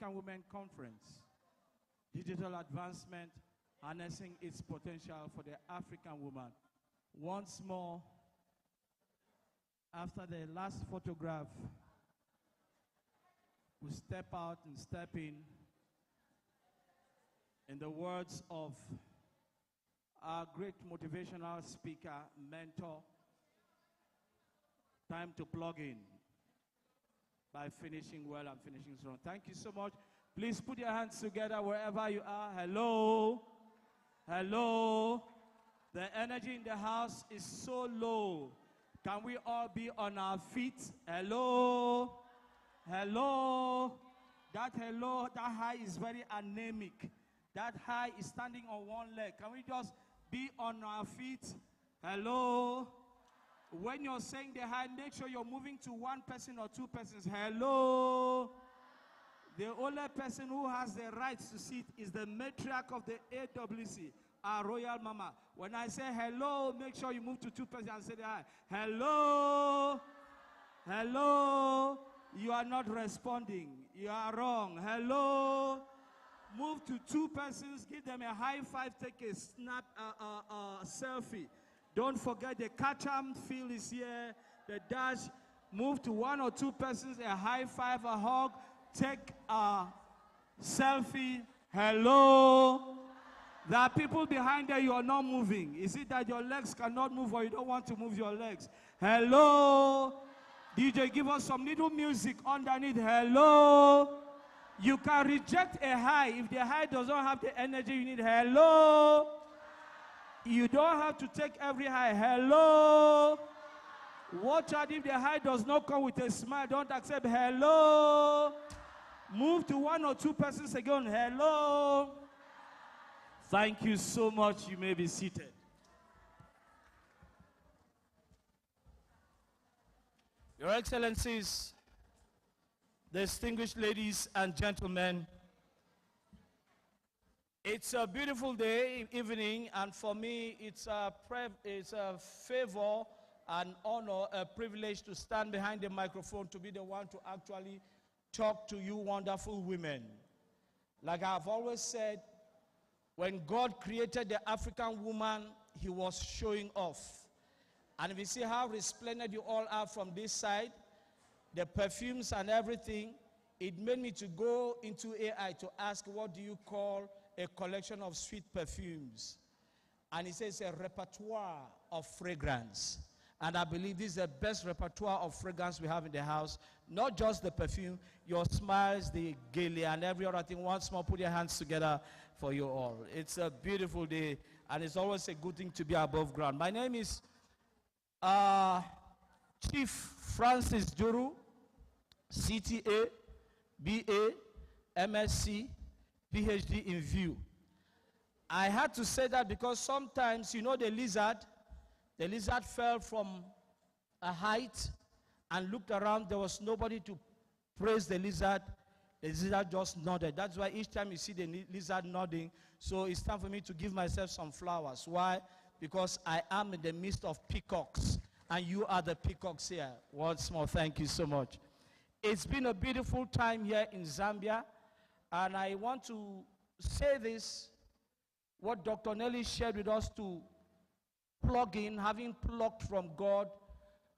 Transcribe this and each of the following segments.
African Women Conference, Digital Advancement, Harnessing its Potential for the African Woman. Once more, after the last photograph, we step out and step in the words of our great motivational speaker, mentor. Time to plug in by finishing well and finishing strong. Thank you so much. Please put your hands together wherever you are. Hello. Hello. The energy in the house is so low. Can we all be on our feet? Hello. Hello. That hello, that high is very anemic. That high is standing on one leg. Can we just be on our feet? Hello. When you're saying the high, make sure you're moving to one person or two persons. Hello. The only person who has the right to sit is the matriarch of the AWC, our Royal Mama. When I say hello, make sure you move to two persons and say the hi. Hello. Hello. You are not responding. You are wrong. Hello. Move to two persons. Give them a high five. Take a snap, selfie. Don't forget the catch-up feel is here. The dash. Move to one or two persons. A high five, a hug. Take a selfie. Hello. There are people behind there, you are not moving. Is it that your legs cannot move or you don't want to move your legs? Hello. DJ, give us some little music underneath. Hello. You can reject a high if the high does not have the energy you need. Hello. You don't have to take every high. Hello. Watch out if the high does not come with a smile. Don't accept. Hello. Move to one or two persons again. Hello. Thank you so much. You may be seated. Your Excellencies, distinguished ladies and gentlemen, it's a beautiful day, evening, and for me, it's a favor, an honor, a privilege to stand behind the microphone to be the one to actually talk to you wonderful women. Like I've always said, when God created the African woman, he was showing off. And if you see how resplendent you all are from this side, the perfumes and everything, it made me to go into AI to ask, what do you call a collection of sweet perfumes? And it says a repertoire of fragrance. And I believe this is the best repertoire of fragrance we have in the house. Not just the perfume, your smiles, the Gala, and every other thing. Once more, put your hands together for you all. It's a beautiful day, and it's always a good thing to be above ground. My name is Chief Francis Juru, CTA, BA, MSc, PhD in view. I had to say that because sometimes, you know, the lizard fell from a height and looked around. There was nobody to praise the lizard. The lizard just nodded. That's why each time you see the lizard nodding, so it's time for me to give myself some flowers. Why? Because I am in the midst of peacocks, and you are the peacocks here. Once more, thank you so much. It's been a beautiful time here in Zambia, and I want to say this, what Dr. Nelly shared with us to plug in, having plucked from God,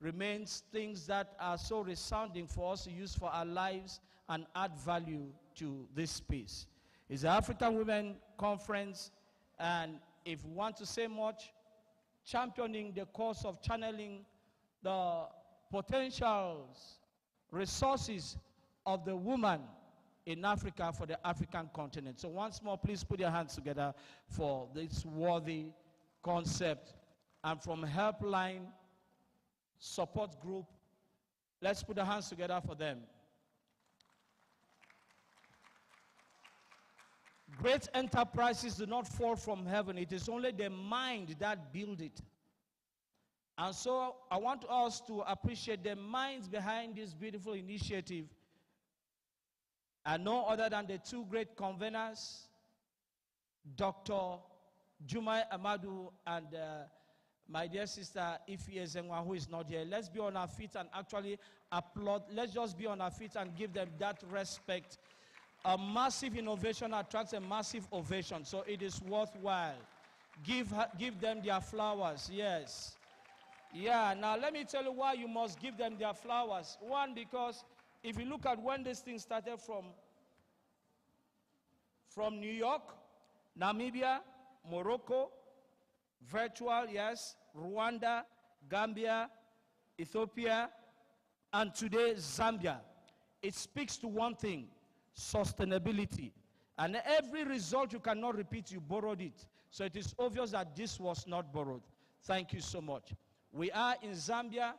remains things that are so resounding for us to use for our lives and add value to this space. It's the African Women Conference, and if we want to say much, championing the cause of channeling the potentials, resources of the woman in Africa for the African continent. So once more, please put your hands together for this worthy concept. And from Helpline Support Group, let's put our hands together for them. Great enterprises do not fall from heaven. It is only the mind that builds it. And so I want us to appreciate the minds behind this beautiful initiative. And no other than the two great conveners, Dr. Jumai Amadu and my dear sister Ifi Ezenwa, who is not here. Let's be on our feet and actually applaud. Let's just be on our feet and give them that respect. A massive innovation attracts a massive ovation, so it is worthwhile. Give them their flowers, yes. Yeah, now let me tell you why you must give them their flowers. One, because if you look at when this thing started from New York, Namibia, Morocco, virtual, yes, Rwanda, Gambia, Ethiopia, and today Zambia. It speaks to one thing: sustainability. And every result you cannot repeat, you borrowed it. So it is obvious that this was not borrowed. Thank you so much. We are in Zambia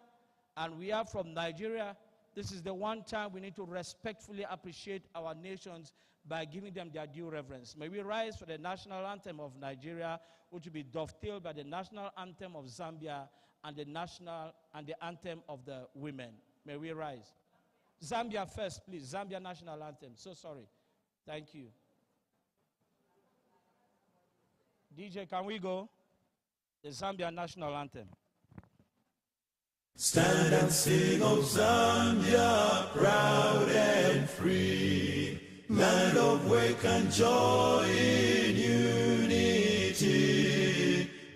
and we are from Nigeria. This is the one time we need to respectfully appreciate our nations by giving them their due reverence. May we rise for the national anthem of Nigeria, which will be dovetailed by the national anthem of Zambia and the anthem of the women. May we rise. Zambia first, please. Zambia national anthem. So sorry. Thank you. DJ, can we go? The Zambia national anthem. Stand and sing, O Zambia, proud and free, land of wake and joy in unity.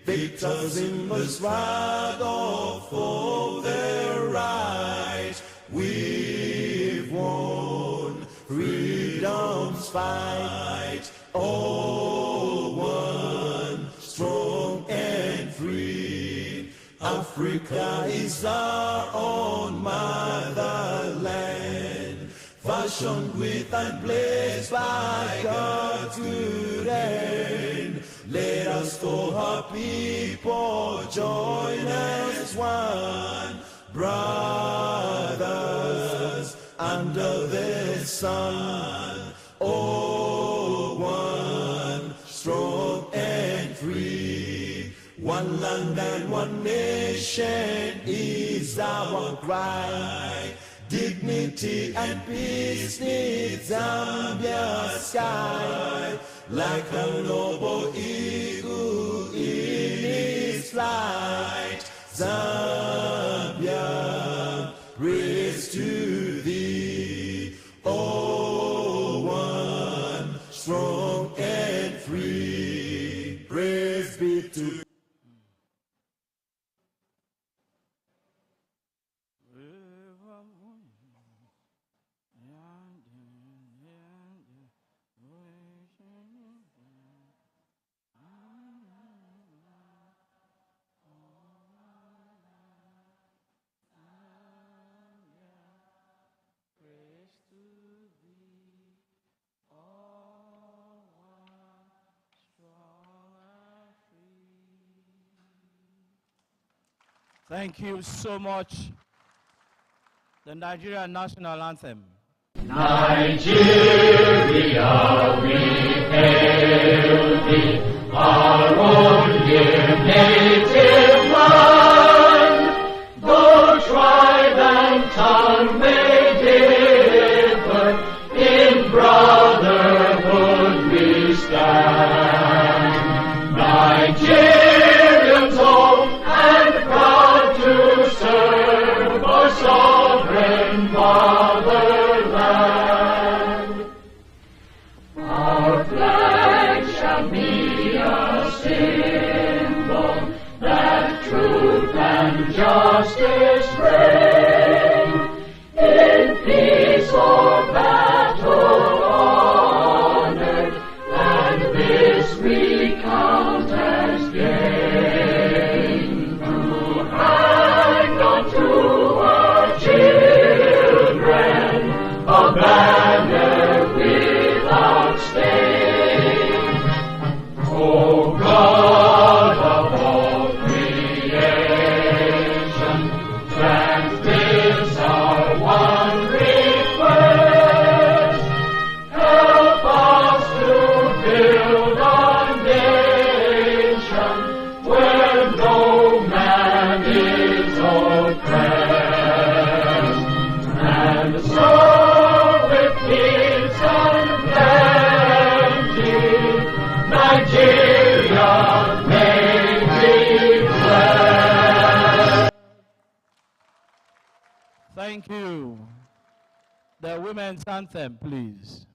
Victors in the struggle for their right, we've won freedom's fight. All one, strong and free. Africa is our own motherland, fashioned with and blessed by God's good hand. Let us call her people, join as one, brothers under the sun. Oh, one, strong and free. One land and one nation is our cry. Dignity and peace need Zambia's sky. Like a noble eagle in its flight. Zambia, praise to thee. Oh, one, strong and free. Praise be to Thank you so much. The Nigerian national anthem. Nigeria, we hail thee, our own dear native land. Though tribe and tongue may differ, in brotherhood we stand. Nigerians old and proud to serve our sovereign fatherland. Our flag shall be a symbol that truth and justice reign. In peace or battle honored, and this we count as gain. To hang on to our children a banner without stain. Oh God of all creation, grant this our one request. Help us to build a nation where no man is oppressed. And so with peace and plenty, Nigeria may be blessed. Thank you. The women's anthem, please.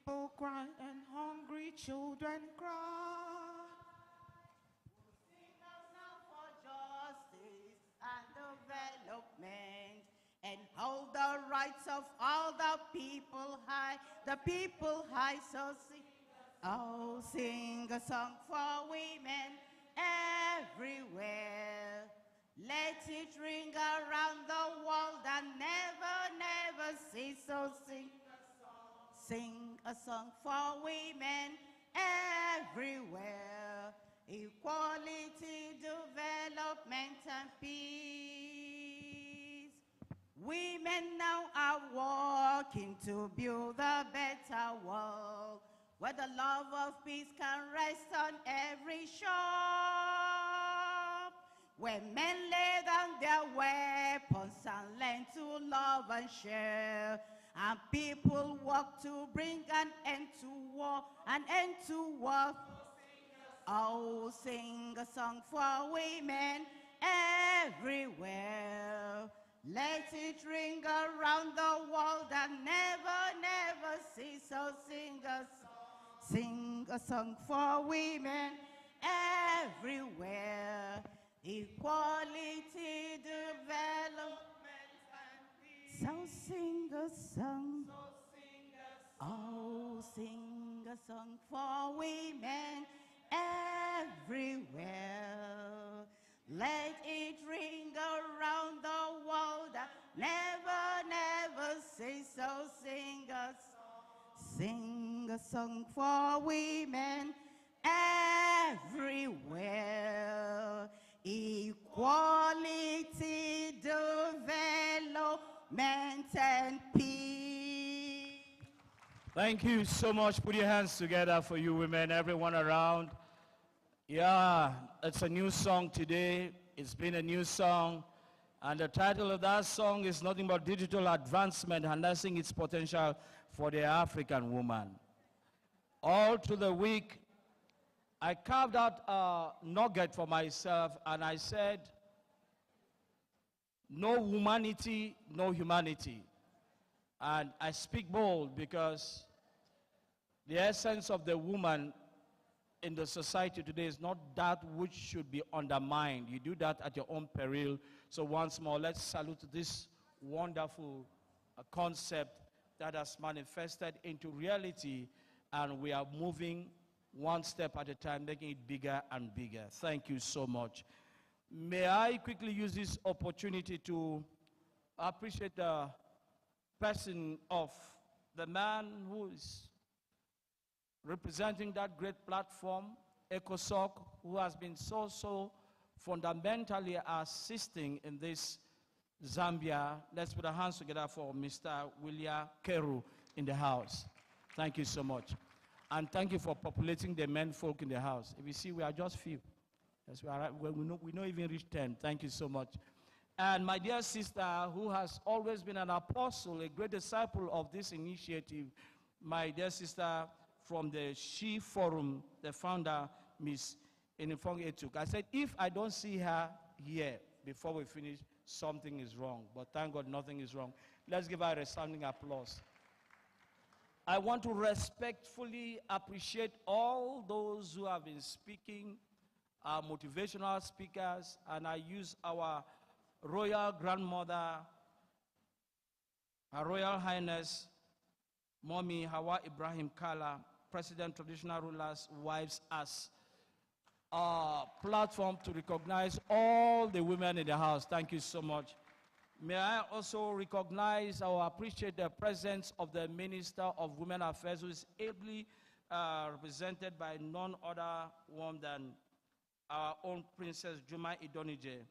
people cry and hungry children cry. Sing a song for justice and development, and hold the rights of all the people high, so sing. Oh, sing a song for women everywhere. Let it ring around the world and never cease. So sing a song for women everywhere. Equality, development, and peace. Women now are working to build a better world, where the love of peace can rest on every shore, where men lay down their weapons and learn to love and share, and people work to bring an end to war, Oh, sing a song for women everywhere. Let it ring around the world and never cease. So sing a song for women everywhere. Equality, development, and peace. So sing a song. Oh, sing a song for women everywhere. Let it ring around the world, never cease. So sing a song for women everywhere. Equality, development, and peace. Thank you so much. Put your hands together for you women, everyone around. Yeah, it's a new song today. It's been a new song. And the title of that song is nothing but digital advancement, harnessing its potential for the African woman. All through the week, I carved out a nugget for myself and I said, no humanity, no humanity. And I speak bold because the essence of the woman in the society today is not that which should be undermined. You do that at your own peril. So once more, let's salute this wonderful concept that has manifested into reality, and we are moving one step at a time, making it bigger and bigger. Thank you so much. May I quickly use this opportunity to appreciate the person of the man who is representing that great platform, ECOSOC, who has been so fundamentally assisting in this Zambia. Let's put our hands together for Mr. William Keru in the house. Thank you so much. And thank you for populating the men folk in the house. If you see, we are just few. Yes, we know even reach 10. Thank you so much. And my dear sister, who has always been an apostle, a great disciple of this initiative, my dear sister from the She Forum, the founder, Miss Inifong Etuk. I said, if I don't see her here before we finish, something is wrong. But thank God nothing is wrong. Let's give her a resounding applause. I want to respectfully appreciate all those who have been speaking, our motivational speakers, and I use our royal grandmother, Her Royal Highness, Mommy Hawa Ibrahim Kala, President Traditional Rulers Wives, as a platform to recognize all the women in the house. Thank you so much. May I also recognize or appreciate the presence of the Minister of Women Affairs, who is ably represented by none other one than our own Princess Juma Idonije,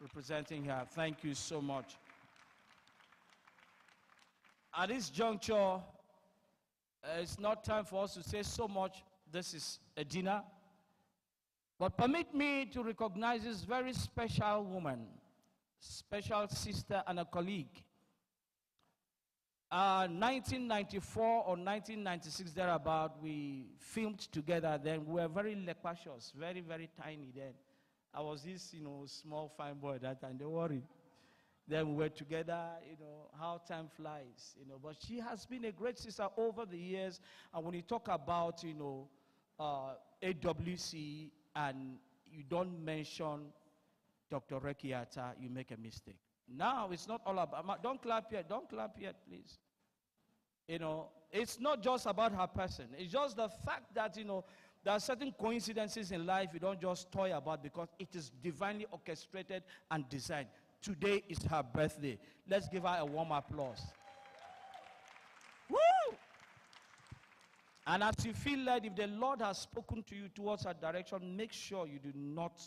representing her. Thank you so much. At this juncture, it's not time for us to say so much. This is a dinner. But permit me to recognize this very special woman, special sister and a colleague. 1994 or 1996 thereabout, we filmed together then. We were very loquacious, very tiny then. I was this, small, fine boy that time. Don't worry. Then we were together, how time flies, But she has been a great sister over the years. And when you talk about, AWC and you don't mention Dr. Rekiata, you make a mistake. Now it's not all about, don't clap yet, please. It's not just about her person. It's just the fact that, there are certain coincidences in life you don't just toy about because it is divinely orchestrated and designed. Today is her birthday. Let's give her a warm applause. Woo! And as you feel led, if the Lord has spoken to you towards her direction, make sure you do not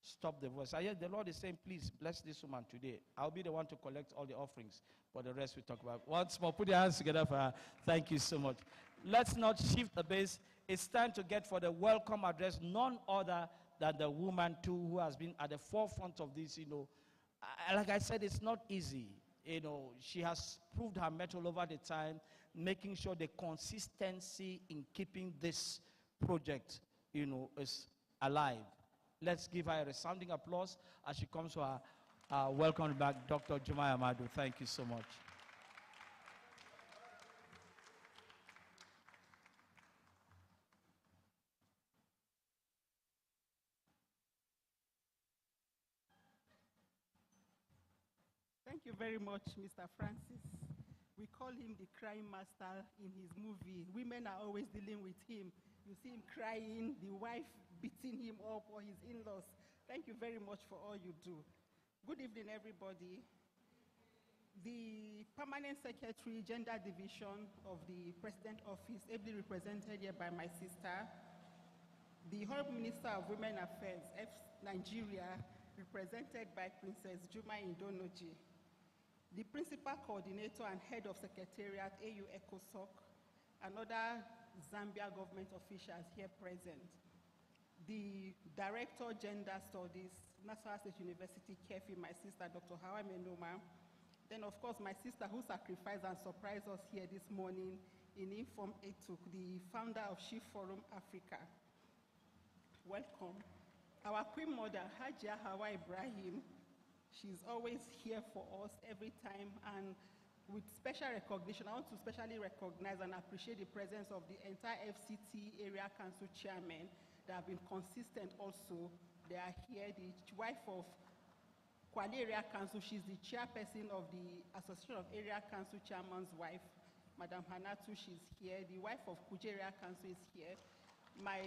stop the voice. I hear the Lord is saying, please bless this woman today. I'll be the one to collect all the offerings, but the rest we talk about. Once more, put your hands together for her. Thank you so much. Let's not shift the base. It's time to get for the welcome address, none other than the woman too who has been at the forefront of this, Like I said, it's not easy. She has proved her mettle over the time, making sure the consistency in keeping this project, is alive. Let's give her a resounding applause as she comes to our welcome back, Dr. Jumai Amadu. Thank you so much. Thank you very much, Mr. Francis. We call him the crime master in his movie. Women are always dealing with him. You see him crying, the wife beating him up, or his in-laws. Thank you very much for all you do. Good evening, everybody. The Permanent Secretary, Gender Division of the President Office, ably represented here by my sister. The Honorable Minister of Women Affairs, Nigeria, represented by Princess Juma Indonoji. The Principal Coordinator and Head of Secretariat, AU ECOSOC, and other Zambia government officials here present. The Director, Gender Studies, Nassau State University, KEFI, my sister, Dr. Hawa Menoma. Then, of course, my sister who sacrificed and surprised us here this morning in Inform Etuk, the founder of She Forum Africa. Welcome. Our Queen Mother, Hajia Hawa Ibrahim, she's always here for us every time, and with special recognition, I want to specially recognize and appreciate the presence of the entire FCT Area Council Chairmen that have been consistent also. They are here. The wife of Kwale Area Council, she's the chairperson of the Association of Area Council Chairman's wife, Madam Hanatu, she's here. The wife of Kuje Area Council is here. My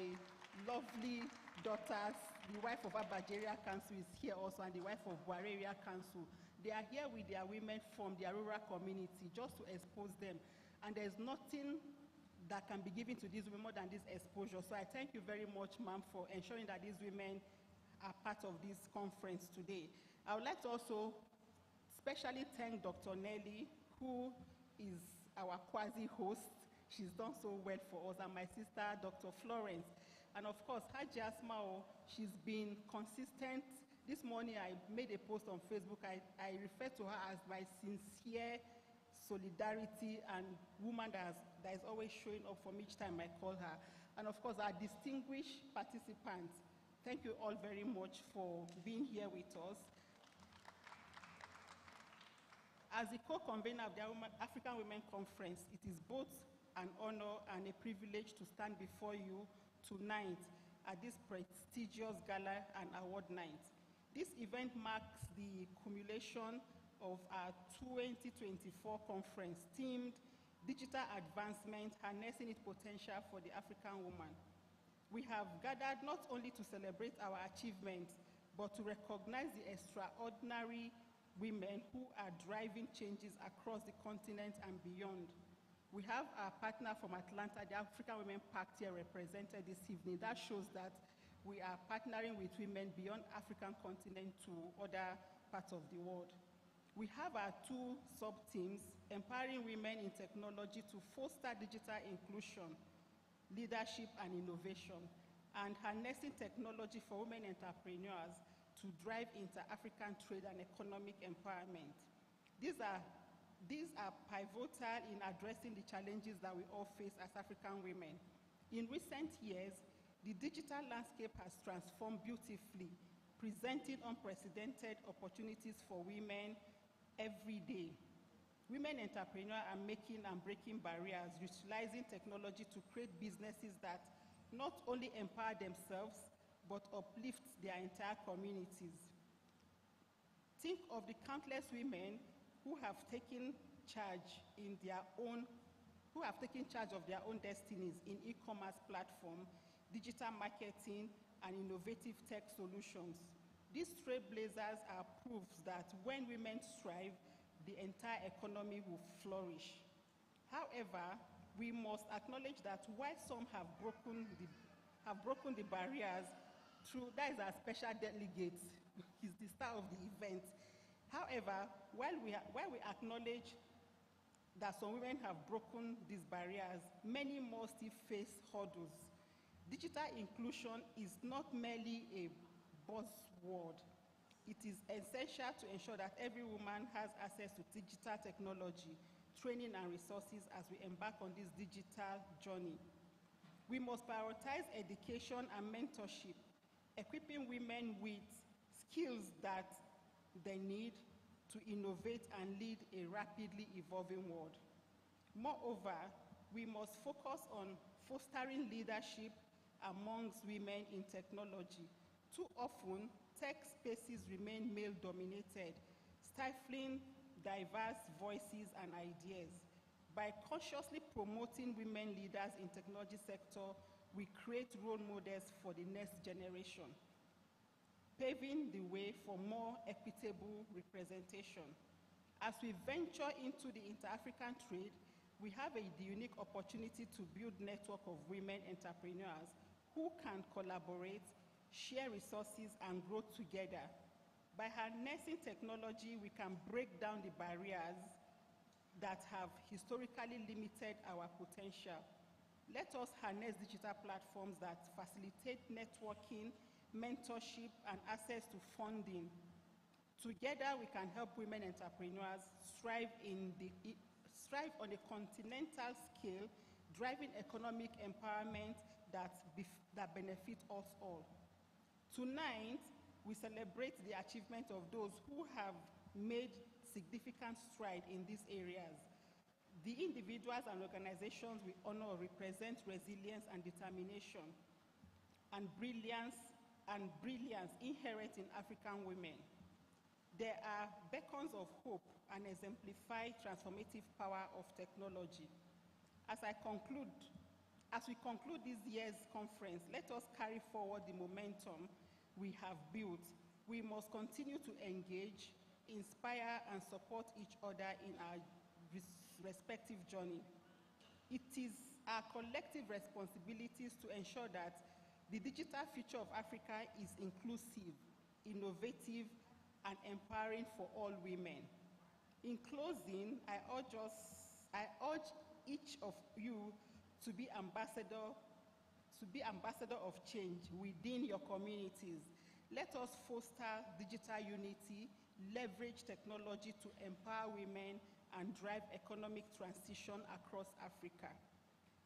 lovely daughters, the wife of Abajeria Council is here also, and the wife of Buareria Council. They are here with their women from their rural community just to expose them. And there's nothing that can be given to these women more than this exposure. So I thank you very much, ma'am, for ensuring that these women are part of this conference today. I would like to also specially thank Dr. Nelly, who is our quasi-host. She's done so well for us, and my sister, Dr. Florence. And of course, Haji Asmao, she's been consistent. This morning, I made a post on Facebook. I refer to her as my sincere solidarity and woman that is always showing up for me each time I call her. And of course, our distinguished participants, thank you all very much for being here with us. As the co-convener of the African Women Conference, it is both an honor and a privilege to stand before you tonight at this prestigious gala and award night. This event marks the culmination of our 2024 conference themed Digital Advancement, Harnessing its Potential for the African Woman. We have gathered not only to celebrate our achievements, but to recognize the extraordinary women who are driving changes across the continent and beyond. We have our partner from Atlanta, the African Women Pact, here represented this evening. That shows that we are partnering with women beyond African continent to other parts of the world. We have our two sub-teams, empowering women in technology to foster digital inclusion, leadership and innovation, and harnessing technology for women entrepreneurs to drive inter-African trade and economic empowerment. These are pivotal in addressing the challenges that we all face as African women. In recent years, the digital landscape has transformed beautifully, presenting unprecedented opportunities for women every day. Women entrepreneurs are making and breaking barriers, utilizing technology to create businesses that not only empower themselves, but uplift their entire communities. Think of the countless women who have taken charge of their own destinies in e-commerce platform, digital marketing, and innovative tech solutions. These trailblazers are proofs that when women strive, the entire economy will flourish. However, we must acknowledge that while some have broken the barriers through, that is our special delegate, he's the star of the event. However, while we acknowledge that some women have broken these barriers, many more still face hurdles. Digital inclusion is not merely a buzzword. It is essential to ensure that every woman has access to digital technology, training, and resources as we embark on this digital journey. We must prioritize education and mentorship, equipping women with skills that they need to innovate and lead a rapidly evolving world. Moreover, we must focus on fostering leadership amongst women in technology. Too often, tech spaces remain male-dominated, stifling diverse voices and ideas. By consciously promoting women leaders in technology sector, we create role models for the next generation, paving the way for more equitable representation. As we venture into the inter-African trade, we have the unique opportunity to build a network of women entrepreneurs who can collaborate, share resources, and grow together. By harnessing technology, we can break down the barriers that have historically limited our potential. Let us harness digital platforms that facilitate networking, mentorship, and access to funding. Together, we can help women entrepreneurs strive on a continental scale, driving economic empowerment that benefit us all. Tonight, we celebrate the achievement of those who have made significant strides in these areas. The individuals and organizations we honor represent resilience and determination and brilliance inherent in African women. There are beacons of hope and exemplify transformative power of technology. As we conclude this year's conference, let us carry forward the momentum we have built. We must continue to engage, inspire, and support each other in our respective journey. It is our collective responsibilities to ensure that the digital future of Africa is inclusive, innovative, and empowering for all women. In closing, I urge each of you to be ambassador of change within your communities. Let us foster digital unity, leverage technology to empower women, and drive economic transition across Africa.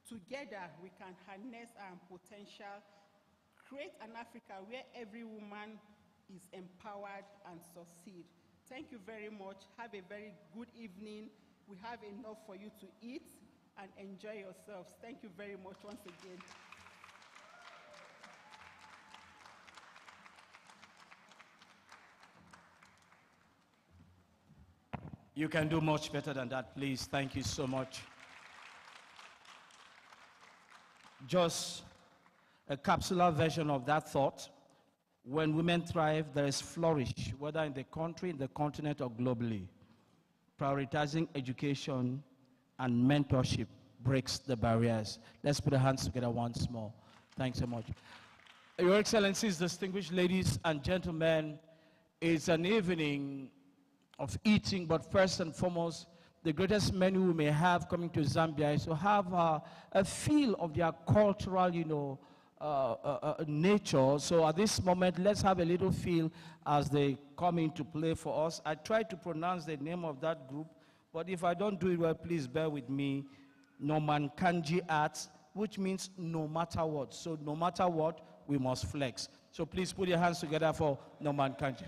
Together, we can harness our potential, create an Africa where every woman is empowered and succeed. Thank you very much. Have a very good evening. We have enough for you to eat and enjoy yourselves. Thank you very much once again. You can do much better than that, please. Thank you so much. Just a capsular version of that thought. When women thrive, there is flourish, whether in the country, in the continent, or globally. Prioritizing education and mentorship breaks the barriers. Let's put our hands together once more. Thanks so much. Your Excellencies, distinguished ladies and gentlemen, it's an evening of eating, but first and foremost, the greatest menu we may have coming to Zambia is to have a feel of their cultural, nature. So at this moment, let's have a little feel as they come into play for us. I tried to pronounce the name of that group, but if I don't do it well, please bear with me. Norman Kanji Arts, which means no matter what. So no matter what, we must flex. So please put your hands together for Norman Kanji.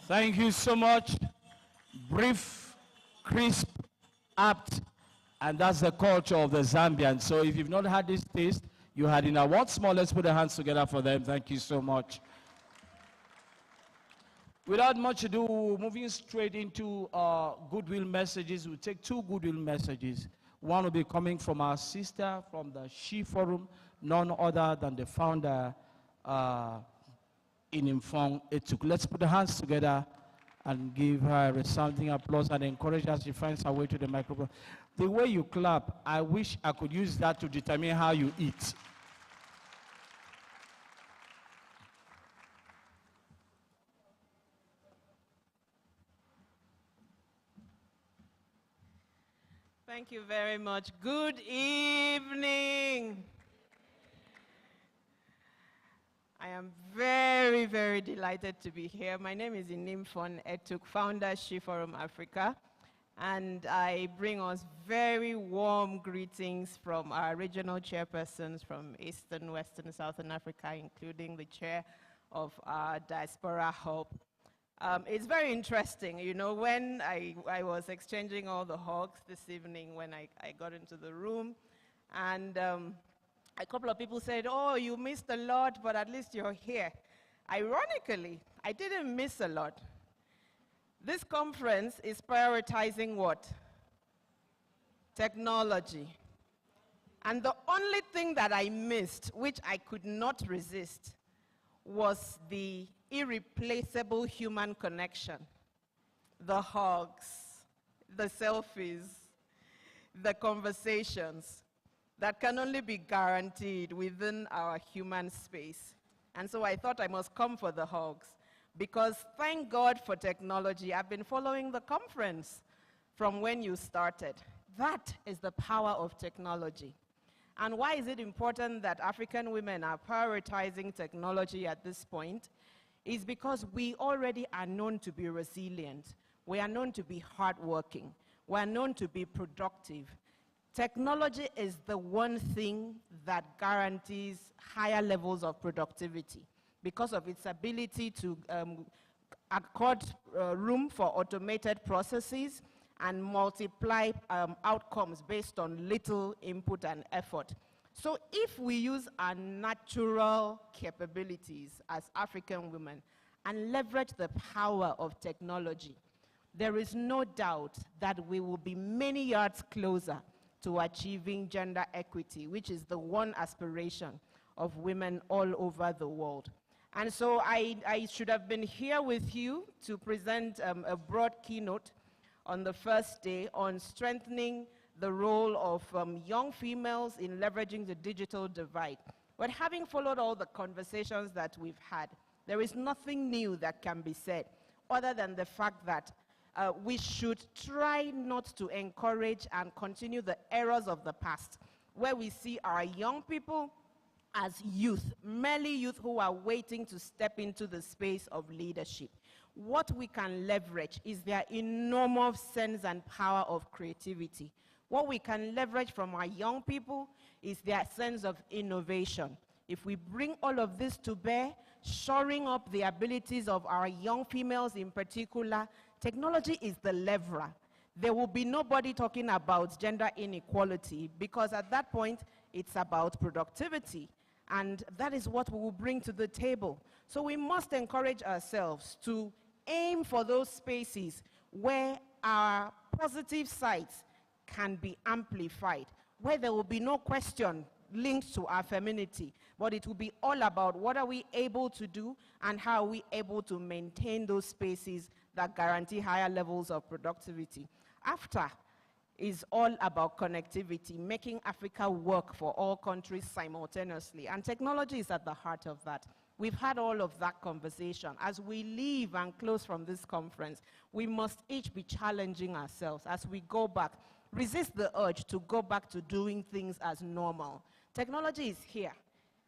Thank you so much. Brief, crisp, apt, and that's the culture of the Zambians. So if you've not had this taste, you had enough. Once more, let's put our hands together for them. Thank you so much. Without much ado, moving straight into goodwill messages, we'll take two goodwill messages. One will be coming from our sister from the She Forum, none other than the founder in Infong Etuk. Let's put the hands together and give her a resounding applause and encourage her as she finds her way to the microphone. The way you clap, I wish I could use that to determine how you eat. Thank you very much. Good evening. I am very, very delighted to be here. My name is Inimfon Etuk, founder She Forum Africa, and I bring us very warm greetings from our regional chairpersons from Eastern, Western, Southern Africa, including the chair of our Diaspora Hub. It's very interesting, you know, when I was exchanging all the hugs this evening when I got into the room, and a couple of people said, oh, you missed a lot, but at least you're here. Ironically, I didn't miss a lot. This conference is prioritizing what? Technology. And the only thing that I missed, which I could not resist, was the irreplaceable human connection. The hugs, the selfies, the conversations that can only be guaranteed within our human space. And so I thought I must come for the hugs, because thank God for technology. I've been following the conference from when you started. That is the power of technology. And why is it important that African women are prioritizing technology at this point? Is because we already are known to be resilient. We are known to be hardworking. We are known to be productive. Technology is the one thing that guarantees higher levels of productivity because of its ability to accord room for automated processes and multiply outcomes based on little input and effort. So if we use our natural capabilities as African women and leverage the power of technology, there is no doubt that we will be many yards closer to achieving gender equity, which is the one aspiration of women all over the world. And so I should have been here with you to present a broad keynote on the first day on strengthening the role of young females in leveraging the digital divide. But having followed all the conversations that we've had, there is nothing new that can be said other than the fact that we should try not to encourage and continue the errors of the past, where we see our young people as youth, merely youth who are waiting to step into the space of leadership. What we can leverage is their enormous sense and power of creativity. What we can leverage from our young people is their sense of innovation. If we bring all of this to bear, shoring up the abilities of our young females in particular, technology is the leveler. There will be nobody talking about gender inequality, because at that point, it's about productivity. And that is what we will bring to the table. So we must encourage ourselves to aim for those spaces where our positive sides can be amplified, where there will be no question linked to our femininity, but it will be all about what are we able to do and how are we able to maintain those spaces that guarantee higher levels of productivity. After is all about connectivity, making Africa work for all countries simultaneously, and technology is at the heart of that. We've had all of that conversation. As we leave and close from this conference, we must each be challenging ourselves as we go back. Resist the urge to go back to doing things as normal. Technology is here.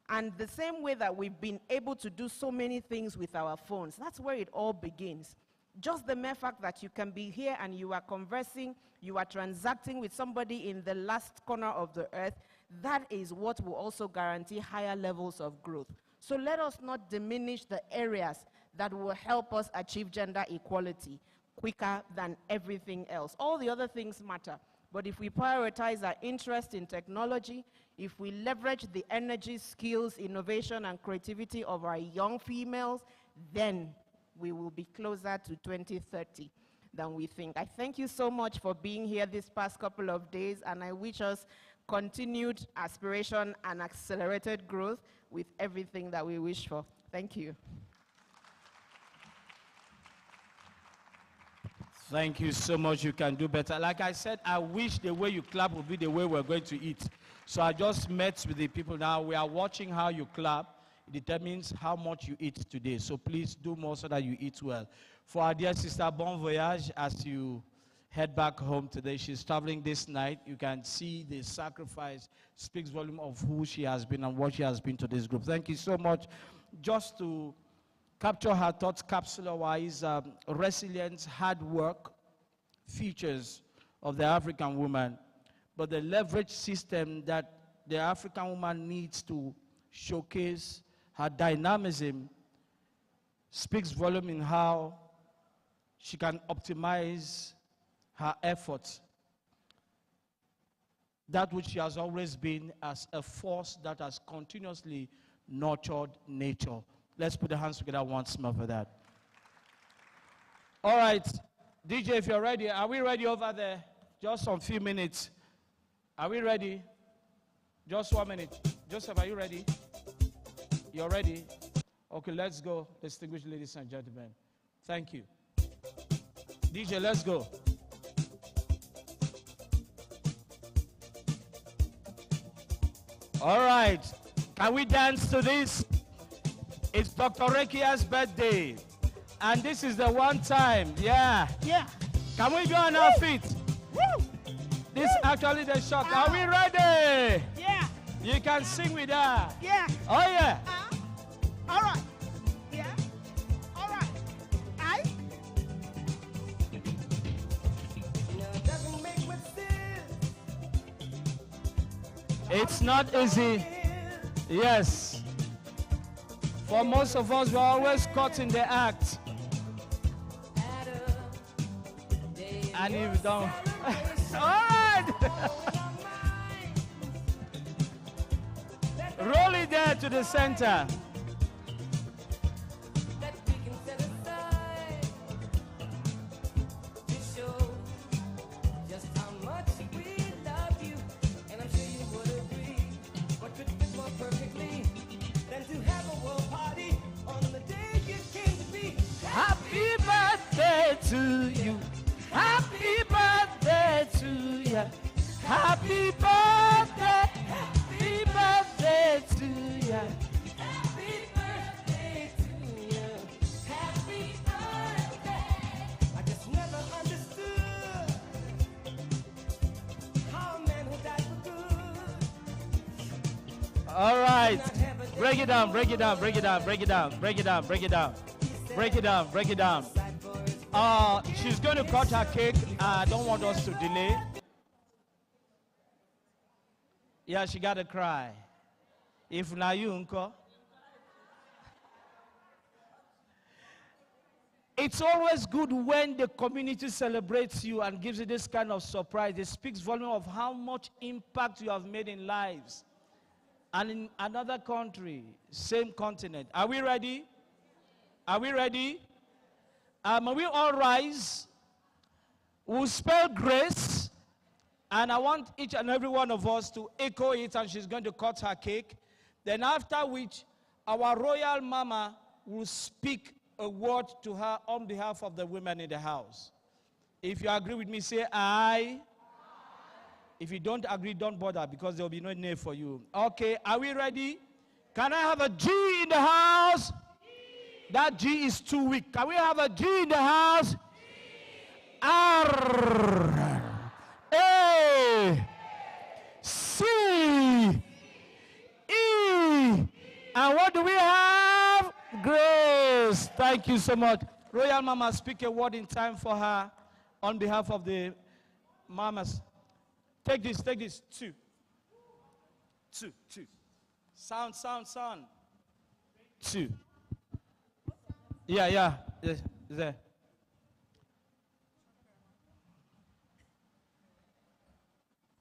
And the same way that we've been able to do so many things with our phones, that's where it all begins. Just the mere fact that you can be here and you are conversing, you are transacting with somebody in the last corner of the earth, that is what will also guarantee higher levels of growth. So let us not diminish the areas that will help us achieve gender equality quicker than everything else. All the other things matter, but if we prioritize our interest in technology, if we leverage the energy, skills, innovation, and creativity of our young females, then we will be closer to 2030 than we think. I thank you so much for being here this past couple of days, and I wish us continued aspiration and accelerated growth with everything that we wish for. Thank you. Thank you so much. You can do better. Like I said, I wish the way you clap would be the way we're going to eat. So I just met with the people now. We are watching how you clap. It determines how much you eat today. So please do more so that you eat well. For our dear sister, bon voyage as you head back home today. She's traveling this night. You can see the sacrifice speaks volume of who she has been and what she has been to this group. Thank you so much. Just to capture her thoughts capsule-wise, resilience, hard work, features of the African woman, but the leverage system that the African woman needs to showcase her dynamism speaks volume in how she can optimize her efforts. That which she has always been as a force that has continuously nurtured nature. Let's put the hands together once more for that. All right, DJ, if you're ready, are we ready over there? Just some few minutes. Are we ready? Just 1 minute. Joseph, are you ready? You're ready? Okay, let's go, distinguished ladies and gentlemen. Thank you. DJ, let's go. All right, can we dance to this? It's Dr. Rekia's birthday, and this is the one time, yeah. Can we go on our feet? Woo! This is actually the shot. Are we ready? Yeah. You can sing with her. Yeah. Oh yeah. All right. Yeah. All right. It's not easy. Yes. For most of us, we're always caught in the act. And if you don't. All right. Roll it there to the center. Happy birthday to you. Happy birthday to you. Happy birthday. Happy birthday to you. Happy birthday to you. Happy birthday. I just never understood how a man who died for good. All right. Break it down, break it down, break it down, break it down, break it down, break it down. Break it down, break it down. She's going to cut her cake. I don't want us to delay. Yeah, she got to cry. If not you, uncle. It's always good when the community celebrates you and gives you this kind of surprise. It speaks volume of how much impact you have made in lives. And in another country, same continent. Are we ready? Are we ready? May we all rise? We'll spell grace. And I want each and every one of us to echo it, and she's going to cut her cake. Then after which, our royal mama will speak a word to her on behalf of the women in the house. If you agree with me, say aye. If you don't agree, don't bother, because there will be no name for you. Okay, are we ready? Can I have a G in the house? That G is too weak. Can we have a G in the house? R A C E. And what do we have? Grace. Thank you so much. Royal Mama, speak a word in time for her on behalf of the mamas. Take this, take this. Two. Two, two. Sound, sound, sound. Two. Yeah. Yes, there.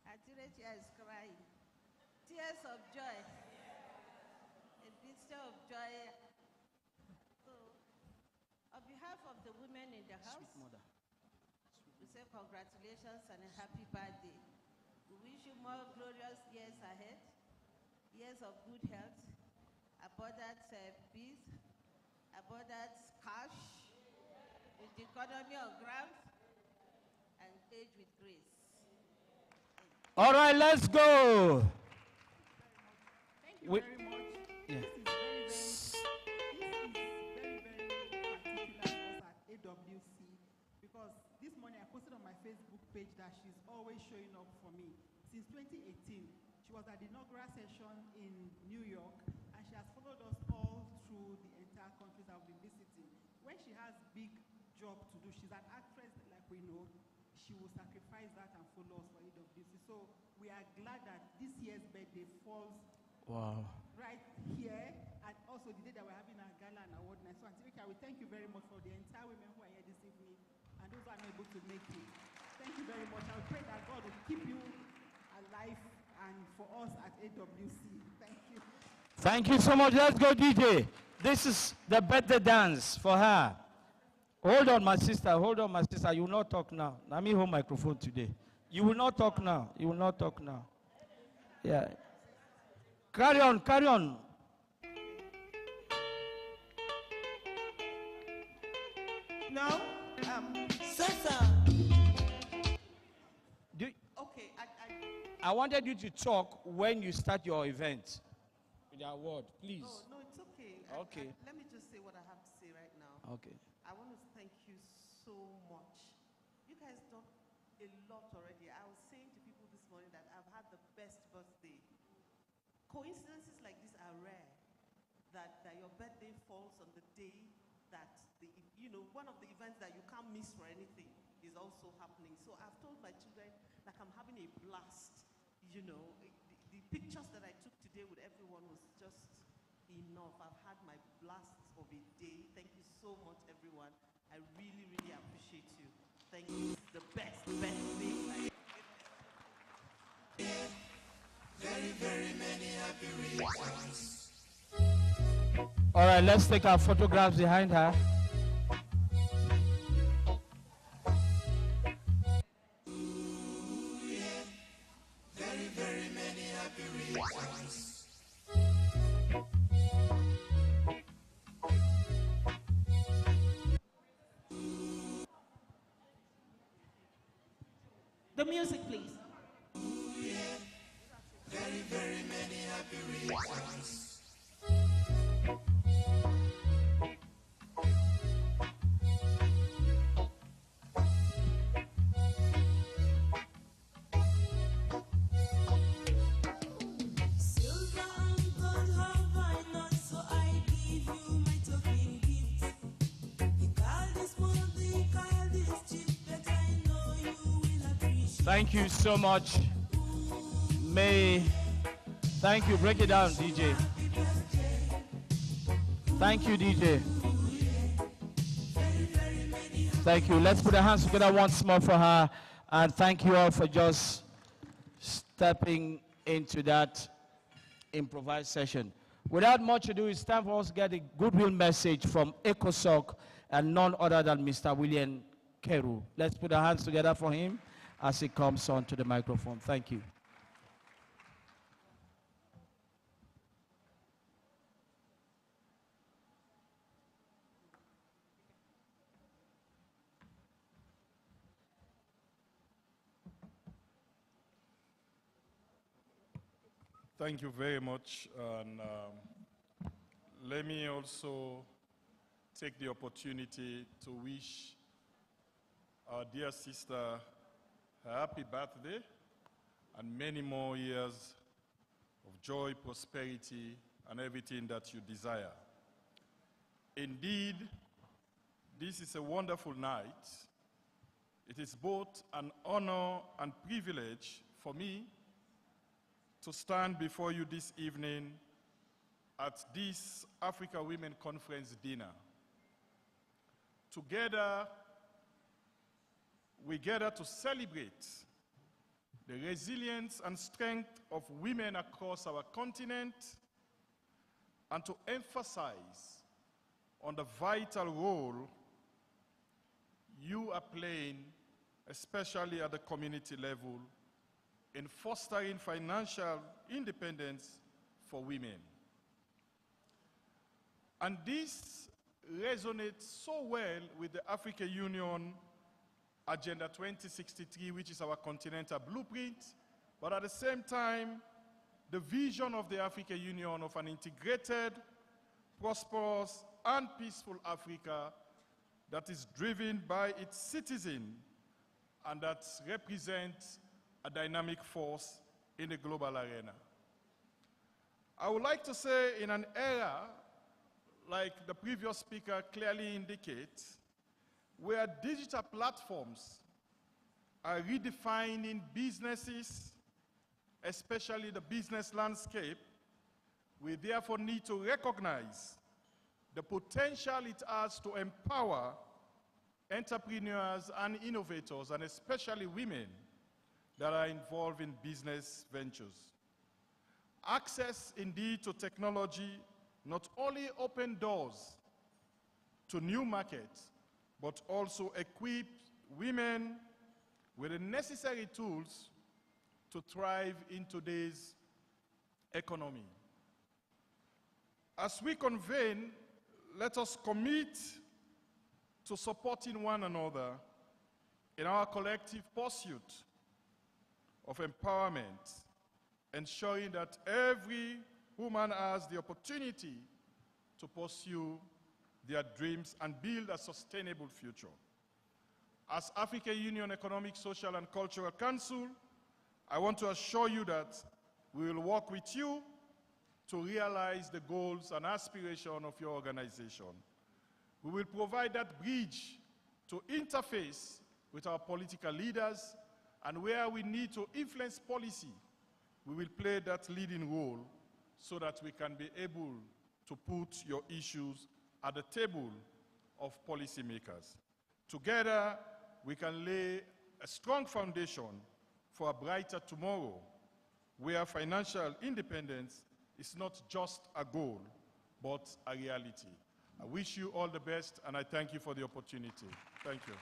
Atirechi is crying. Tears of joy. A picture of joy. So, on behalf of the women in the house, we say congratulations and a happy birthday. We wish you more glorious years ahead, years of good health, abundant peace, abundant cash, with the economy on ground, and age with grace. All right, let's go. Thank you We- very much. Yeah. This is very particular to us at AWC, because this morning I posted on my Facebook page that she's always showing up for me. Since 2018, she was at the inaugural session in New York, and she has followed us all through the entire countries I've been visiting. When she has big job to do, she's an actress like we know, she will sacrifice that and follow us for AWC. So we are glad that this year's birthday falls Wow. right here, and also the day that we're having our gala and award night. So Auntie Rika, we thank you very much for the entire women who are here this evening and those who are not able to make it. Thank you very much. I pray that God will keep you alive and for us at AWC. Thank you. Thank you so much. Let's go, DJ. This is the birthday dance for her. Hold on, my sister. Hold on, my sister. You will not talk now. Let me hold microphone today. You will not talk now. You will not talk now. Yeah. Carry on, carry on. No? Sasa. Okay, I wanted you to talk when you start your event with the award, please. oh, no, it's okay. Okay. Let me just say what I have to say right now. Okay. I want to thank you so much. You guys done a lot already. I was saying to people this morning that I've had the best birthday. Coincidences like this are rare. That your birthday falls on the day that one of the events that you can't miss for anything is also happening. So I've told my children like I'm having a blast. The pictures that I took today with everyone was just enough. I've had my blast of a day. Thank you so much, everyone. I really, really appreciate you. Thank you. It's the best thing. All right, let's take our photographs behind her. The music, please. Silver and gold have I not, so I give you my token gift. You call this small, you call this cheap, but I know you will appreciate. Thank you so much. Thank you. Break it down, DJ. Thank you, DJ. Thank you. Let's put our hands together once more for her. And thank you all for just stepping into that improvised session. Without much ado, it's time for us to get a goodwill message from ECOSOC and none other than Mr. William Keru. Let's put our hands together for him as he comes on to the microphone. Thank you. Thank you very much. And let me also take the opportunity to wish our dear sister a happy birthday and many more years of joy, prosperity, and everything that you desire. Indeed, this is a wonderful night. It is both an honor and privilege for me to stand before you this evening at this Africa Women Conference dinner. Together, we gather to celebrate the resilience and strength of women across our continent and to emphasize on the vital role you are playing, especially at the community level, in fostering financial independence for women. And this resonates so well with the African Union Agenda 2063, which is our continental blueprint, but at the same time, the vision of the African Union of an integrated, prosperous, and peaceful Africa that is driven by its citizens and that represents a dynamic force in the global arena. I would like to say, in an era, like the previous speaker clearly indicates, where digital platforms are redefining businesses, especially the business landscape, we therefore need to recognize the potential it has to empower entrepreneurs and innovators, and especially women that are involved in business ventures. Access, indeed, to technology not only open doors to new markets, but also equip women with the necessary tools to thrive in today's economy. As we convene, let us commit to supporting one another in our collective pursuit of empowerment, ensuring that every woman has the opportunity to pursue their dreams and build a sustainable future. As African Union Economic, Social, and Cultural Council, I want to assure you that we will work with you to realize the goals and aspirations of your organization. We will provide that bridge to interface with our political leaders, and where we need to influence policy, we will play that leading role so that we can be able to put your issues at the table of policymakers. Together, we can lay a strong foundation for a brighter tomorrow, where financial independence is not just a goal, but a reality. I wish you all the best, and I thank you for the opportunity. Thank you.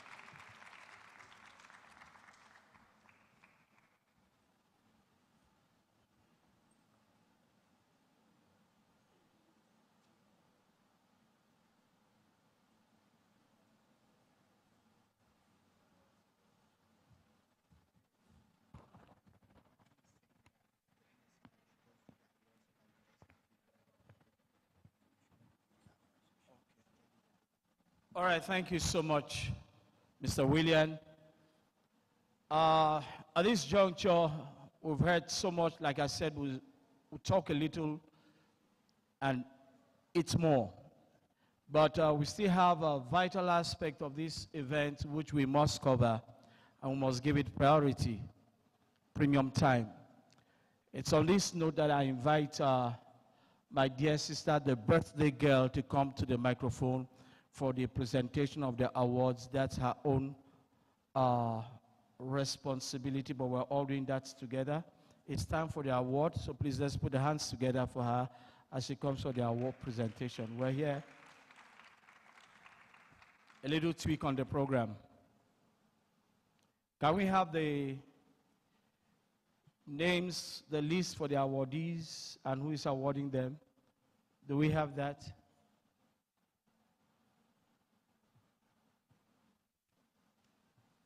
All right, thank you so much, Mr. William. At this juncture, we've heard so much. Like I said, we'll talk a little, and it's more. But we still have a vital aspect of this event which we must cover, and we must give it priority, premium time. It's on this note that I invite my dear sister, the birthday girl, to come to the microphone for the presentation of the awards. That's her own responsibility, but we're all doing that together. It's time for the award, so please let's put the hands together for her as she comes for the award presentation. We're here. A little tweak on the program. Can we have the names, the list for the awardees and who is awarding them? Do we have that?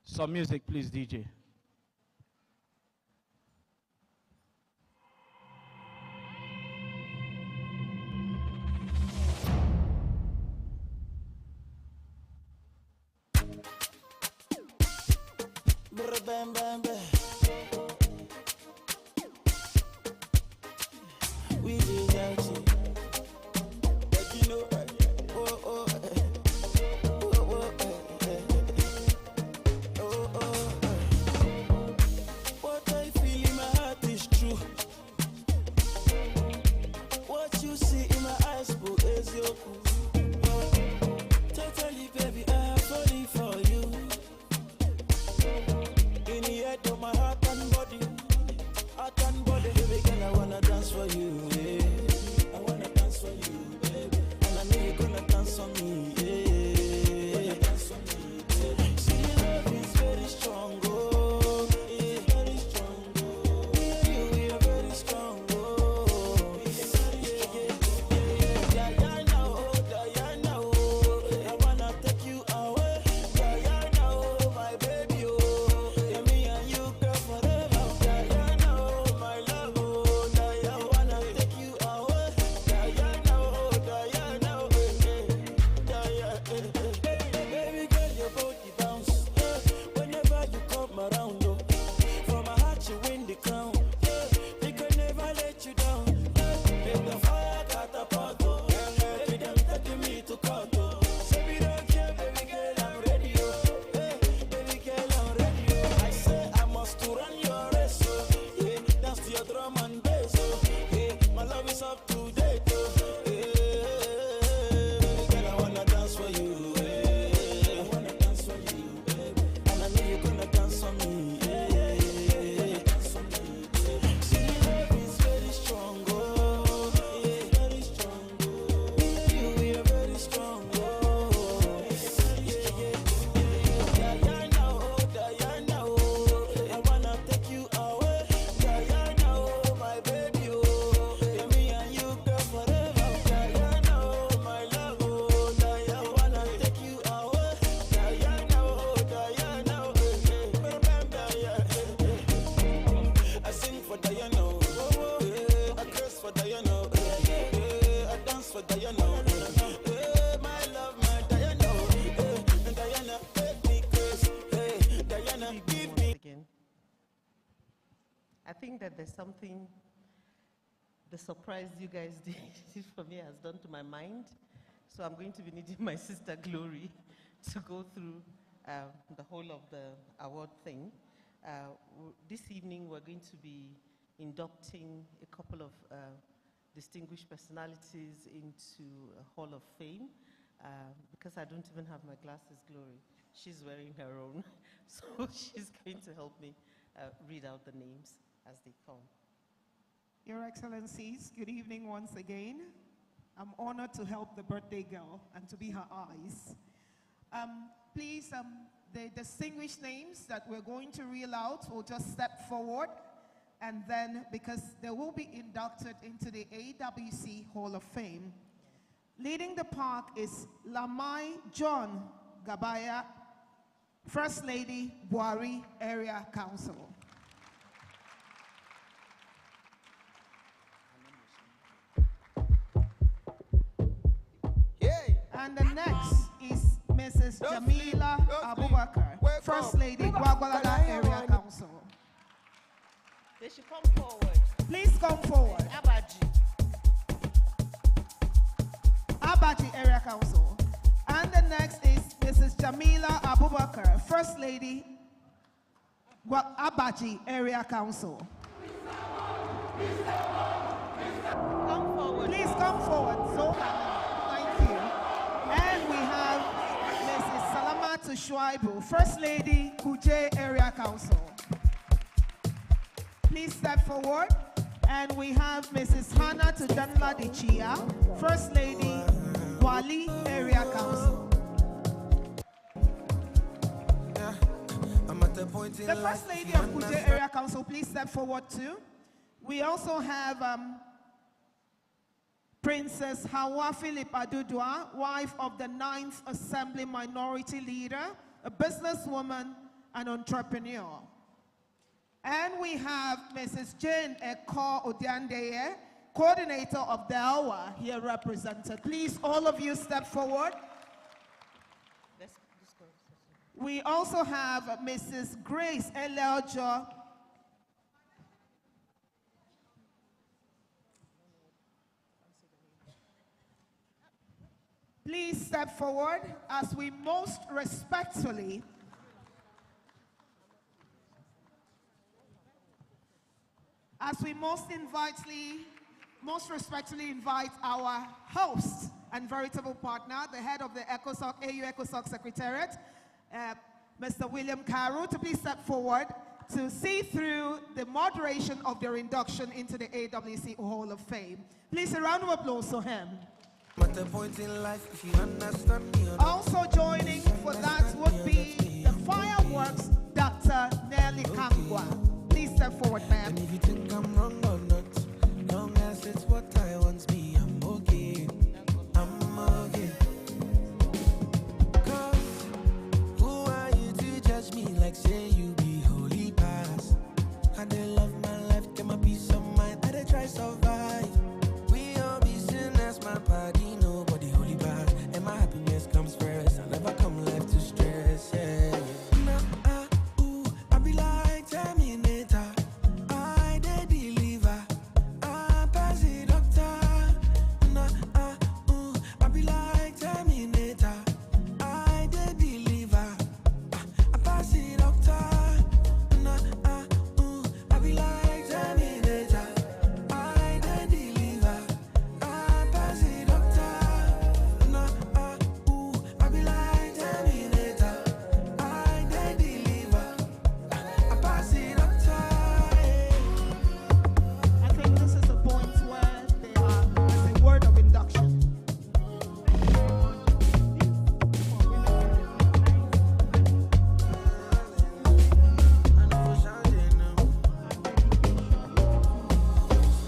Some music, please, DJ. Bam, bam, bam. We did that shit. But you know, oh, oh, what I feel in my heart is true. What you see in my eyes, boo, is your cool. Totally, baby, dance for Diana. Hey, my love, my Diana. Hey, Diana, make me crazy. Hey, Diana, give me. Again. I think that there's something the surprise you guys did for me has done to my mind. So I'm going to be needing my sister Glory to go through the whole of the award thing. This evening we're going to be inducting a couple of distinguished personalities into a Hall of Fame. Because I don't even have my glasses, Glory. She's wearing her own. So she's going to help me read out the names as they come. Your Excellencies, good evening once again. I'm honored to help the birthday girl and to be her eyes. Please, the distinguished names that we're going to reel out will just step forward, and then, because they will be inducted into the AWC Hall of Fame. Leading the park is Lamai John Gabaya, First Lady, Buari Area Council. And the next is Mrs. Jamila Abubakar, First Lady, Gwagwalada Area Council. They should come forward. Please come forward. Abaji Area Council. And the next is Mrs. Jamila Abubakar, First Lady, Abaji Area Council. Come forward. Please come forward. So thank you. And we have Mrs. Salamatu Shuaibu, First Lady, Kuje Area Council. Please step forward. And we have Mrs. Hannah Tujanla Dichia, First Lady, Wali Area Council. The First Lady of Kuje Area Council, please step forward too. We also have Princess Hawa Philip Adudua, wife of the 9th Assembly Minority Leader, a businesswoman and entrepreneur. And we have Mrs. Jane Eko Odiandeye, coordinator of the hour, here represented. Please, all of you step forward. We also have Mrs. Grace Eleljo. Please step forward as we most respectfully most respectfully invite our host and veritable partner, the head of the ECOSOC, AU ECOSOC Secretariat, Mr. William Carew, to please step forward to see through the moderation of their induction into the AWC Hall of Fame. Please, a round of applause for him. Also joining for that would be the fireworks, Dr. Nelly Kangwa. Please step forward, ma'am. If you think I'm wrong or not, long as it's what I want me, I'm okay. I'm okay. 'Cause who are you to judge me like say you be holy past? I dey love my life, get my peace of mind, I dey try survive. We all be sinners, my body, nobody holy past. And my happiness comes first, I never come left to stress, yeah. I be like Terminator. I dey deliver. I pass it doctor. I be like Terminator. I dey deliver. I pass it doctor. I be like Terminator. I dey deliver. I pass it doctor. I be like Terminator. I dey deliver. I pass it doctor. I think this is a point where they are the word of induction.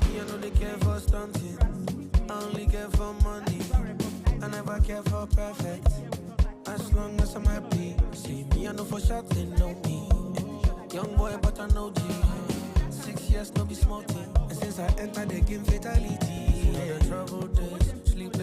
I know they care for stunting. I only care for money. I never care for perfect. As long as I'm happy. See me, I know for shouting, know me. Young boy, but I know G. 6 years, no be small thing. And since I entered the game, fatality. The troubled days, sleepless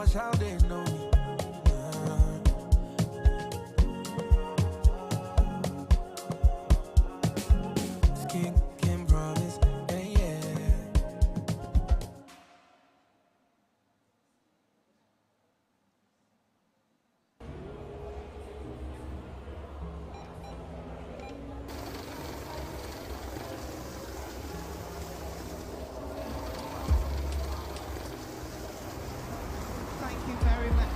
watch how they know me. Can promise, yeah. Thank you very much.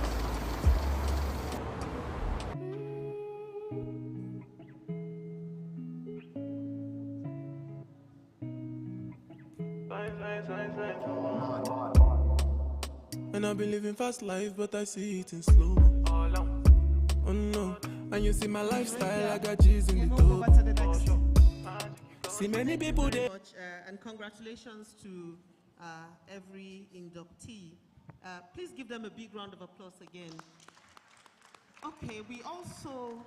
And I've been living fast life, but I see it in slow. Oh no, and you see my lifestyle, I got G's in the Move over to the next one. See many people Very there. much, and congratulations to every inductee. Please give them a big round of applause again. Okay, we also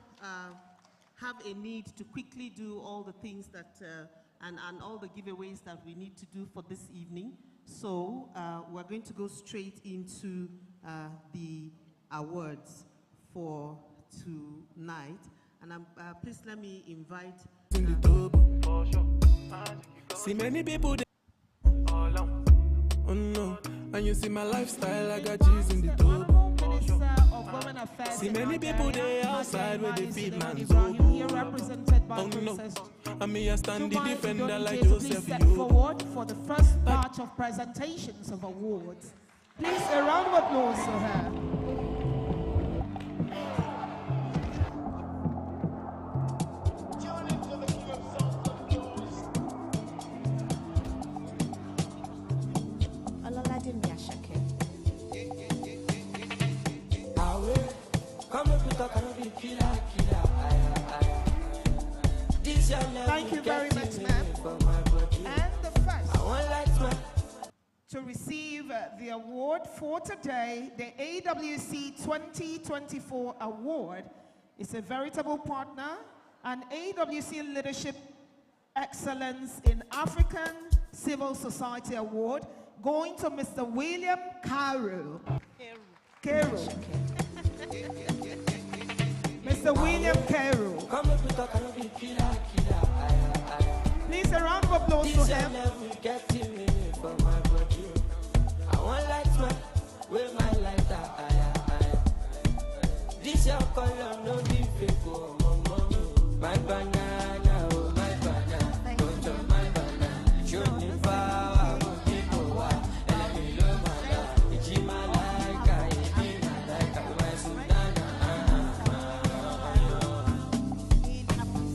have a need to quickly do all the things that, and all the giveaways that we need to do for this evening. So we're going to go straight into the awards for tonight. And please let me invite. See many people there. Oh no, and you see my lifestyle, I got G's in the top. See many people there outside where they feed man's Here represented by oh no, Princess and me a stand the Dubai defender like Please Joseph step Yo. forward for the first batch of presentations of awards. Please, a round of applause for her. Thank you very much, ma'am. And the first to receive the award for today, the AWC 2024 award, is a veritable partner, an AWC Leadership Excellence in African Civil Society Award, going to Mr. William Carew. Carew. Mr. William Carew. Please, a round of applause for him. This your color, no be fake, oh, my banana, oh, my banana, go to my banana, show me power, people, and me love my life, it's my like, it's my like, my Sudana.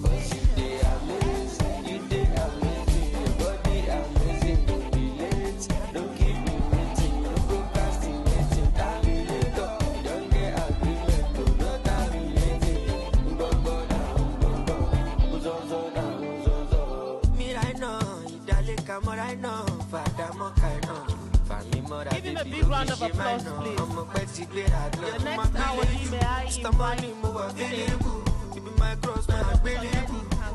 Cause you dey amazing, your body amazing, don't be late, don't keep me waiting, no procrastinating, tell me later, you don't get agreement, to no terminating, me right now, Idaleka more right now, Father more kind of. Give him a big round of applause, please. The next hour, may I invite Give me my cross, my belly.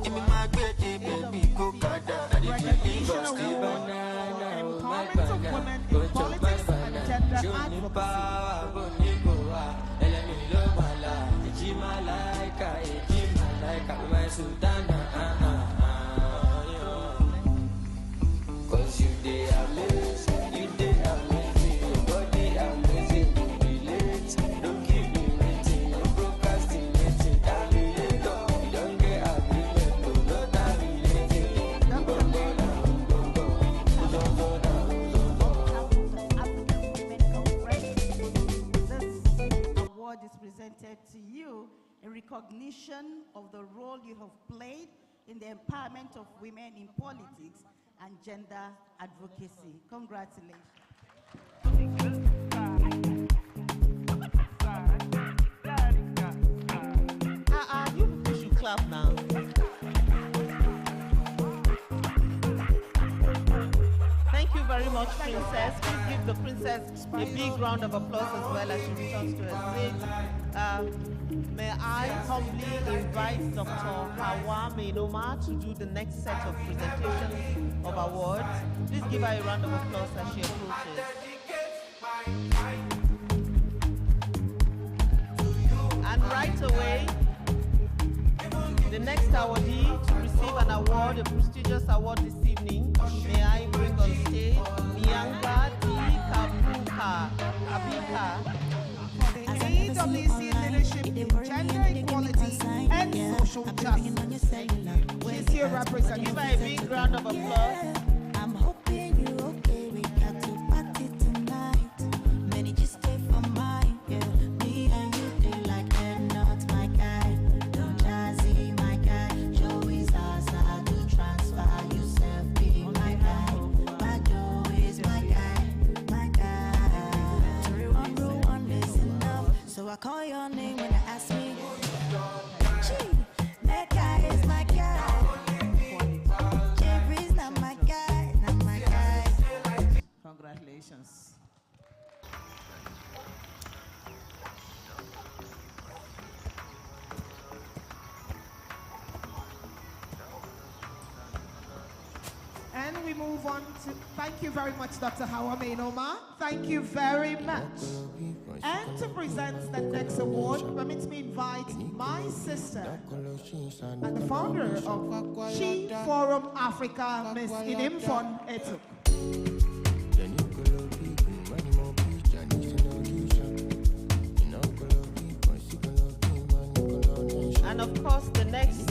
Give me my baby, baby, coca-da. Empowerment of women in politics and gender advocacy. Cause you dey amazing, your body amazing, don't be late, don't keep me waiting, no procrastinating, tell me later, you don't get agreement, to no terminating, This award is presented to you in recognition of the role you have played in the empowerment of women in politics and gender advocacy. Congratulations. You should clap now. Thank you very much, Princess. Please give the princess a big round of applause as well as she returns to her seat. May I humbly invite Dr. Hawa Mainoma to do the next set of presentations of awards. Please give her a round of applause as she approaches. right away, the next awardee to receive an award, a prestigious award this evening, may I bring on stage Mianga D. Abika. AWC Leadership in Gender Equality and Social Justice. She's here representing. Give her a big round of applause. I'm hoping you're okay. We got to party tonight. Many just stay for mine. Yeah, me and you, they like them, not my guy. Don't jazzy, my guy. Joey's Zaza, do transfer yourself, be my guy. My Joey's my guy, my guy. One rule, one is enough. So I call your name when you ask me. Gee, that guy is my guy. Jerry's not my guy, not my guy. Congratulations. And we move on to, thank you very much, Dr. Hawa Mainoma. Thank you very much. And to present the next award, permit me invite my sister and the founder of She Forum Africa, Miss Inimfon Etuk. And of course, the next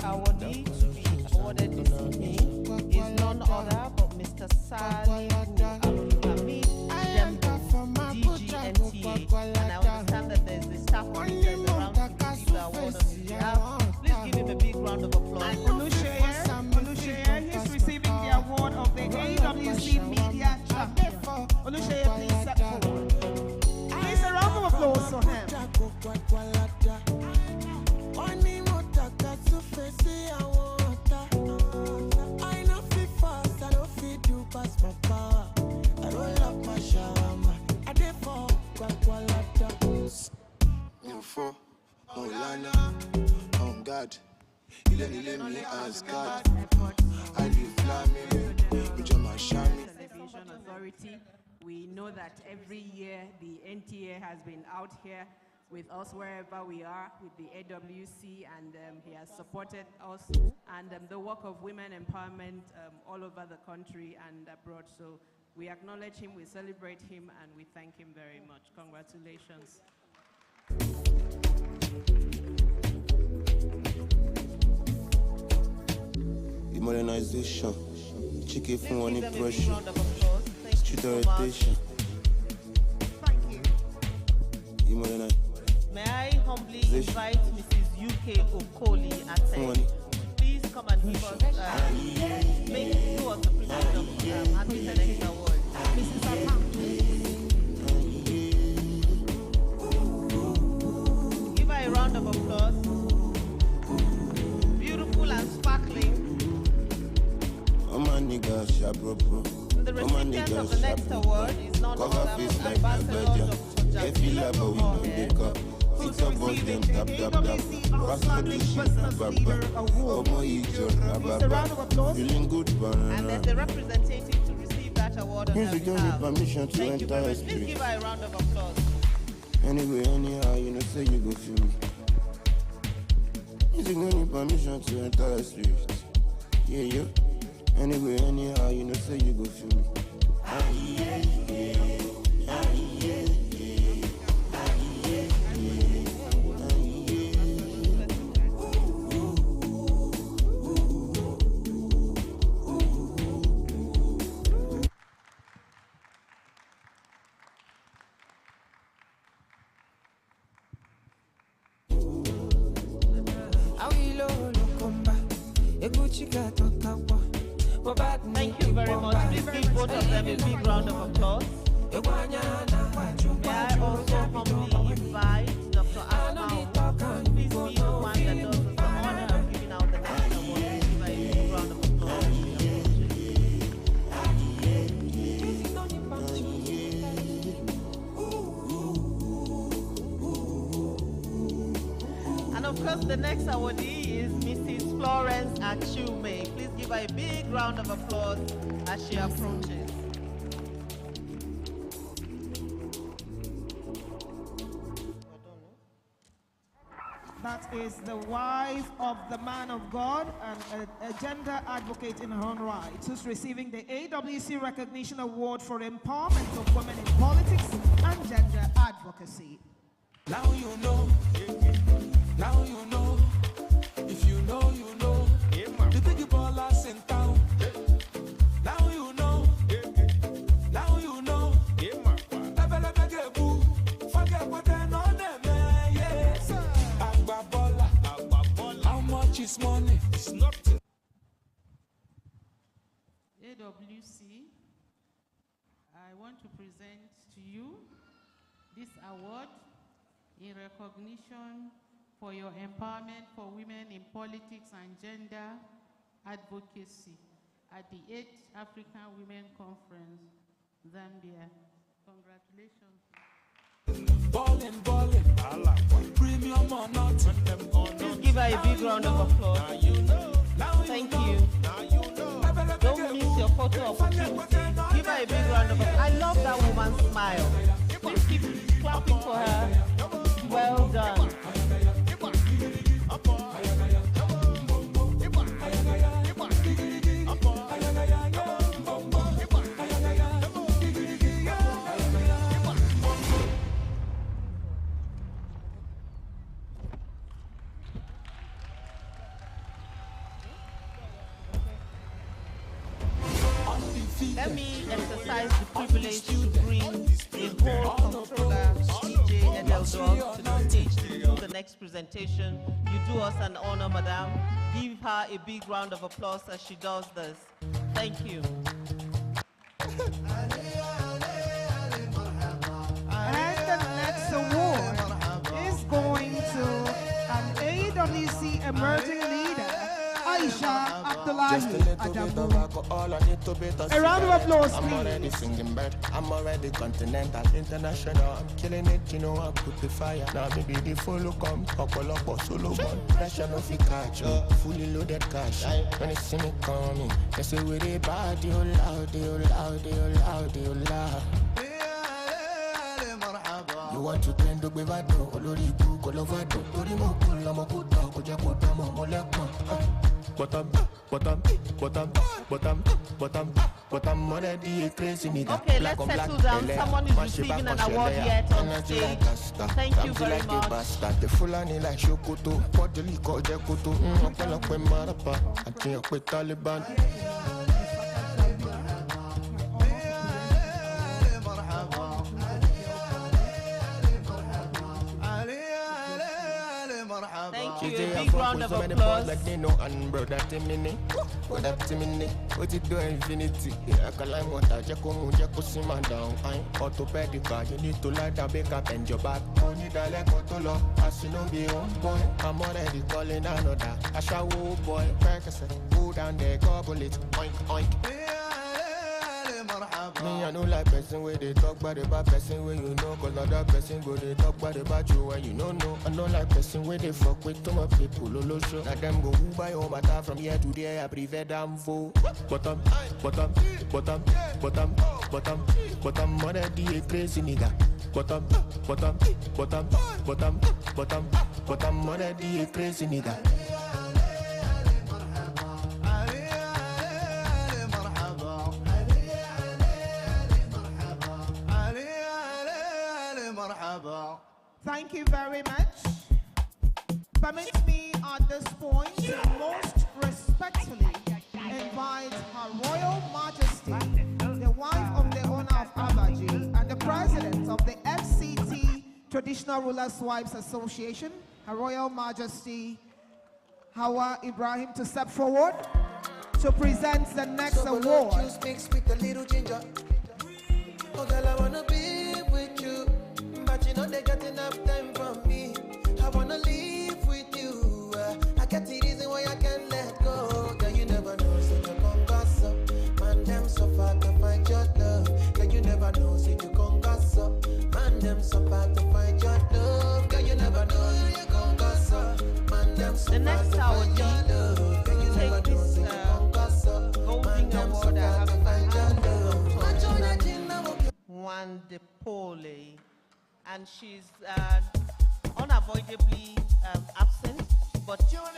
awardee to be awarded this evening is none other but Mr. Salihu Abdulhamid Dembo, DGNTA. And I understand that there's the staff officers around to receive the award on his behalf. Please give him a big round of applause. Olusheye, he's receiving the award of the AWC Media Champion. Olusheye, please step forward. Please a round of applause for him. I know fit fast, I know fit do pass my power. I roll up my shawarma, I dey for kwakwalata. You for Maulana, on God. You let me as God. I live flaming, with your mashami. Television Authority. We know that every year the NTA has been out here with us wherever we are with the AWC, and he has supported us and the work of women empowerment all over the country and abroad. So we acknowledge him, we celebrate him, and we thank him very much. Congratulations. Modernization, chicken from one Give them a big impression, round of applause. Thank you street so much. orientation. May I humbly invite Mrs. UK Okoli Ate. Please come and give us, make do us the privilege of handing the next award. Mrs. Give her a round of applause. Beautiful and sparkling. The recipient of the next award is none other than Ambassador Dr. Jamila Mohammed, who's receiving the AWC Outstanding Business Leader Award. It's a round of applause. And there's a representative to receive that award on her behalf. Thank you very much. Please give her a round of applause. Anyway, anyhow, you know, say you go feel me. Music don't need permission to enter the street. Yeah, yeah. Anyway, anyhow, you know, say you go feel me. Thank you very much. Please give both of them a big round of applause. May I also humbly invite Dr. Asma, please be the one that does us the honor of giving out the next award. Give her a big round of applause. And of course, the next awardee is Mrs. Florence Achume. Please give her a big round of applause as she approaches. That is the wife of the man of God and a gender advocate in her own right, who's receiving the AWC Recognition Award for Empowerment of Women in Politics and Gender Advocacy. Now you know. Now you know. If you know, you know. The big ballers in town. Now you know. Now you know. Forget what they know them. Yes. How much is money? It's nothing. AWC, I want to present to you this award in recognition for your empowerment for women in politics and gender advocacy at the 8th African Women Conference, Zambia. Congratulations. Ballin', premium or not. Please give her a big round of applause. Thank you. Don't miss your photo opportunity. Give her a big round of applause. I love that woman's smile. Please keep clapping for her. Well done. Let me exercise the privilege to bring the whole controller, DJ Edeldog, to the stage to do the next presentation. You do us an honor, madam. Give her a big round of applause as she does this. Thank you. And the next award is going to an AWC Emerging Leader, Aisha Abdullahi Adamu. A round of applause, I'm already please. singing bird. I'm already continental, international. I'm killing it, you know I put the fire. Now maybe the follow come, couple up solo one. Pressure no fi catch you, fully loaded cash. When they see me coming, they say we the bad, you loud, you loud, you loud, you loud. You want to tend to be vado, olori ku kolovado. Tori mo kula mo kuta, koja kuta mo molekmo. Bottom, already a crazy nigga. Okay, let's settle down. Someone is receiving an award yet on stage. Thank you very much. The Fulani like Shokoto, Podoli called Jakoto, Opalakwe Marapa, I can't quit Taliban. Thank you. A big round of applause. Like they know and bro that minute. What that minute? What you do infinity? I can like what I just come down. I'm orthopedic, you need to light a back up and your back. Only the leg to low. As you know, be on boy. I'm already calling another. I shall woo boy. Percocet, go down there, gobble it. Oink, oink. Me, I know like person where they talk about the bad person where you know. Cause other person go they talk about the bad you when you don't know. I know like person where they fuck with too much people. Lolo show. Now them go who buy all my time from here to there. I prevent them for bottom, mother be a crazy nigga. Bottom, mother be a crazy nigga. Thank you very much. Permit me at this point to most respectfully invite Her Royal Majesty, the wife of the owner of Abaji and the president of the FCT Traditional Rulers Wives Association, Her Royal Majesty Hawa Ibrahim, to step forward to present the next award. With a little ginger. Oh girl, I wanna be with you, but you know they got enough time for me. I wanna live with you. I get the reason why I can't let go. Girl, you never know, so you gon' gossip. Man, them so far to find your love. Girl, you never know, so you gon' gossip. Man, them so far to find your love. Girl, you never know, so you gon' gossip. Man, them so far to find your love. Girl, you never know, so you gon' gossip. Man, them so far to find your love. Wande Pole, and she's unavoidable. unavoidably absent, but yes.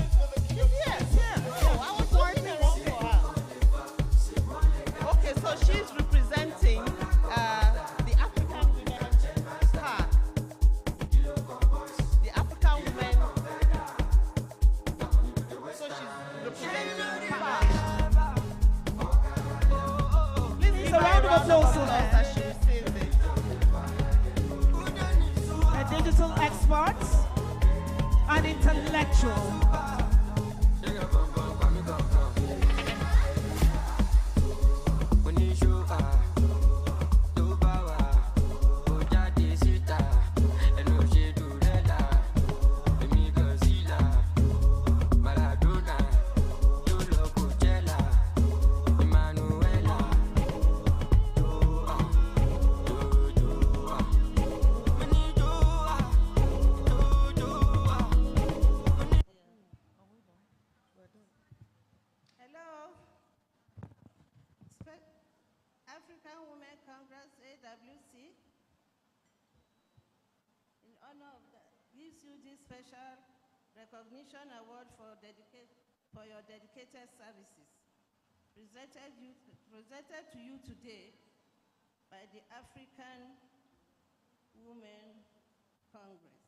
Oh, I was wondering for her. Okay, so she's representing the African women part. The African women. So she's representing the part. Please give a round of applause for her. as she receives it. A digital expert, an intellectual. Hello. African Women Congress, AWC, in honor of that, gives you this special recognition award for your dedicated services. Presented to you today by the African Women Congress.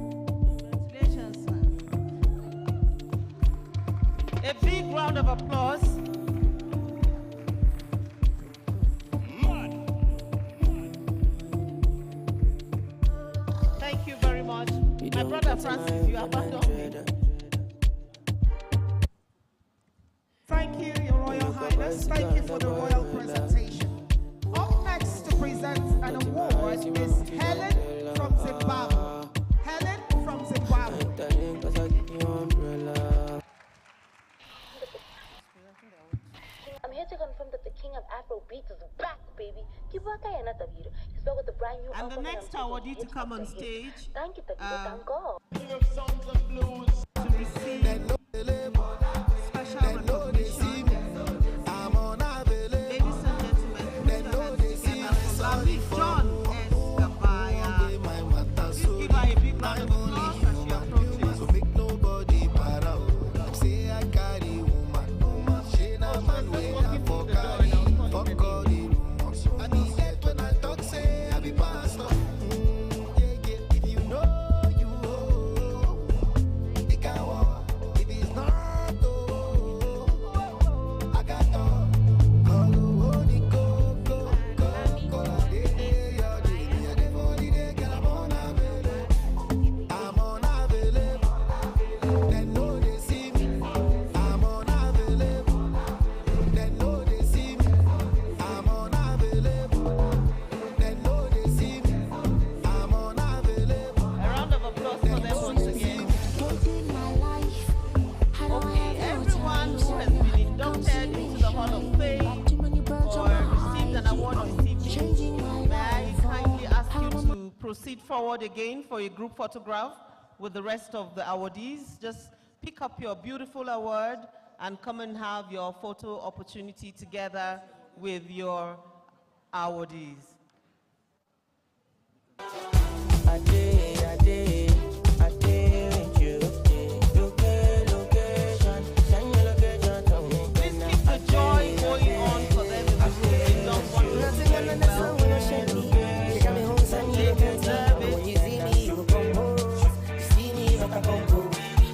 Congratulations, ma'am. A big round of applause. Thank you very much. My brother Francis, you abandoned me. Thank you, Your Royal Highness. Thank you for the royal presentation. Up next to present an award is Helen from Zimbabwe. Helen from Zimbabwe. I'm here to confirm that the king of Afrobeats is back, baby. He's back with the brand new And the album next I'm awardee taking to come on hits after hits. stage, Thank you, thank God. to receive special recognition. Ladies and gentlemen, put your hands together for lovely John S. Gabaya. Please give her a big round of applause as she approaches. So make nobody para. Say I carry woman. She na man way I for carry. Fuck all the rumors. I be dead when I talk say I be pastor. If you know you it can walk. If it's not I got all. Call the go. Call the day your day. Me a day for the day. Girl, I'm unavailable. They know they see me. I'm unavailable. They know they see me. I'm unavailable. They know they see me. I'm unavailable. A round of applause for them once again. Okay, everyone who has been inducted into the Hall of Fame or received an award this evening, may I kindly ask you to proceed forward again for a group photograph with the rest of the awardees. Just pick up your beautiful award and come and have your photo opportunity together with your awardees. Please keep the joy going on for them in the room. They don't want to They deserve it.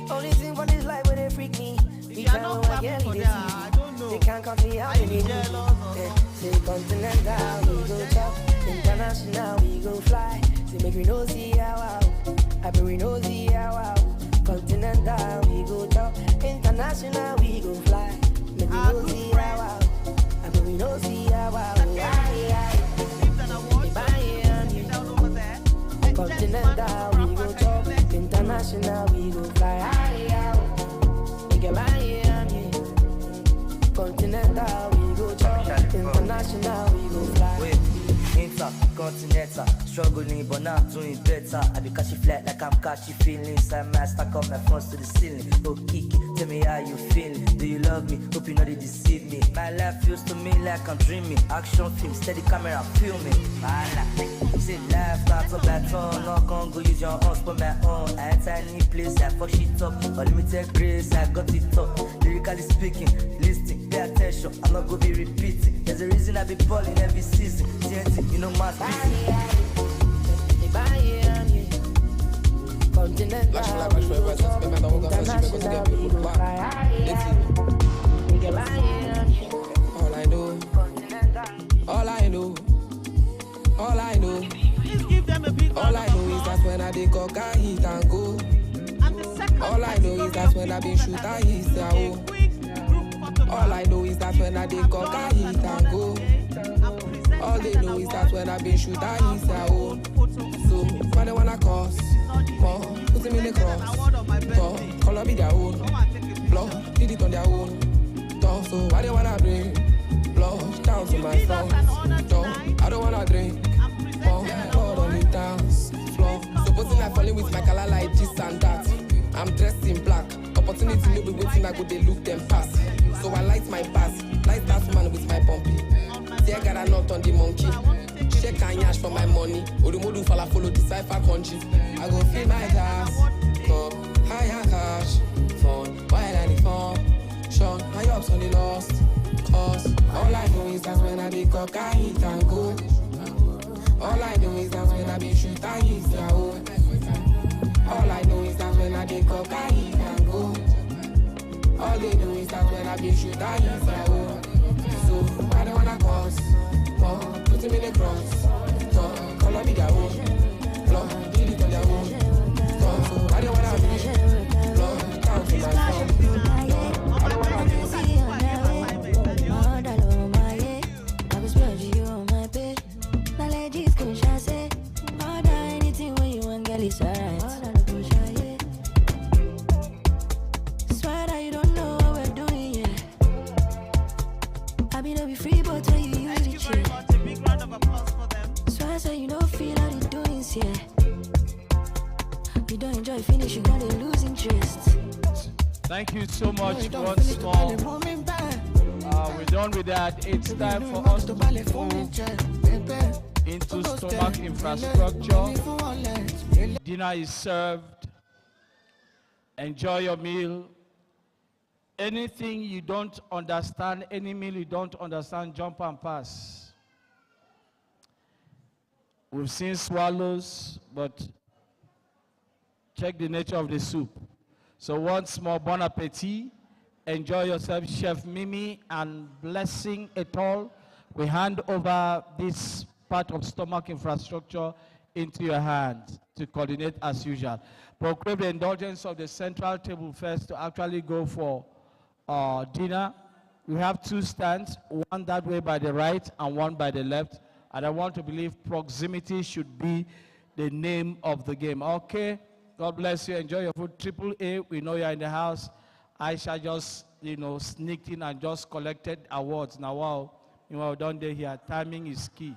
Only thing for this life where they freak me. If you are not clapping for that, I don't know. They can't come to how Are you many jealous or Say continental, we go top. International, we go fly. Say make we no see how I bet we no see how Continental, we go top. International, we go fly. Make we no see how I bet we no see how Continental, we go top. International, we go fly. Continental, we go top. International, we go fly. Intercontinental, struggling but not doing better. I be catching flat like I'm catching feelings. I master come my fronts to the ceiling. No kick it, Tell me how you feeling. Do you love me? Hope you know they deceive me. My life feels to me like I'm dreaming. Action film, steady camera, filming. Say life, start up that on. Not gonna go use your hands for my own. I enter any place, I fuck shit up. Unlimited grace, I got it up. Lyrically speaking, listen, pay attention. I'm not gonna be repeating. There's a reason I be balling every season. TNT, you know my Continental, all I know, all I know, all I know, all I know is that when I dey coca hit and go. All I know is that when I been shoot I hit the hole. All I know is that when I dey coca hit and go. All they know is that when I been shoot I hit the hole. So why they wanna cause more? Put them in the cross. Talk, color be their own. Blood, did it on their own. Talk, so why they wanna bring blood down to my front? Talk, I don't wanna drink more blood on the dance floor. Supposing I falling with my color like this and that. I'm dressed in black. Opportunity no be waiting, I go they look them pass. So I light my pass, light that man with my bumpy. There got a knot on the monkey. Check and yash for my money. Odumodu follow the cipher country. I go fill my glass, cup, higher cash, fun, while I the fun. Sean, my ups on the lost, cause all I know is that when I be cock, I hit and go. All I know is that when I be shoot, I hit the hole. All I know is that when I be cock, I hit and go. All they know is that when I be shoot, I hit the hole. So I don't wanna cause more, put him in the cross. Talk, color be their own. Blood, did it on their own. Talk, so I don't wanna be blood, down to my phone. I don't wanna be it's alright. Swear that you don't know what we're doing, yeah. I mean, I'll be free, but tell you use it, yeah. A big round of applause for them. Swear so you don't feel how the doings, yeah. You don't enjoy finish, you're gonna lose interest. Thank you so much once more. We're done with that. It's time for us to move into stomach infrastructure. Dinner is served. Enjoy your meal. Anything you don't understand, any meal you don't understand, jump and pass. We've seen swallows, but check the nature of the soup. So once more, bon appetit. Enjoy yourself, Chef Mimi and Blessing et al. We hand over this part of stomach infrastructure into your hands to coordinate as usual. But crave the indulgence of the central table first to actually go for dinner. We have two stands, one that way by the right and one by the left. And I want to believe proximity should be the name of the game. Okay, God bless you. Enjoy your food. Triple A, we know you're in the house. Aisha just, sneaked in and just collected awards. Now, wow, meanwhile, down there here, timing is key.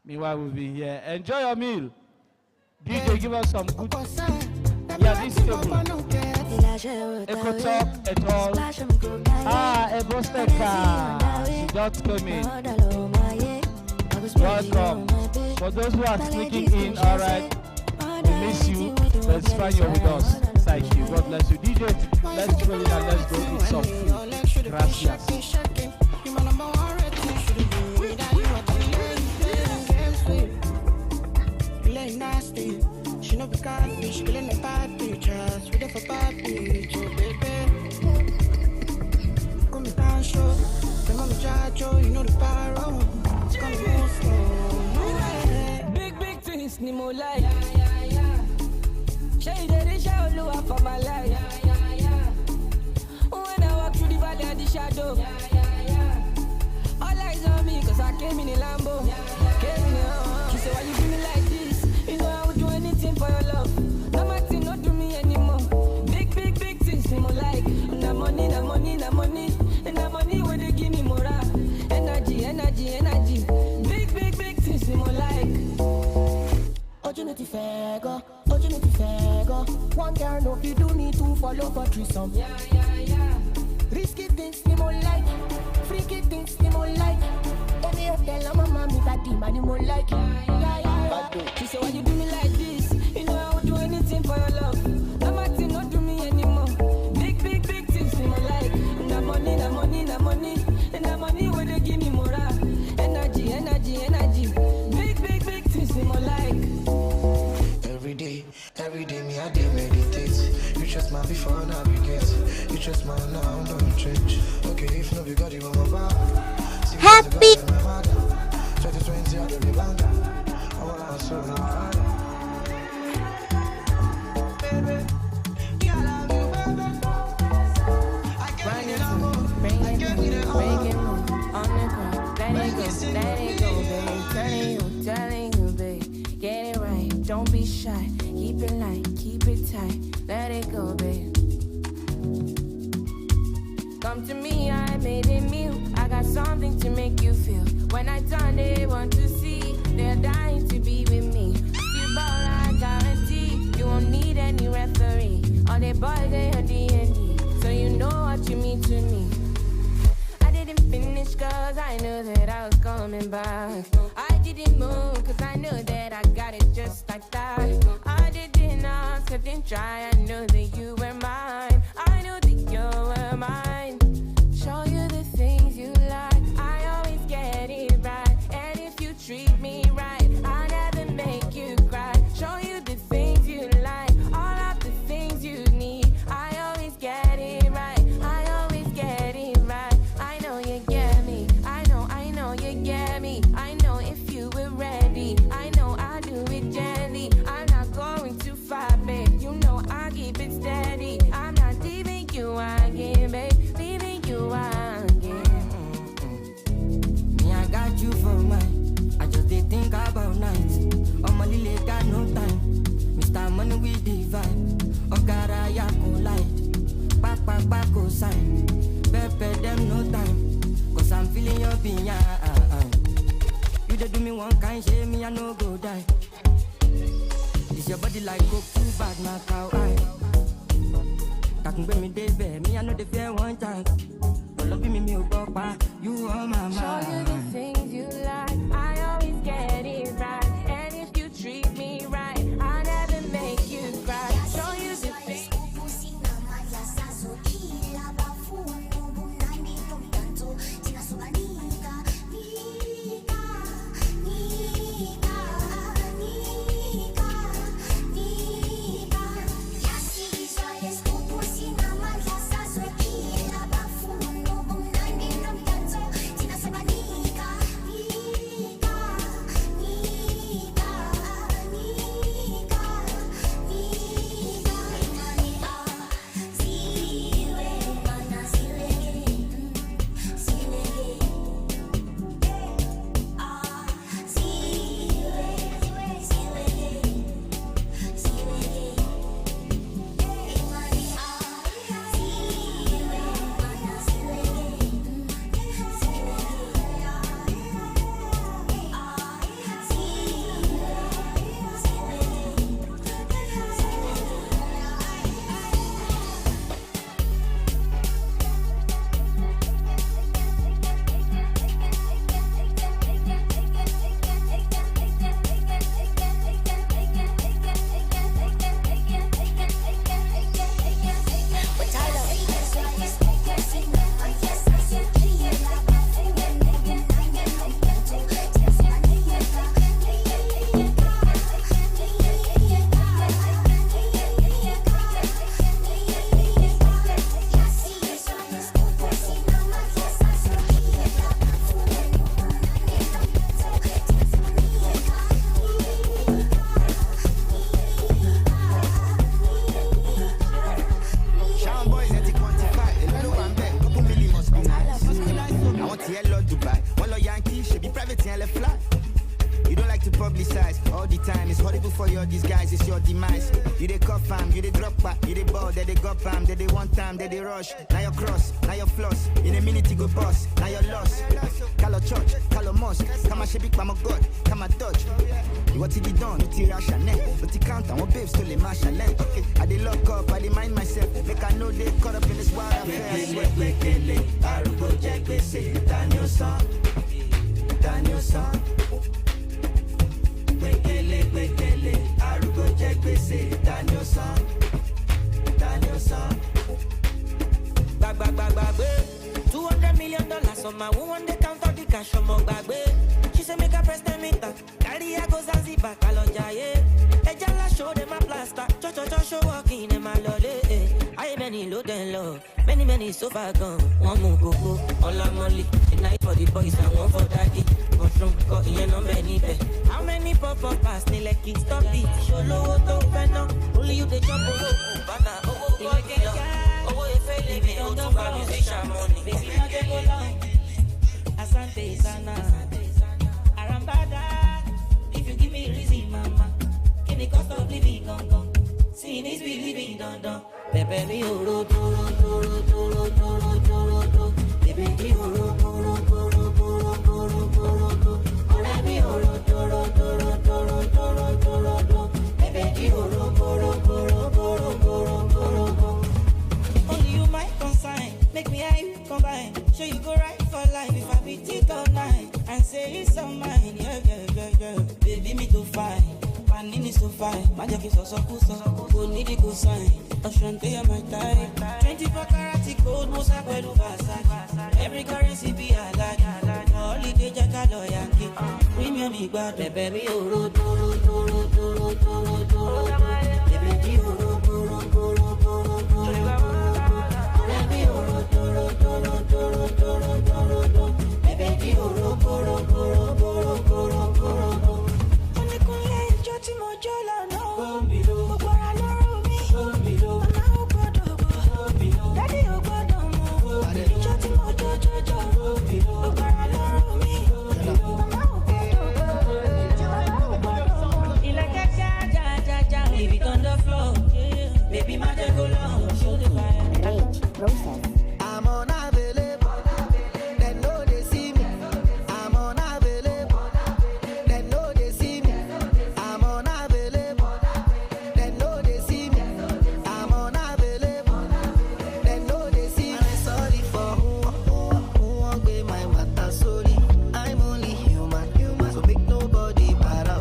Meanwhile, we'll be here. Enjoy your meal. DJ, give us some good. Yeah, this table. Ecotop et al. Ebosteka. She just came in. Welcome. For those who are sneaking in, all right, we miss you. Let's find you with us. Thank you. God bless you. DJ, let's go in and let's go eat some food. Gracias. Nasty. She know be catfish, killing the bad pictures. We there for bad bitch, oh baby. Come down, show. The mama jajo, you know the barrow. It's gonna go slow. Big things, Nemo like. Shady, show Lua for my life. When I walk through the valley of the shadow. All eyes on me, cause I came in a Lambo. Came in a She said, why you do me like this? You know I would do anything for your love. No matter, not do me anymore. Big things, Nemo like. The money. And the money when they give me more energy. Big things, Nemo like. Opportunity fair, go. Opportunity fair go. One girl no fi do me two follow for threesome. Yeah. Risky things me more like, freaky things me more like. Any hotel I'm a mommy daddy man you more like. Yeah. She say why you do me like this? You know I would do anything for your love. I'm acting not do me anymore. Big things me more like. Na money. And the money where they give me more energy. Big things me more like. Every day me I dey meditate. You trust my before now regret. You trust my now don't change. Okay, if no be God you on my back. Happy 2020 I dey be bang. I wanna so now. Baby, I love you, baby. I give you the love, I give you the Break it on the ground, let it go, babe. Telling you, babe. Get it right, don't be shy. Keep it light, keep it tight. Let it go, babe. Come to me, I made it meal. I got something to make you feel. When I turn, they want to see. They're dying to be with me. You ball, I guarantee. You won't need any referee. All the boys, they are D&D. So you know what you mean to me. I didn't finish cause I knew that I was coming back. I didn't move cause I knew that I got it just like that. I didn't ask, I didn't try. I knew that you were mine. I knew that you were mine. Show you the things you like. I always get it right. And if you treat me right, I never make you cry. Show you the things you like. All of the things you need. I always get it right. I always get it right. I know you get me. I know you get me. I know if you were ready. I know I do it gently. I'm not going too far, babe. You know I keep it steady. I'm not leaving you again, babe. Leaving you again. Me, I got you for mine. I just did think about nights. On my lily got no time. Mr. Money with the vibe. Ogara ya collide. Back go sign. Pepe them no time. Cause I'm feeling your pain. You dey do me one kind shame, me I no go die. This your body like go too bad, my cow eye. That can bring me day bed, me I know the fear one chance. But love me over, you are my mind. Show you the things you like. I always get it right. And if you treat me right, I never make you cry. Show you the things. You don't like to publicize all the time. It's horrible for your disguise, it's your demise. You they cuff fam, you they drop back, you they ball, they got fam, they want time, they rush. Now your cross, now your floss. In a minute you go boss, now you're lost. Call a church, call a mosque. Come a shebik, come a god, come a touch. What did he done? What he rash and what he count and what babes to the marshal. Okay, I they lock up, I they mind myself. Make I know they caught up in this wild affair. Arugo Jack, they say, Daniel son. Daniel son. Wekele, Arugo Jack, they say, Daniel son. Daniel son. Bag, $200 million on my woman, they count out the cash on my bag. She say make a press the meter. Carry a go Zanzibar, Kalonja, yeah. Ejala show them a plaster. Cho show walking in my lolly. I many low than low. Many so far gone. One more go. All I'm only. The night for the boys and one for daddy. Mushroom, got in no many bed. How many pop pass? Ni like it stop it. Show low to feno. Only you the jump over. Bana, oh, if I live in auto car musician money. Baby, I get go long. Asante sana. Arambada. If you give me reason, mama. Give me cost of living, gong. Seeing is believing, don. Pepe mi oro, toro. Pepe mi oro, toro. Ore mi oro, toro. Pepe mi oro, toro. Only you might consign. Make me and you combine. Sure you go right for life if I beat it all night. And say it's all mine, yeah. Baby, me too fine. Panini so fine. Magic is so go need it go sign. Ashante my time. 24 karat gold, most I do Versace. Every currency be a like. Holiday Jackalo Yankee. Premium me bad, baby, oro, toro. Baby, oro, toro. Baby, oro, toro. Baby, oro, tí mo jó lọ́nà gbogbo ara lọ́rọ̀ mi màmá ò gbọ́dọ̀ gbọ́ dádì ò gbọ́dọ̀ mọ̀ ìjọ tí mo jó gbogbo ara lọ́rọ̀ mi màmá ò gbọ́dọ̀ gbọ́ ìlẹ̀kẹ̀ já leave it on the floor baby má jẹ́ kó lọ show the fire. I'm unavailable, they know they see me. I'm unavailable, they know they see me. I'm unavailable, they know they see me. I'm unavailable, they know they see me. I'm sorry for who won't be my matter, sorry. I'm only human, so make nobody para.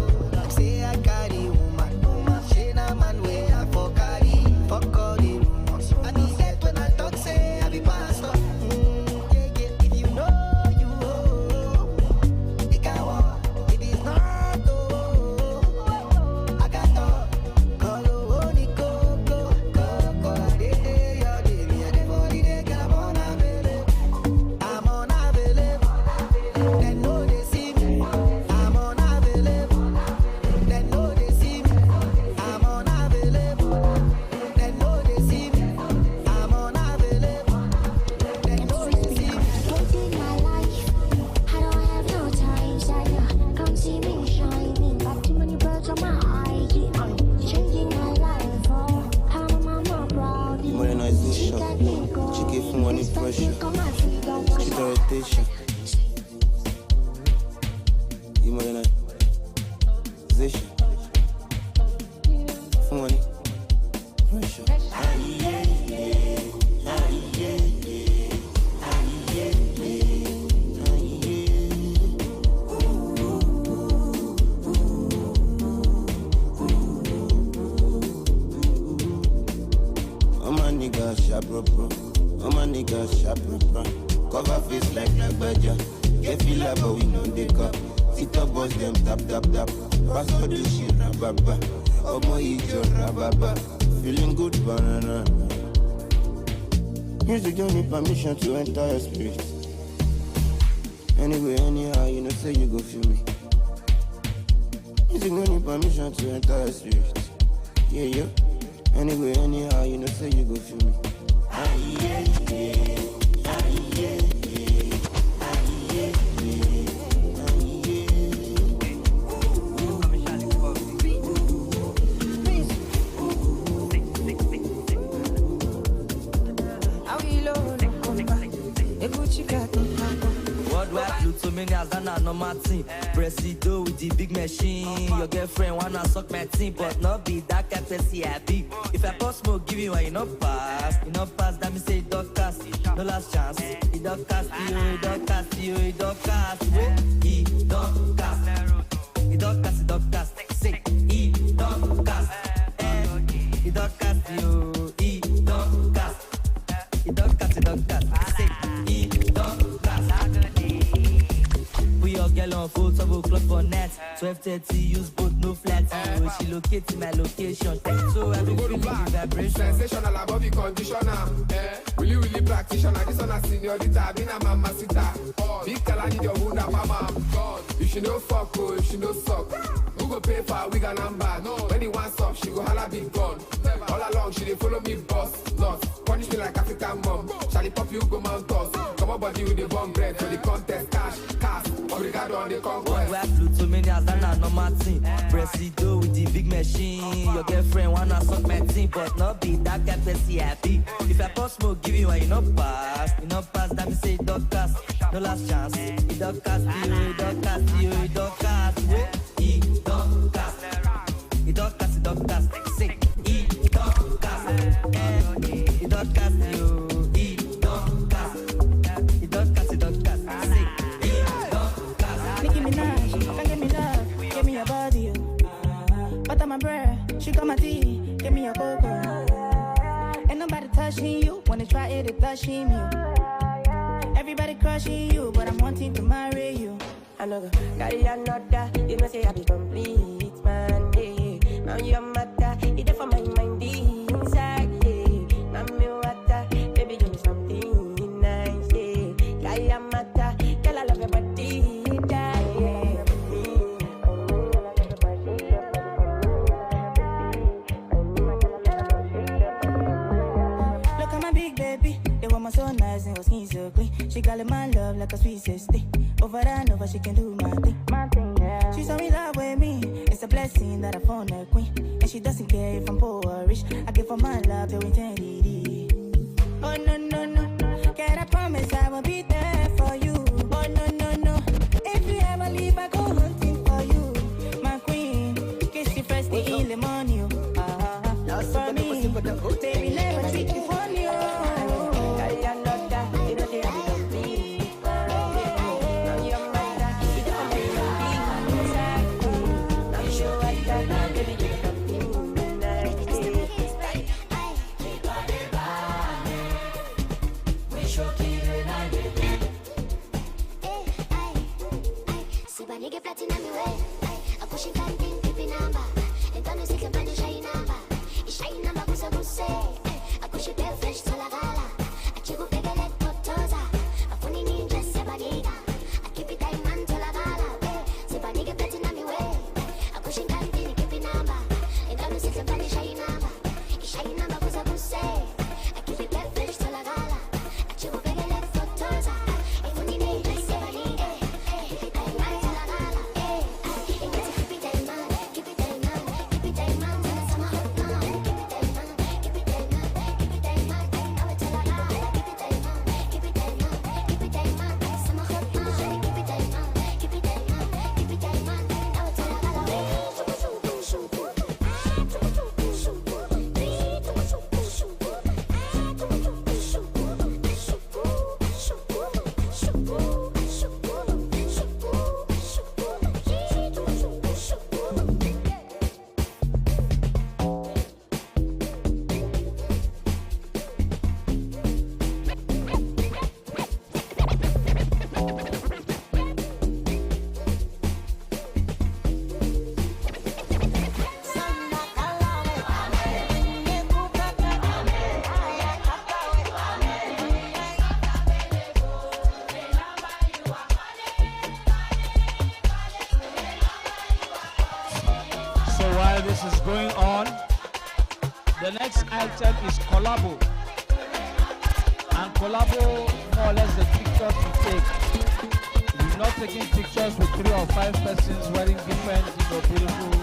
Say I carry woman, she na man way I for carry, fuck all the rumors. I need that when I talk, say I be pastor. Yeah, if you know you, it can walk. If it's not, I got talk. Call the only go. I did your day, me and the body they get I'm unavailable. I'm unavailable. They know they see me. I'm unavailable. They know they see me. I'm unavailable. They know they see me. I'm unavailable. They know they see me. Hating my life, I don't have no time. Come see me shining, got too many birds on my eye. Changing my life, how mama proud. Modernization, she gave me money pressure, she orientation. Modernization, money pressure. All my niggas sharp, bro. All my niggas sharp, bro. Cover face like Nagbaja. Get feel like but we know they cup. Sit up, boss them tap. Pass for the shit, rababa. Omo ijo rababa. Feeling good, banana. Music don't need permission to enter your spirit. Anyway, anyhow, you know say you go feel me. Music don't need permission to enter your spirit. Yeah. Anyway, anyhow, you know say you go feel me. Worldwide Plutomanias, that not normal thing. Presido with the big machine. Your girlfriend wanna suck my team, but not be that kind of happy. If I post smoke, give you one, you not pass. You not pass, that me say it don't cast. No last chance. It don't cast you, it don't cast you, it don't cast. It don't cast. It don't cast, it don't cast. Say, it don't cast. It don't cast you, it don't cast. It don't cast, it don't cast. Say, it don't cast. We all get on full 12 o'clock for net. 12:30, use both, no flat. She locate my location. So I be feeling the vibration. Sensational above the conditioner. Really practitioner. This one a señorita, been a mamacita. Big Gala need your wound up, mama. God, you should know fuck, oh, you should know suck. Who go pay for a wig and number? No. When he wants up, she go holla big gun. All along, she dey follow me boss. Lost, punish me like African mom. Shall pop you go mount us? Come on, body with the bomb bread for the contest. Cash, obrigado on the conquest. Worldwide Plutomanias, that not normal thing. Presido with the big machine. Your girlfriend wanna suck my team, but not be that kind of happy. If I post smoke, give you one, you not pass. You not pass, that me say it don't cast. No last chance. It don't cast you, it don't cast you, it don't cast. It don't cast. It don't cast, it don't cast. Say, it don't cast. It don't cast you, it don't cast. It don't cast, it don't cast. Say, it don't cast. Nicki Minaj, come give me love, give me your body, butter my bread, she got my tea, give me your cocoa. Ain't nobody touching you, wanna try it, they touching you. Everybody crushing you, but I'm wanting to marry you. I know go carry another, you know say I be complete, man, yeah. Now you're matter, it there for my mind inside, yeah. Now me water, baby give me something nice, yeah. Carry a matter, girl I love your body, yeah. Look at my big baby, the woman so nice and her skin so clean. She call it my love like a sweet sister. Over and over, she can do my thing, yeah. She's so in love with me. It's a blessing that I found her queen. And she doesn't care if I'm poor or rich. I give her my love till eternity. Oh, no, no, no. Can I promise I will be there for you? Oh, no, no, no. If you ever leave, I go hunting for you. My queen, kiss you first thing in the morning. For me, baby, never treat you funny. Carry another, you know say I be complete, man, yeah. Now you're matter, it there for my mind inside, yeah. Now you water, baby give me something nice, yeah. Se va nigga platina mi way, a pushing canting pipi number. Então se que pode shine number, e shine number busa buse. A push pale fresh to la gala, a chico pega let potosa, a funny ninja se banita, a keep it diamond to la gala. Se va nigga platina mi way, a pushing canting pipi number. Então se que pode shine number, e shine number busa buse. A keep it pale fresh to la gala, a chico pega let potosa, a funny ninja se banita. While this is going on, the next item is collabo. And collabo, more or less the pictures we take. We're not taking pictures with 3 or 5 persons wearing different, beautiful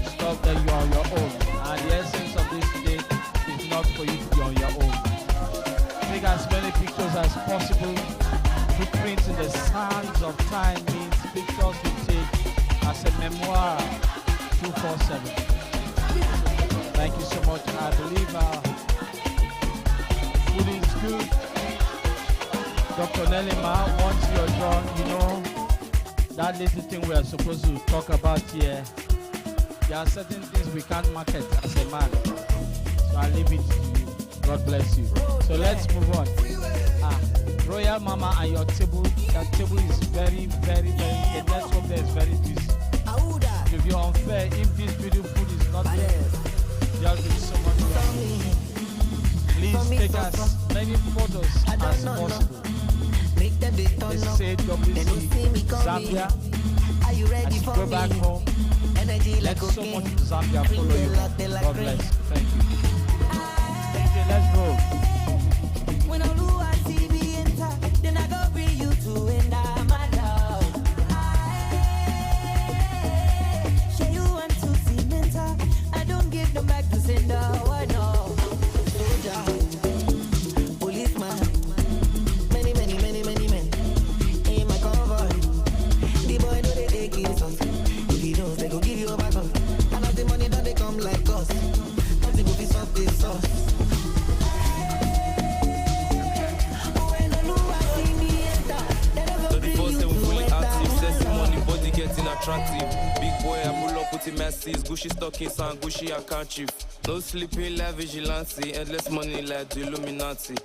stuff that you are on your own. And the essence of this today is not for you to be on your own. Take as many pictures as possible Footprints in the sands of time means pictures we take as a memoir 247. Thank you so much. I believe food is good. Dr. Nelima, once you're done, you know, that little thing we are supposed to talk about here, there are certain things we can't market as a man. So I leave it to you. God bless you. So let's move on. Royal Mama and your table, that table is very, very, very, the network there is very busy. If you're unfair, if this beautiful food is not there, there will be so much work. Please take as many photos as possible. They say WC Zambia. As you go back home, let so much of Zambia follow you. God bless. Thank you. Okay, let's go. When I do I see me enter, then I go bring you to end my love. Show you want to see mentor. I don't give them back to sender. Why no? Soldier, policeman, many men in my convoy. The boy know they take it us. If he knows they go give you a back up. And as the money don't they come like us. Nothing will be soft this sauce. Getting attractive. Big boy, I pull up with the masses. Gucci stockings and Gucci account chief. No sleeping, like vigilance. Endless money like the Illuminati.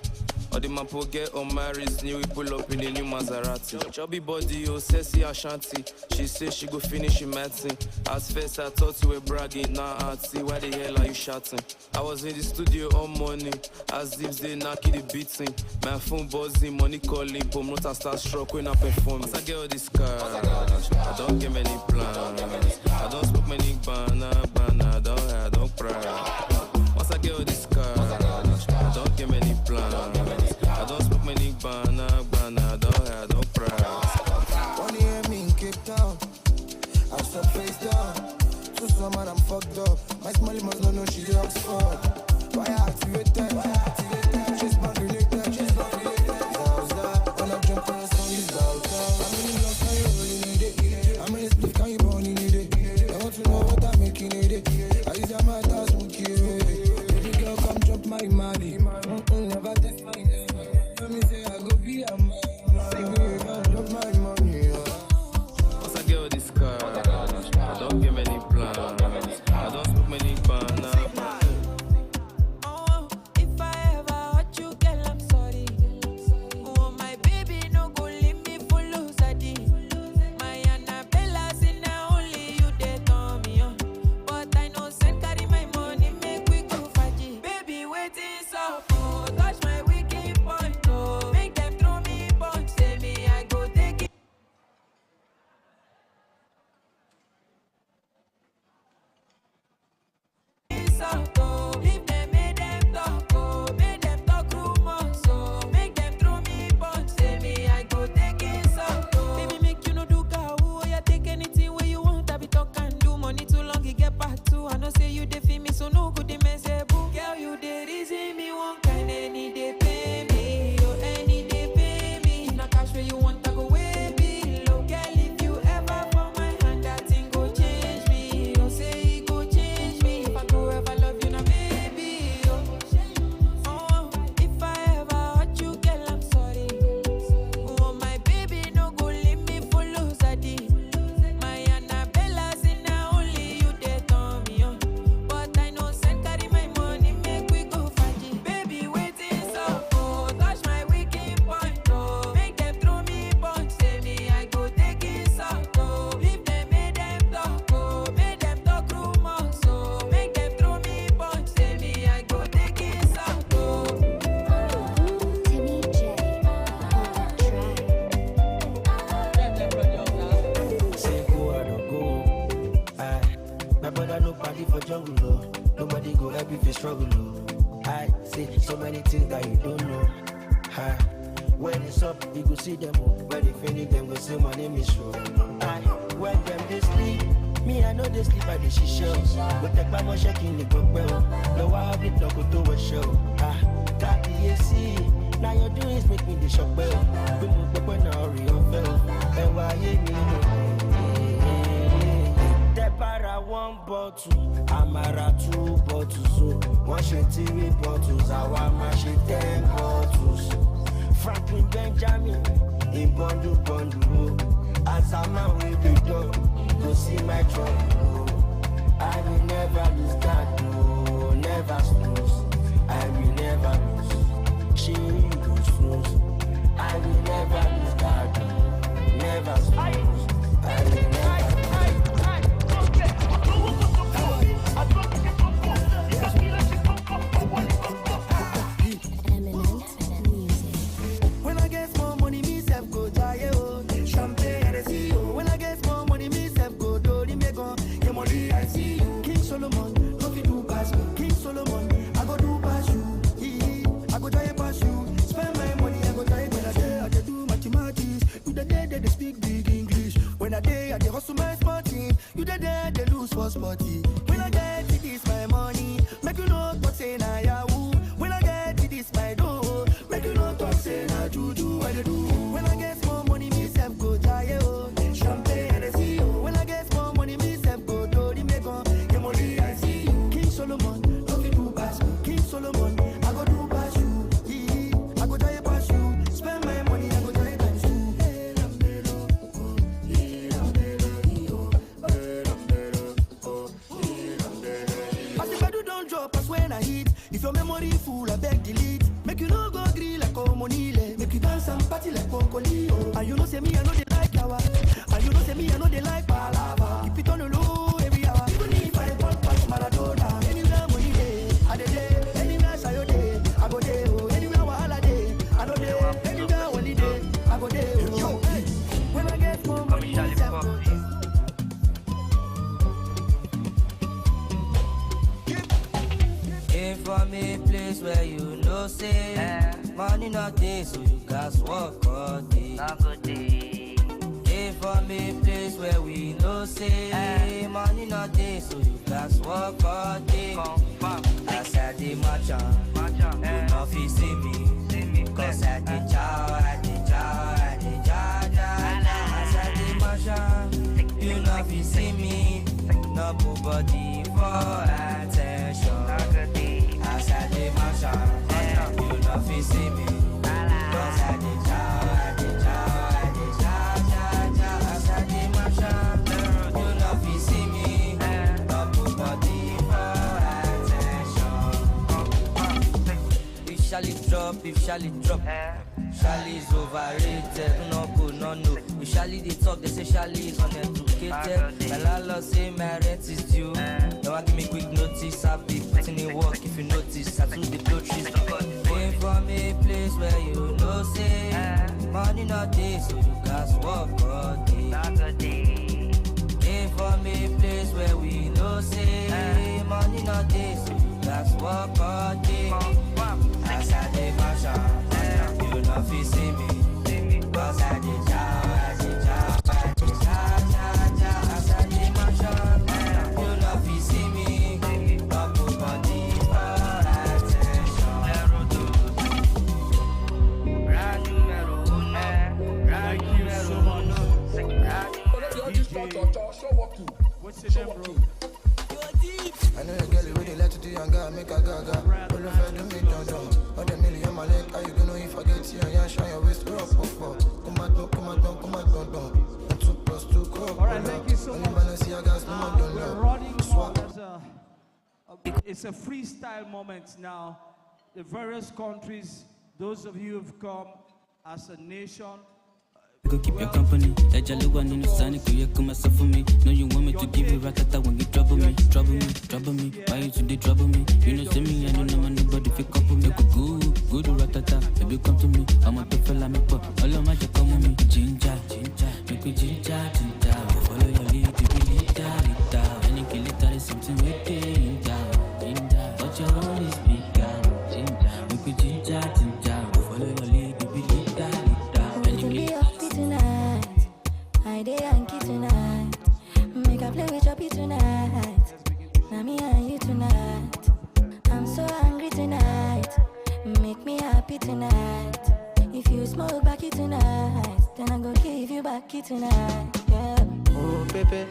All the mapo get on marries. New we pull up in a new Maserati. Chubby body, oh, sexy Ashanti. She say she go finish in medicine. As first I thought you were bragging. Now I see why the hell are you shouting? I was in the studio all morning. As dips they knocky the beating. My phone buzzing, money calling. Promote and start struck when I perform. Once I get all this car, I don't get many plans. I don't smoke many banana. I don't cry. Once I get all this car, I don't get many plans. I don't smoke many banana. I don't cry. Wanna hear me in Cape Town? I'm stuck face down. To someone I'm fucked up. My smiley must not know she's Oxford. Why activated? She's not related. When I jump on the song, it's out. How many blocks can you roll in a day? How many spliffs can you burn in a day? I want to know what I'm making in a day. I use my task, baby girl, come drop my money. Never test my name. Let me say I go be a man. Baby girl, drop my money. Once I get all this car, I don't get many plans. I don't smoke many banana. Oh, if I ever hurt you, girl, I'm sorry. Oh, my baby, no go leave me for losadi. My Annabella say now only you they turn me on. But I know send carry my money, make we go faji. Baby, waiting so oh, touch my wicked point, oh. Make them throw me punch, say me I go take it. Leave them, make them talk, oh. Make them talk rumors, so make them throw me punch, say me I go take it so. Baby, make you no do cow, oh, yeah, take anything where you want. I be talk and do money too long, you get back to. I know say you dey feel me, so no good, they mess a boo. Girl, you dey reason me one kind, any day pay me, oh, any day pay me. If not cash where you want, I go way below. Girl, if you ever fall my hand, that thing go change me. Oh, say it go change me. If I go ever love you, now baby, oh. Oh, if I ever hurt you, girl, I'm sorry. Oh, my baby, no go leave me for losadi. My Annabella say now only you they turn me on. But I know send carry my money, make we go faji. Baby, waiting so oh, touch my wicked point, oh. Make them throw me punch, say me I go take it so oh. Leave them, make them talk, oh. Make them talk rumors, so make them throw me punch, say me I go take it so oh. Say go, I don't go. Aye. My brother no party for jungle, oh. Nobody go help if you struggle, oh. I say so many things that you don't know. Aye. When it's up, you go see them, oh. When they finish them, go say my name is Ro. Aye. When them they sleep, me I know they sleep at the shisha. But take my shaking the cocktail. No, I have it, no go to a show. Ah, that the AC. Now your doings make me the shock bell. We move up when I real fell. And why you Depara 1 bottle, Amara 2 bottles. So 1 shit 3 bottles, Awama shit 10 bottles. Franklin Benjamin, in bundle. As a man with the dog, go see my trouble. I will never lose that, no, never snooze. I will never lose. She will snooze. I will never lose that, never snooze. I will never lose. When I get more money, me self go die, oh. Champagne, I see you. When I get more money, me self go do the mego. Get money, I see you. King Solomon, love you do pass me. King Solomon, I go do pass you. I go try pass you. Spend my money, I go try when I do mathematics. You the day they speak big English. When I day, I hustle my smart team. You the day they lose for sporty. When I get it, it's my money. Make you know what say na yahoo. When I get it, it's my dough. Make you know what say na juju. What I do? When I get more money, me self go die, oh. Champagne, I see you. When I get more money, me self go do the mego. Get money, I see you. King Solomon, love you do pass me. King Solomon, I go do pass you. I go try pass you. Spend my money, I go try times two. As the battle don't drop, as when I hit. If your memory full, I beg delete. Make you no go grill like Omonile. Make you dance and party like Poncolio. And you know say me, I know they like yawa. And you know say me, I know they like palava. Keep it on the low every hour. Even if I want pass Maradona. Anywhere money day, I dey day. Anywhere sayo day, I go day. Oh. Anywhere wahala day, I know day. Anywhere holiday, I go day. Oh. When I get more money, I go. Came from a place where you know say money not there, so you guys work all day. Came from a place where we know say money not there, so you guys work all day. As I did my job, you know if you see me, cause I did chow. As I did my job, you know if you see me, no nobody for attention. As I did my shot, you know if you see me, cause I did chow. As I did my shot, you know if you see me, no nobody for attention. If Shally drop, Shally is overrated, no good, no. If Shally they talk, they say Shally is uneducated. My landlord say my rent is due. They want give me quick notice, I'll be putting in work if you notice. I took the blow trees, came from a place where you know say money not there, so you guys work all day. Came from a place where we know say money not there, so you guys work all day. As I did my shot, you know if you see me, cause I did chow. As I did my shot, you know if you see me, no nobody for attention. Thank you so much. What's your name, bro? I know you get it really like to do young girl, make a gaga. All of her do me down. All the million my leg, how you gonna if I get you and you shine your waist up. Come on, down. 2 plus 2, go up. Alright, thank you so much. We're running on it's a freestyle moment now. The various countries, those of you who've come as a nation. Go keep your company. That Jaluan in the sun, you come myself for me. No, you want me to give you ratata when you trouble me. Why you today trouble me? You know, see me, I don't know anybody if you couple me. Good ratata. Baby, come to me. I'm a tough fella, me pop. All of my just come with me. Ginger. Make me ginger. Follow your lead, you be lita. Any kill it, there is something with it. But your own is bigger. Ginger. Make me ginger. Follow your lead, you be lita. Tonight, I day Yankee tonight. Make a play with your beat tonight. Now me and you tonight. I'm so hungry tonight. Make me happy tonight. like it tonight, yeah. Oh, baby,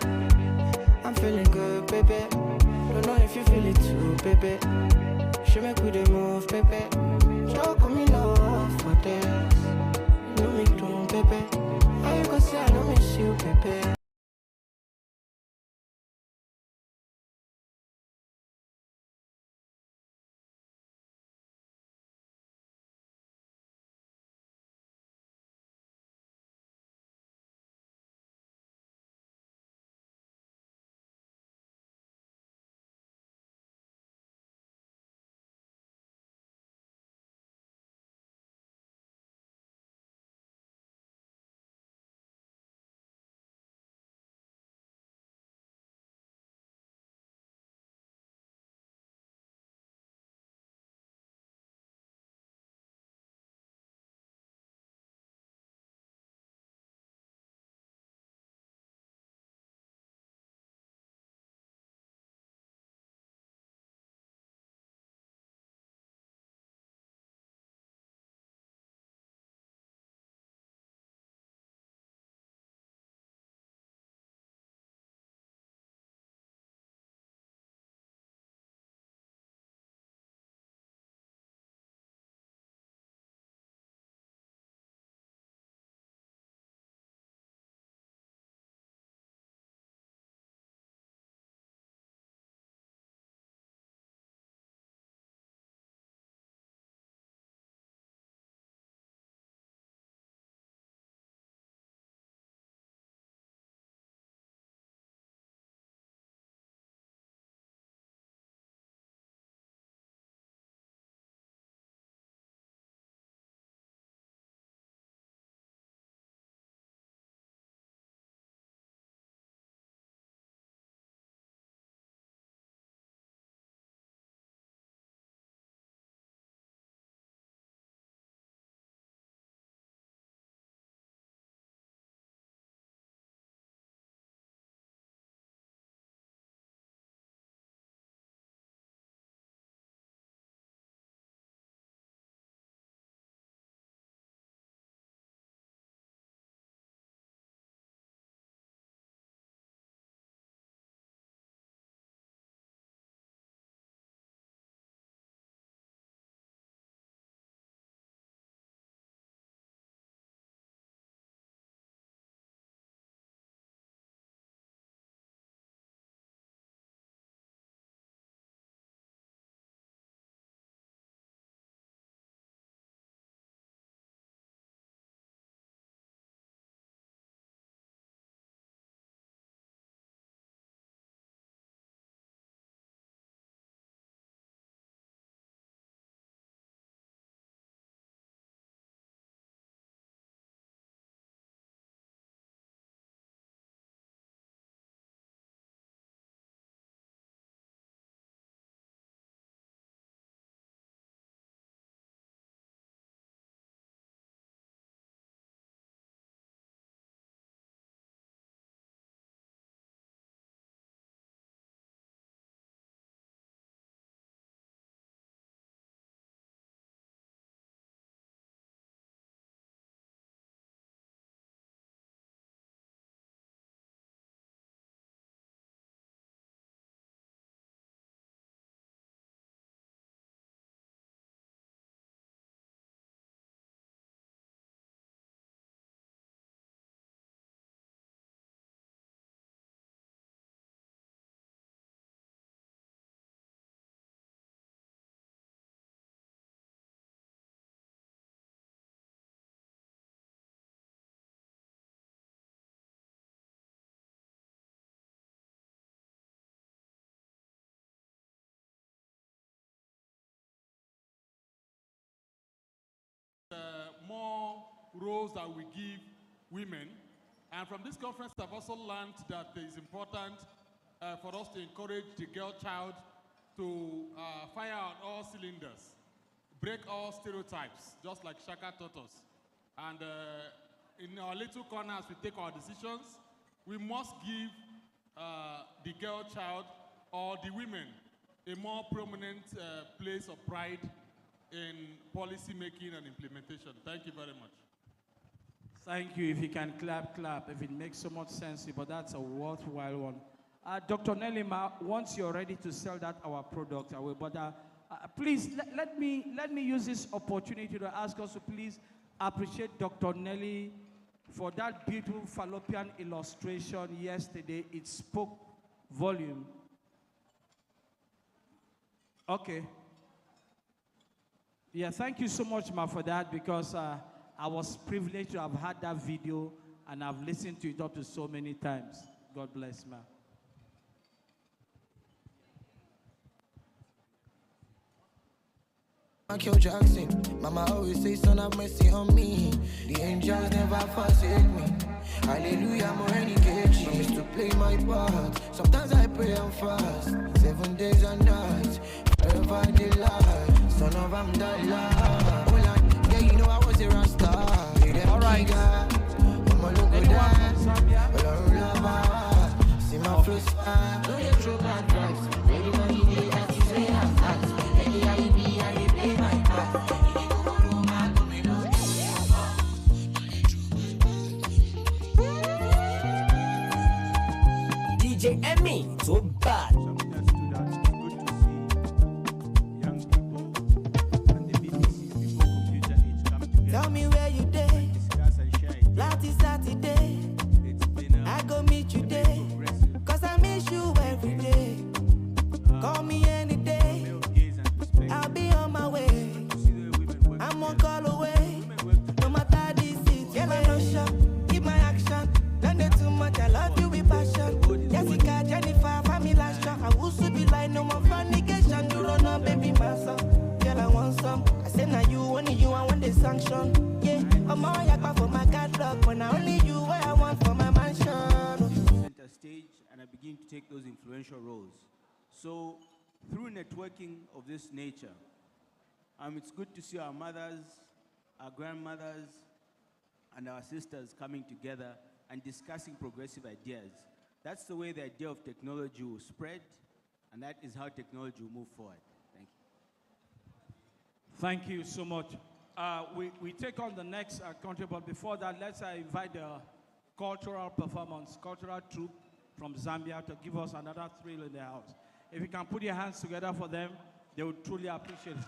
I'm feeling good, baby. Don't know if you feel it too, baby. She make we the move, baby. Show me love for this. You know me too, baby. How you gonna say I don't miss you, baby? More roles that we give women. And from this conference, I've also learned that it is important for us to encourage the girl child to fire on all cylinders, break all stereotypes, just like Shaka taught us. And in our little corners, we take our decisions. We must give the girl child or the women a more prominent place of pride in policy making and implementation. Thank you very much. Thank you. If you can clap, clap. If it makes so much sense, but that's a worthwhile one. Dr. Nelima, once you're ready to sell that our product, I will. But please let me use this opportunity to ask us to please appreciate Dr. Nelly for that beautiful fallopian illustration yesterday. It spoke volume. Okay. Yeah, thank you so much, Ma, for that, because I was privileged to have had that video and I've listened to it up to so many times. God bless, Ma. Michael Jackson, Mama always say, son, have mercy on me. The angels never forsake me. Hallelujah, more any cage. Promise to play my part. Sometimes I pray and fast. 7 days and nights, forever delight. Son of Amdallah. Oh, Lord, yeah, you know I was a Rasta. All right. Mama, look at that. See my flow star. Don't get through bad vibes. Baby, money, they have to say I'm fat. Baby, I be, I play my part. DJ Emmy, so bad. Tell me where you day. Last Saturday, I go meet you there. Cause I miss you every day. Call me any day. I'll be on my way. I'm one call away. No matter this is, yeah, I no shop. Keep my action. Don't do too much. I love you with passion. Jessica, Jennifer, family last shot. I will be like no more fornication. Do run up, baby, my son. Girl, I want some. I say now you, only you, I want the sanction. Yeah, I'm all yakpa for my catalog. But now only you, what I want for my mansion. Center stage, and I begin to take those influential roles. So, through networking of this nature, it's good to see our mothers, our grandmothers, and our sisters coming together and discussing progressive ideas. That's the way the idea of technology will spread, and that is how technology will move forward. Thank you. Thank you so much. We take on the next country, but before that, let's invite the cultural performance, cultural troupe from Zambia to give us another thrill in the house. If you can put your hands together for them, they would truly appreciate it.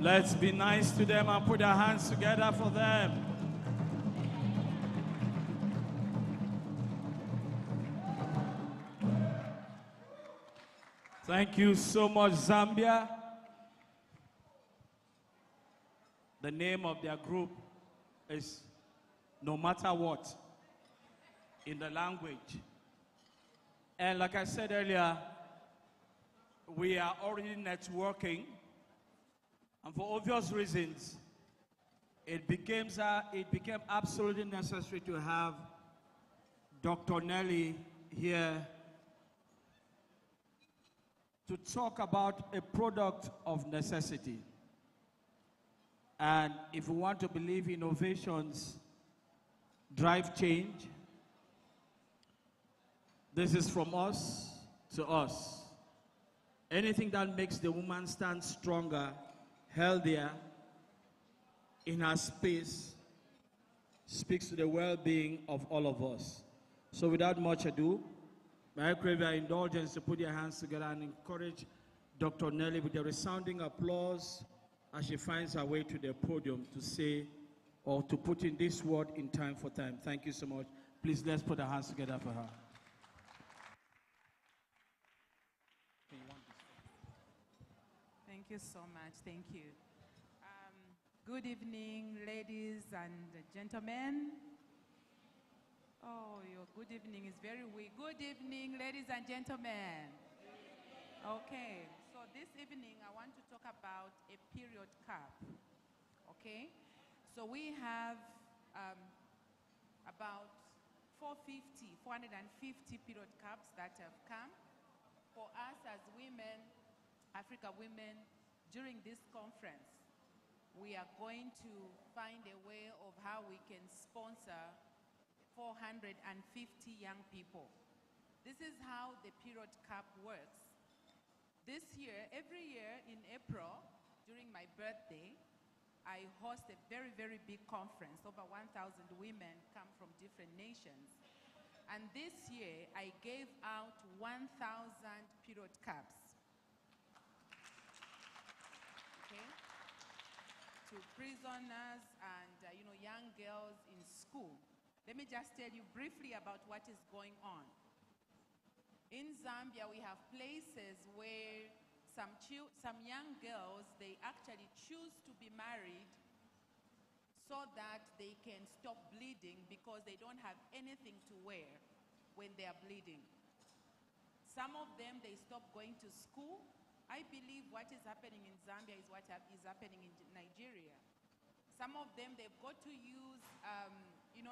Let's be nice to them and put our hands together for them. Thank you so much, Zambia. The name of their group is No Matter What in the language. And like I said earlier, we are already networking, and for obvious reasons, it became absolutely necessary to have Dr. Nelly here to talk about a product of necessity. And if we want to believe innovations drive change, this is from us to us. Anything that makes the woman stand stronger, healthier in her space speaks to the well-being of all of us. So without much ado, may I crave your indulgence to put your hands together and encourage Dr. Nelly with a resounding applause as she finds her way to the podium to say or to put in this word in time for time. Thank you so much. Please, let's put our hands together for her. Thank you so much. Thank you. Good evening, ladies and gentlemen. Oh, your good evening is very weak. Good evening, ladies and gentlemen. Okay, so this evening I want to talk about a period cup. Okay, so we have about 450 period cups that have come for us as women, Africa women, during this conference. We are going to find a way of how we can sponsor 450 young people. This is how the period cup works. This year, every year in April, during my birthday, I host a very, very big conference. Over 1,000 women come from different nations. And this year, I gave out 1,000 period cups. Okay? To prisoners and young girls in school. Let me just tell you briefly about what is going on. In Zambia, we have places where some young girls, they actually choose to be married so that they can stop bleeding because they don't have anything to wear when they are bleeding. Some of them, they stop going to school. I believe what is happening in Zambia is what is happening in Nigeria. Some of them, they've got to use,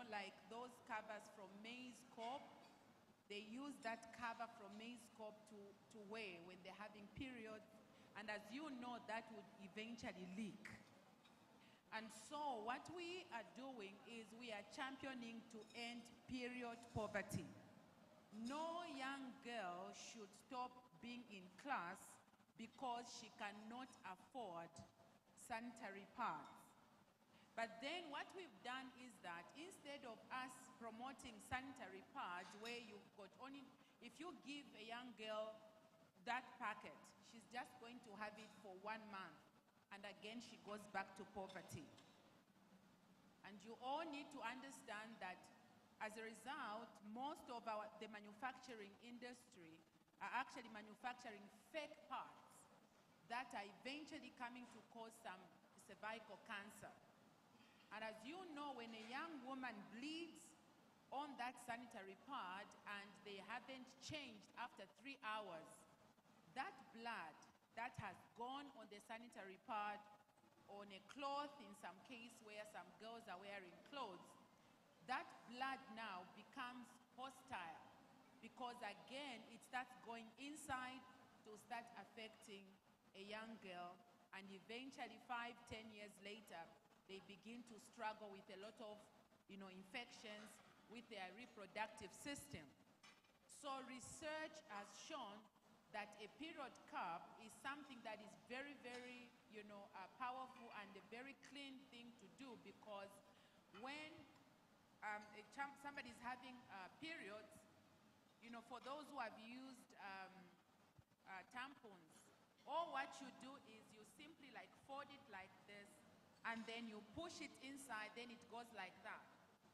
like those covers from maize cob. They use that cover from maize cob to wear when they're having periods. And as you know, that would eventually leak. And so what we are doing is we are championing to end period poverty. No young girl should stop being in class because she cannot afford sanitary pads. But then what we've done is that instead of us promoting sanitary pads where you've got only, if you give a young girl that packet, she's just going to have it for 1 month. And again, she goes back to poverty. And you all need to understand that as a result, most of the manufacturing industry are actually manufacturing fake parts that are eventually coming to cause some cervical cancer. And as you know, when a young woman bleeds on that sanitary pad and they haven't changed after 3 hours, that blood that has gone on the sanitary pad, on a cloth in some case where some girls are wearing clothes, that blood now becomes hostile because again, it starts going inside to start affecting a young girl, and eventually 5-10 years later, they begin to struggle with a lot of infections with their reproductive system. So research has shown that a period cup is something that is very, very powerful and a very clean thing to do, because when somebody's having periods, for those who have used tampons, all what you do is you simply like fold it like this, and then you push it inside, then it goes like that.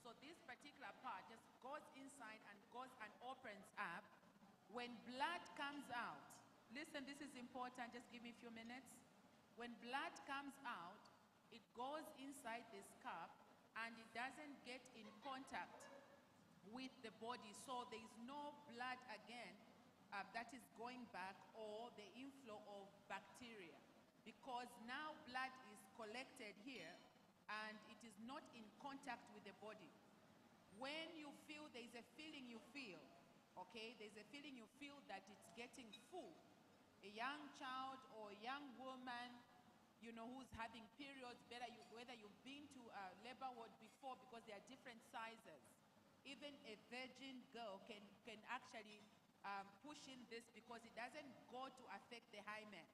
So this particular part just goes inside and goes and opens up. When blood comes out, listen, this is important, just give me a few minutes. When blood comes out, it goes inside this cup and it doesn't get in contact with the body. So there is no blood again that is going back, or the inflow of bacteria. Because now blood is collected here and it is not in contact with the body. When you feel, there is a feeling you feel, okay? There's a feeling you feel that it's getting full. A young child or a young woman, you know, who's having periods, whether you've been to a labor ward before, because there are different sizes. Even a virgin girl can actually push in this because it doesn't go to affect the hymen.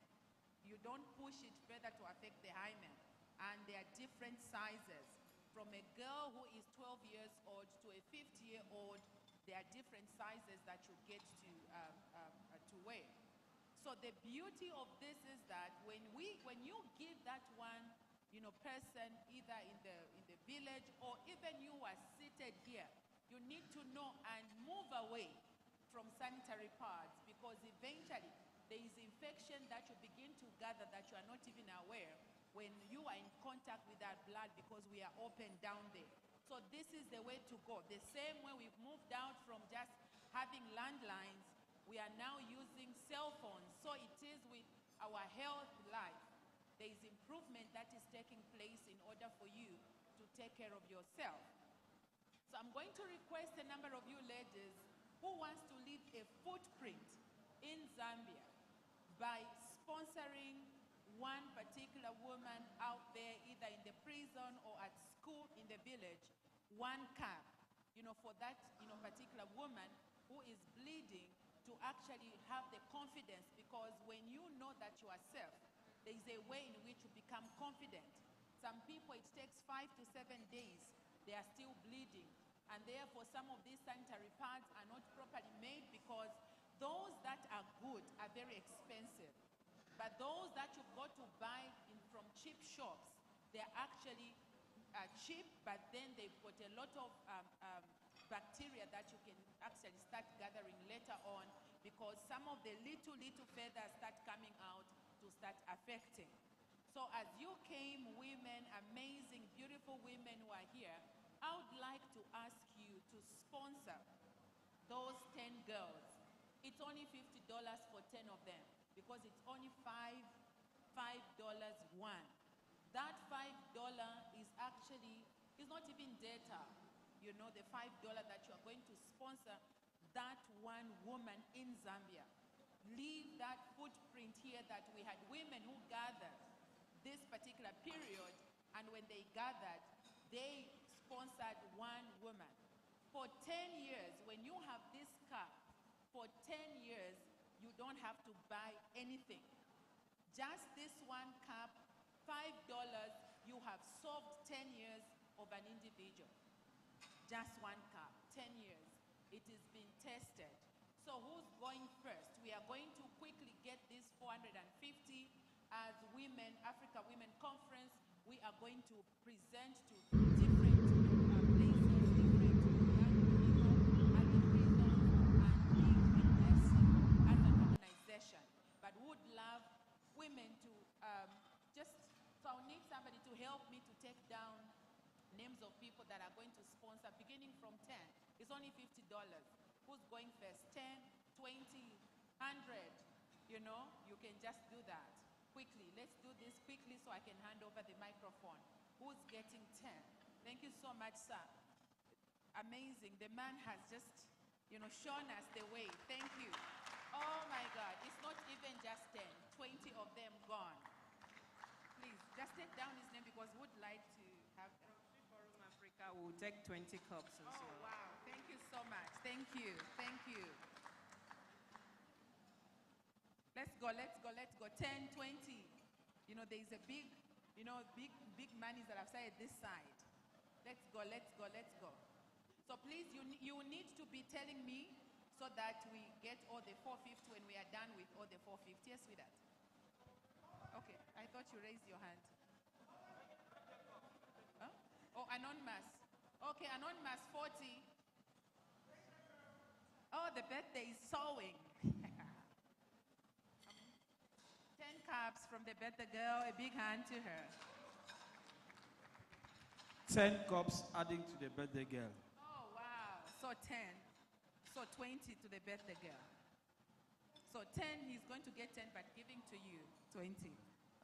You don't push it further to affect the hymen. And there are different sizes. From a girl who is 12 years old to a 50-year-old, there are different sizes that you get to wear. So the beauty of this is that when you give that one, you know, person either in the village or even you are seated here, you need to know and move away from sanitary pads, because eventually there is infection that you begin to gather that you are not even aware when you are in contact with that blood, because we are open down there. So this is the way to go. The same way we've moved out from just having landlines, we are now using cell phones. So it is with our health life. There is improvement that is taking place in order for you to take care of yourself. So I'm going to request a number of you ladies who wants to leave a footprint in Zambia by sponsoring one particular woman out there, either in the prison or at school in the village, one cup, you know, for that, you know, particular woman who is bleeding, to actually have the confidence, because when you know that you are safe, there is a way in which you become confident. Some people, it takes 5 to 7 days, they are still bleeding. And therefore, some of these sanitary pads are not properly made, because those that are good are very expensive. But those that you've got to buy from cheap shops, they're actually cheap, but then they've got a lot of bacteria that you can actually start gathering later on, because some of the little feathers start coming out to start affecting. So as you came, women, amazing, beautiful women who are here, I would like to ask you to sponsor those 10 girls. It's only $50 for 10 of them, because it's only $5 one. That $5 is actually, is not even data. You know, the $5 that you are going to sponsor that one woman in Zambia. Leave that footprint here that we had women who gathered this particular period, and when they gathered, they sponsored one woman. For 10 years, when you have this cup, for 10 years, you don't have to buy anything. Just this one cup, $5, you have solved 10 years of an individual. Just one cup, 10 years. It is being tested. So who's going first? We are going to quickly get this 450 as Women, Africa Women Conference. We are going to present to different places, different young people at the prison, and be witnessing as an organization. But would love women to so I'll need somebody to help me to take down names of people that are going to sponsor, beginning from 10. It's only $50. Who's going first? 10, 20, 100. You know, you can just do that quickly. Let's do this quickly so I can hand over the microphone. Who's getting 10? Thank you so much, sir. Amazing. The man has just, you know, shown us the way. Thank you. Oh my God. It's not even just 10. 20 of them gone. Please, just take down his name, because we would like to have them. Forum Africa will take 20 cups and so. Oh, wow. Thank you so much. Thank you. Thank you. Let's go, let's go, let's go. 10, 20. You know, there is a big, you know, big monies that I've said this side. Let's go, let's go, let's go. So please, you need to be telling me so that we get all the 450 when we are done with all the 450. Yes, with that. Okay, I thought you raised your hand. Huh? Oh, anonymous. Okay, anonymous 40. Oh, the birthday is sewing. 10 cups from the birthday girl. A big hand to her. 10 cups adding to the birthday girl. Oh, wow. So 10. So 20 to the birthday girl. So 10, he's going to get 10, but giving to you 20.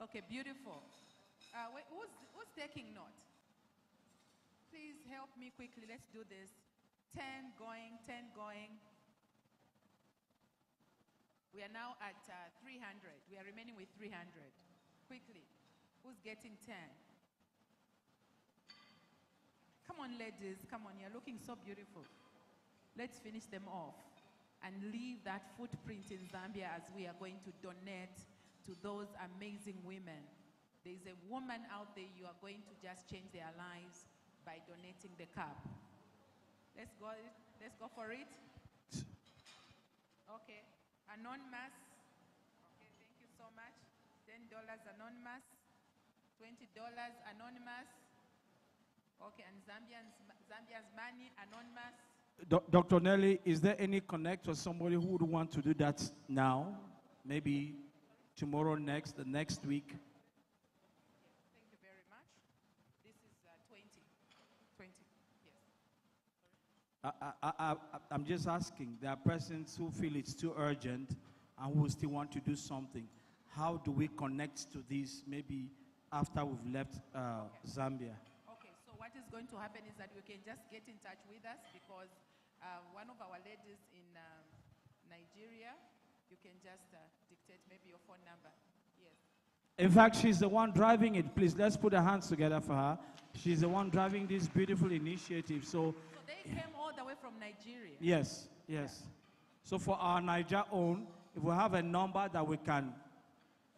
Okay, beautiful. Wait, who's taking note? Please help me quickly. Let's do this. 10 going, 10 going. We are now at 300. We are remaining with 300. Quickly. Who's getting 10? Come on, ladies. Come on. You're looking so beautiful. Let's finish them off and leave that footprint in Zambia as we are going to donate to those amazing women. There's a woman out there, you are going to just change their lives by donating the cup. Let's go for it. Okay, anonymous. Okay, thank you so much. $10 anonymous, $20 anonymous. Okay, and Zambia's money anonymous. Dr. Nelly, is there any connect or somebody who would want to do that now? Maybe tomorrow, the next week? Thank you very much. This is 20. 20, yes. I'm just asking. There are persons who feel it's too urgent and who still want to do something. How do we connect to this maybe after we've left Zambia? Okay, so what is going to happen is that you can just get in touch with us because one of our ladies in Nigeria, you can just dictate maybe your phone number. Yes. In fact, she's the one driving it. Please, let's put our hands together for her. She's the one driving this beautiful initiative. So they came all the way from Nigeria? Yes, yes. So for our Niger own, if we have a number that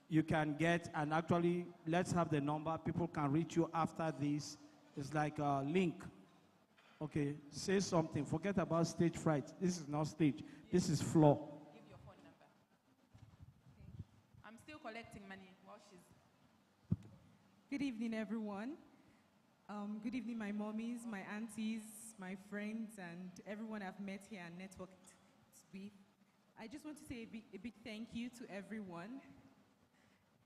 you can get, and actually, let's have the number. People can reach you after this. It's like a link. Okay, say something. Forget about stage fright. This is not stage. This is floor. Give your phone number. Okay. I'm still collecting money while she's... Good evening, everyone. Good evening, my mommies, my aunties, my friends, and everyone I've met here and networked with. I just want to say a big thank you to everyone.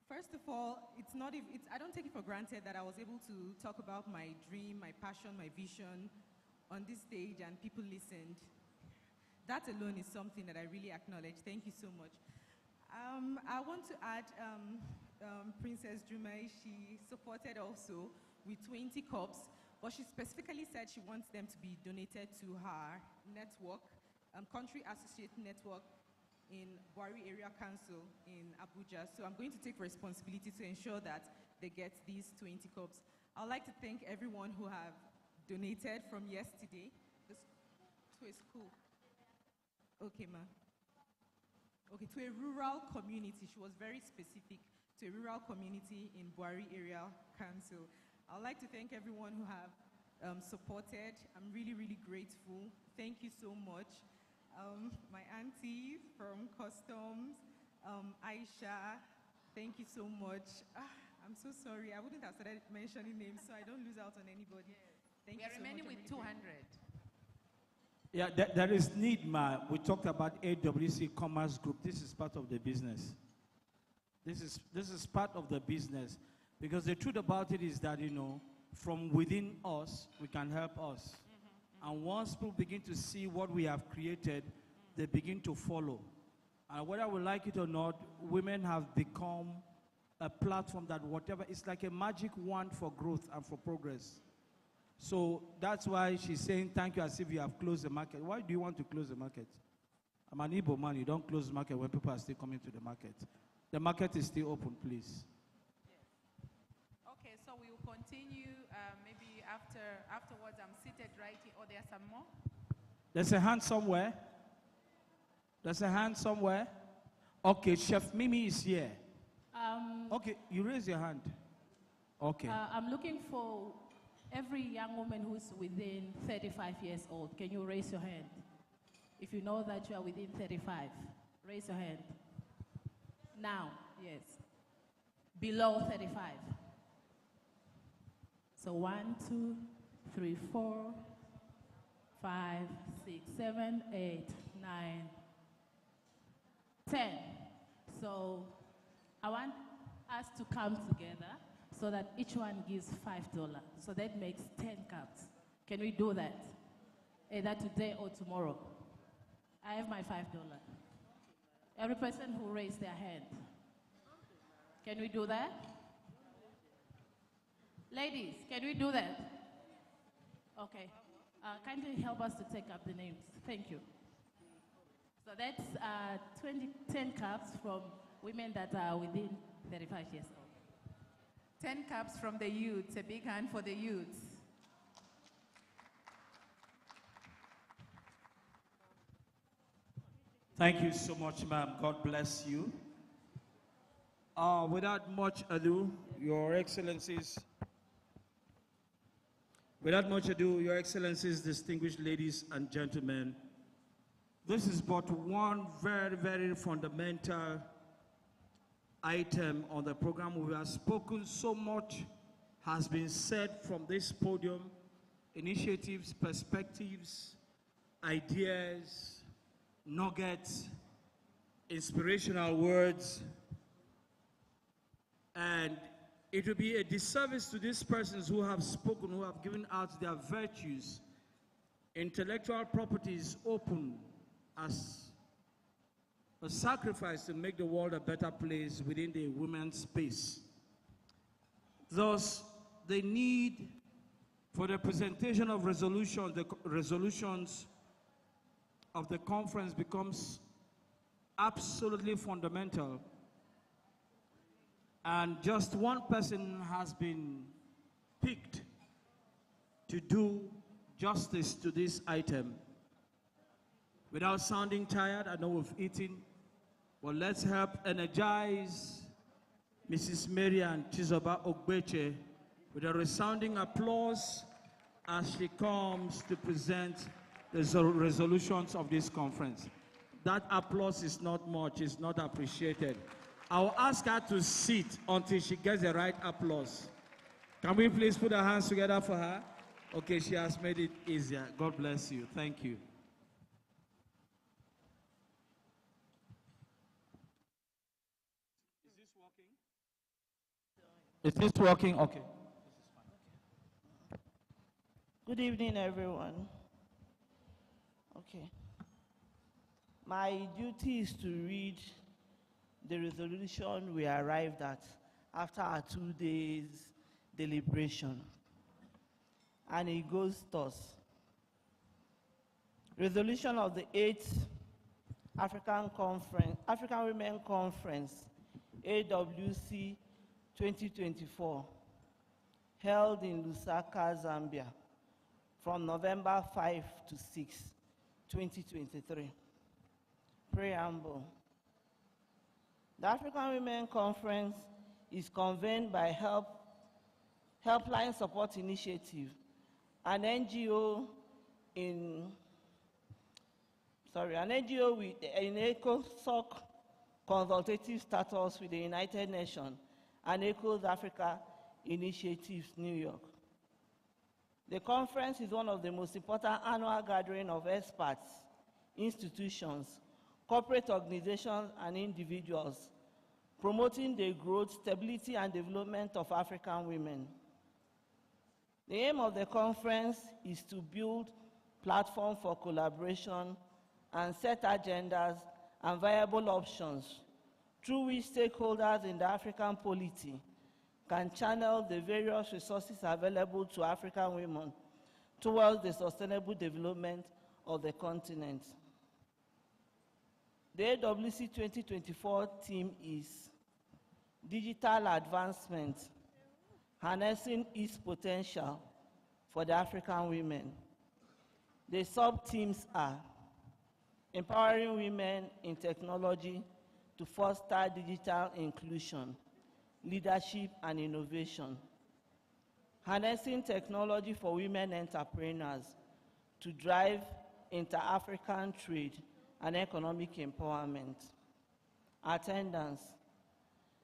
First of all, I don't take it for granted that I was able to talk about my dream, my passion, my vision on this stage and people listened. That alone is something that I really acknowledge. Thank you so much. I want to add Princess Jumai, she supported also with 20 cups, but she specifically said she wants them to be donated to her network, country associate network in Bwari Area Council in Abuja. So I'm going to take responsibility to ensure that they get these 20 cups. I'd like to thank everyone who have donated from yesterday to a school. Okay, ma. Okay, to a rural community. She was very specific, to a rural community in Bwari Area Council. I'd like to thank everyone who have supported. I'm really, really grateful. Thank you so much. My auntie from Customs, Aisha, thank you so much. I'm so sorry. I wouldn't have started mentioning names so I don't lose out on anybody. Thank We are you so remaining much. with 200. Yeah, there is need, ma. We talked about AWC Commerce Group. This is part of the business. This is part of the business. Because the truth about it is that, from within us, we can help us. And once people begin to see what we have created, they begin to follow. And whether we like it or not, women have become a platform that whatever, it's like a magic wand for growth and for progress. So that's why she's saying thank you as if you have closed the market. Why do you want to close the market? I'm an Igbo man. You don't close the market when people are still coming to the market. The market is still open, please. Okay, so we will continue maybe afterwards. I'm seated right here. Oh, there's some more? There's a hand somewhere. There's a hand somewhere. Okay, Chef Mimi is here. Okay, you raise your hand. Okay. I'm looking for every young woman who's within 35 years old. Can you raise your hand? If you know that you are within 35, raise your hand. Now, yes. below 35. So 1, 2, 3, 4, 5, 6, 7, 8, 9, 10. So I want us to come together so that each one gives $5. So that makes 10 cups. Can we do that? Either today or tomorrow. I have my $5. Every person who raised their hand. Can we do that? Ladies, can we do that? Okay. Kindly help us to take up the names. Thank you. So that's 10 cups from women that are within 35 years old. 10 cups from the youths. A big hand for the youths. Thank you so much, ma'am. God bless you. Without much ado, Your Excellencies, distinguished ladies and gentlemen, this is but one very, very fundamental item on the program. We have spoken so much, has been said from this podium, initiatives, perspectives, ideas, nuggets, inspirational words, and it will be a disservice to these persons who have spoken, who have given out their virtues, intellectual properties open as a sacrifice to make the world a better place within the women's space. Thus, the need for the presentation of resolutions, the resolutions of the conference becomes absolutely fundamental. And just one person has been picked to do justice to this item. Without sounding tired, I know we've eaten, but let's help energize Mrs. Marian Chizoba Ogbeche with a resounding applause as she comes to present the resolutions of this conference. That applause is not much, it's not appreciated. I'll ask her to sit until she gets the right applause. Can we please put our hands together for her? Okay, she has made it easier. God bless you. Thank you. Is this working? Okay. Good evening, everyone. Okay. My duty is to read the resolution we arrived at after our 2 days deliberation. And it goes thus. Resolution of the 8th African Women Conference, AWC 2024, held in Lusaka, Zambia, from November 5 to 6, 2023. Preamble. The African Women Conference is convened by Helpline Support Initiative, an NGO in ECOSOC consultative status with the United Nations and ECOS Africa Initiatives, New York. The conference is one of the most important annual gatherings of experts, institutions, corporate organizations, and individuals promoting the growth, stability, and development of African women. The aim of the conference is to build platform for collaboration and set agendas and viable options through which stakeholders in the African polity can channel the various resources available to African women towards the sustainable development of the continent. The AWC 2024 theme is Digital Advancement, Harnessing its Potential for the African Women. The sub-themes are Empowering Women in Technology to Foster Digital Inclusion, Leadership and Innovation. Harnessing Technology for Women Entrepreneurs to Drive Inter-African Trade and Economic Empowerment. Attendance.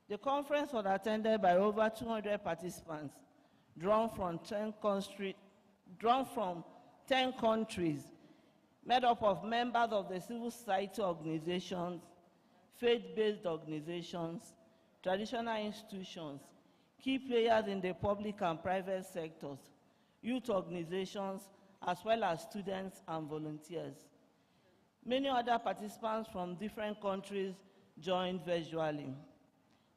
The conference was attended by over 200 participants drawn from 10 countries, made up of members of the civil society organizations, faith-based organizations, traditional institutions, key players in the public and private sectors, youth organizations, as well as students and volunteers. Many other participants from different countries joined virtually.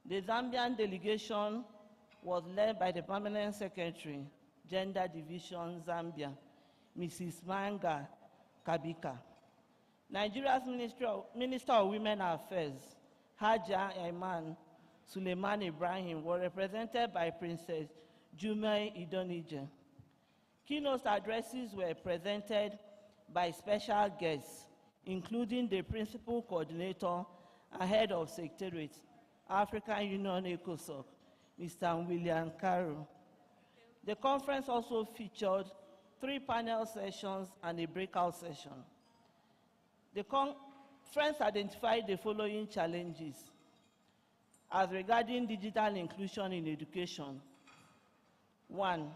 The Zambian delegation was led by the Permanent Secretary, Gender Division, Zambia, Mrs. Manga Kabika. Nigeria's Minister of Women Affairs, Haja Iman Suleiman Ibrahim, were represented by Princess Jume Idonije. Keynote addresses were presented by special guests, including the Principal Coordinator and Head of Secretariat, African Union ECOSOC, Mr. William Caro. The conference also featured 3 panel sessions and a breakout session. The conference identified the following challenges as regarding digital inclusion in education. 1,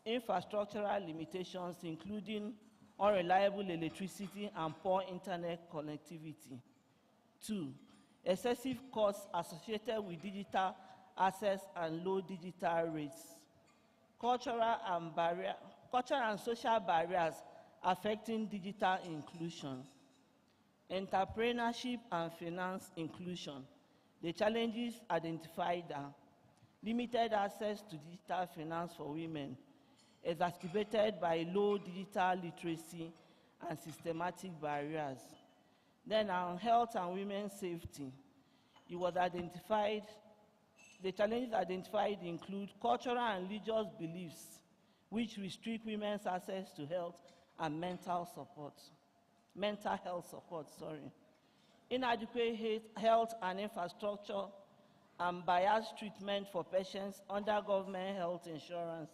infrastructural limitations, including unreliable electricity and poor internet connectivity. 2, excessive costs associated with digital access and low digital rates. Cultural and social barriers affecting digital inclusion. Entrepreneurship and finance inclusion. The challenges identified are limited access to digital finance for women, exacerbated by low digital literacy and systematic barriers. Then on health and women's safety, it was identified, the challenges identified include cultural and religious beliefs which restrict women's access to health and mental health support, inadequate health and infrastructure and biased treatment for patients under government health insurance,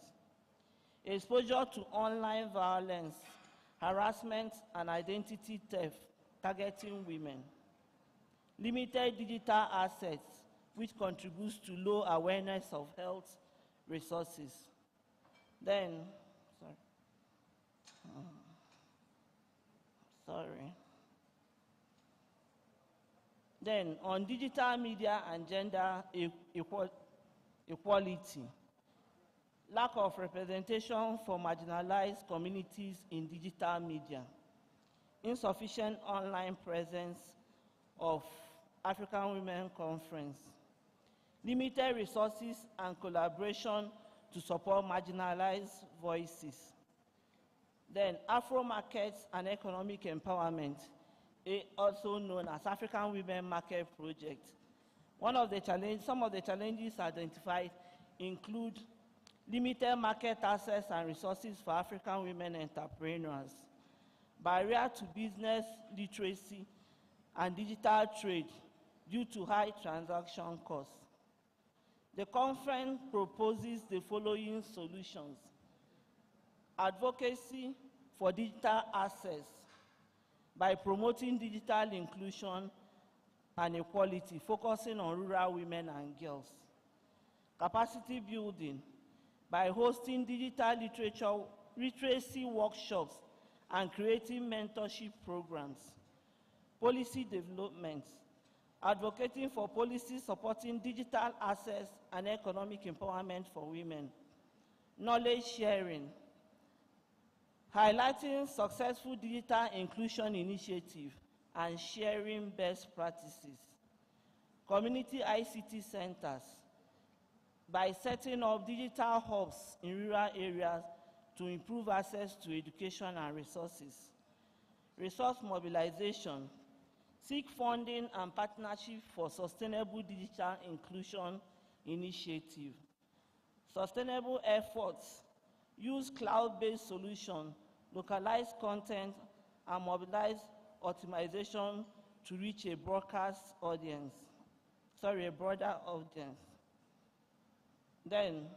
exposure to online violence, harassment, and identity theft targeting women, limited digital assets, which contributes to low awareness of health resources. Then, Then, on digital media and gender equality, lack of representation for marginalized communities in digital media, insufficient online presence of African Women Conference, limited resources and collaboration to support marginalized voices. Then, Afro markets and economic empowerment, also known as African Women Market Project. Some of the challenges identified include limited market access and resources for African women entrepreneurs, barrier to business literacy and digital trade due to high transaction costs. The conference proposes the following solutions: advocacy for digital access by promoting digital inclusion and equality, focusing on rural women and girls. Capacity building by hosting digital literacy workshops and creating mentorship programs. Policy development, advocating for policies supporting digital access and economic empowerment for women. Knowledge sharing, highlighting successful digital inclusion initiatives and sharing best practices. Community ICT centers, by setting up digital hubs in rural areas to improve access to education and resources. Resource mobilization, seek funding and partnership for sustainable digital inclusion initiative. Sustainable efforts, use cloud-based solutions, localize content, and mobilize optimization to reach a broader audience. Then,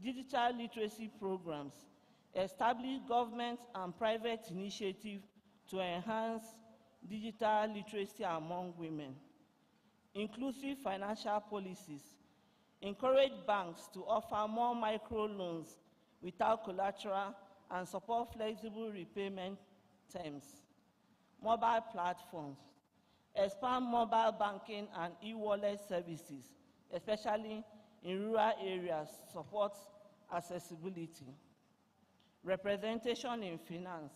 digital literacy programs, establish government and private initiatives to enhance digital literacy among women. inclusive financial policies, encourage banks to offer more microloans without collateral and support flexible repayment terms. Mobile platforms, expand mobile banking and e-wallet services, especially in rural areas, support accessibility. Representation in finance,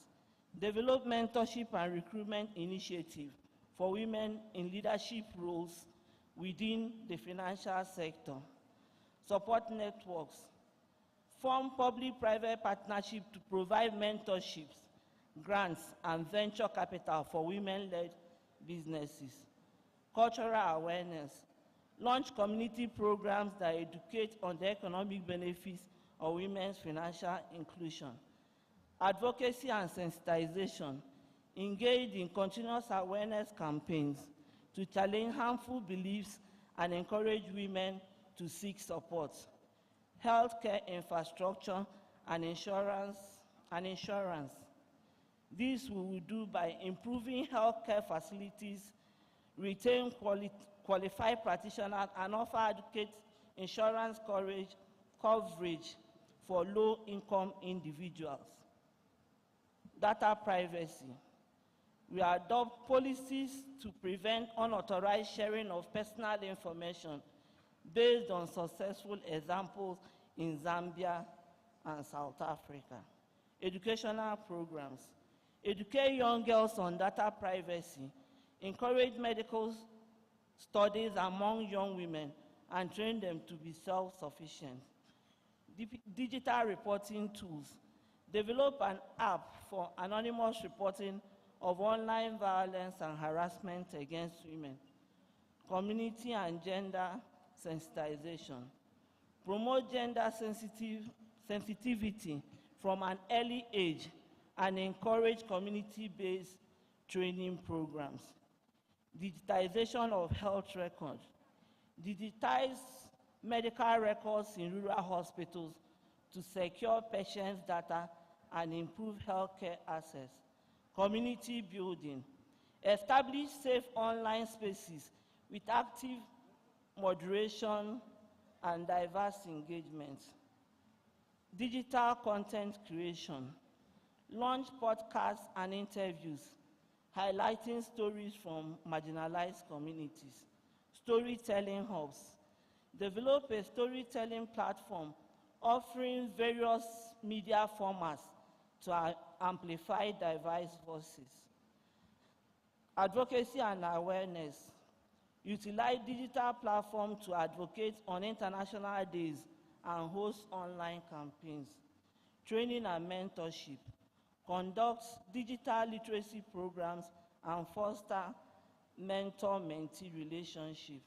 develop mentorship and recruitment initiative for women in leadership roles within the financial sector. Support networks, form public-private partnership to provide mentorships, grants, and venture capital for women-led businesses. Cultural awareness, launch community programs that educate on the economic benefits of women's financial inclusion. Advocacy and sensitization, engage in continuous awareness campaigns to challenge harmful beliefs and encourage women to seek support. Healthcare infrastructure and insurance. This we will do by improving healthcare facilities, retain qualified practitioners, and offer adequate insurance coverage for low-income individuals. Data privacy. We adopt policies to prevent unauthorized sharing of personal information based on successful examples in Zambia and South Africa. Educational programs. Educate young girls on data privacy, encourage medical studies among young women, and train them to be self-sufficient. Digital reporting tools. Develop an app for anonymous reporting of online violence and harassment against women. Community and gender sensitization. Promote gender sensitivity from an early age and encourage community-based training programs. Digitization of health records. Digitize medical records in rural hospitals to secure patients' data and improve healthcare access. Community building. Establish safe online spaces with active moderation and diverse engagement. Digital content creation. Launch podcasts and interviews highlighting stories from marginalized communities. Storytelling hubs. Develop a storytelling platform offering various media formats to amplify diverse voices. Advocacy and awareness. Utilize digital platforms to advocate on international days and host online campaigns. Training and mentorship. Conduct digital literacy programs and foster mentor-mentee relationship.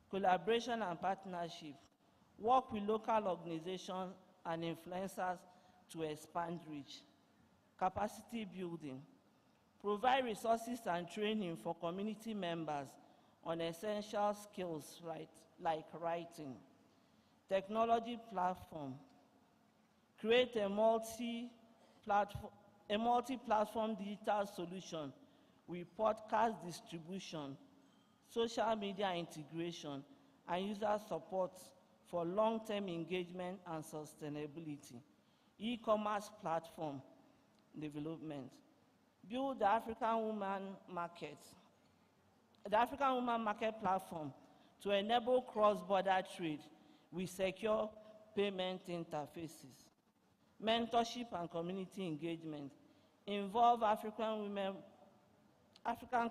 Collaboration and partnership. Work with local organizations and influencers to expand reach. Capacity building. Provide resources and training for community members on essential skills like writing. Technology platform. Create a multi-platform digital solution with podcast distribution, social media integration, and user support for long-term engagement and sustainability. E-commerce platform development. Build the African Woman Market. The African Woman Market platform to enable cross-border trade with secure payment interfaces. Mentorship and community engagement. Involve African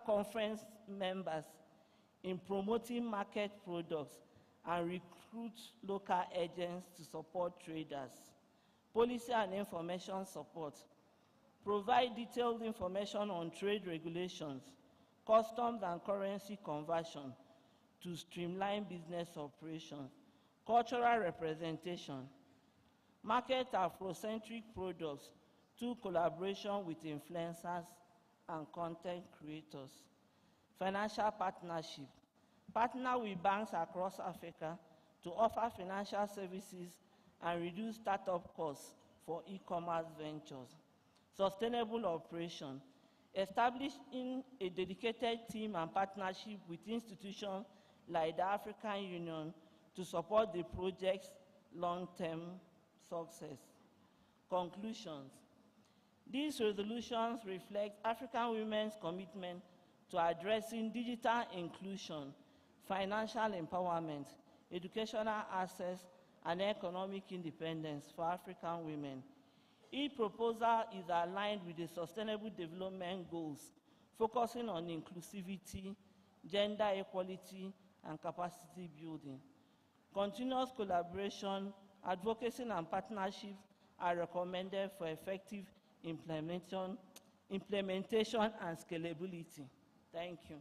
conference members in promoting market products and recruit local agents to support traders. Policy and information support. Provide detailed information on trade regulations, customs and currency conversion to streamline business operations. Cultural representation. Market Afrocentric products through collaboration with influencers and content creators. Financial partnership. Partner with banks across Africa to offer financial services and reduce startup costs for e-commerce ventures. Sustainable operation. Establishing a dedicated team and partnership with institutions like the African Union to support the project's long-term success. Conclusions. These resolutions reflect African women's commitment to addressing digital inclusion, financial empowerment, educational access, and economic independence for African women. Each proposal is aligned with the Sustainable Development Goals, focusing on inclusivity, gender equality, and capacity building. Continuous collaboration, advocacy, and partnerships are recommended for effective implementation and scalability. Thank you.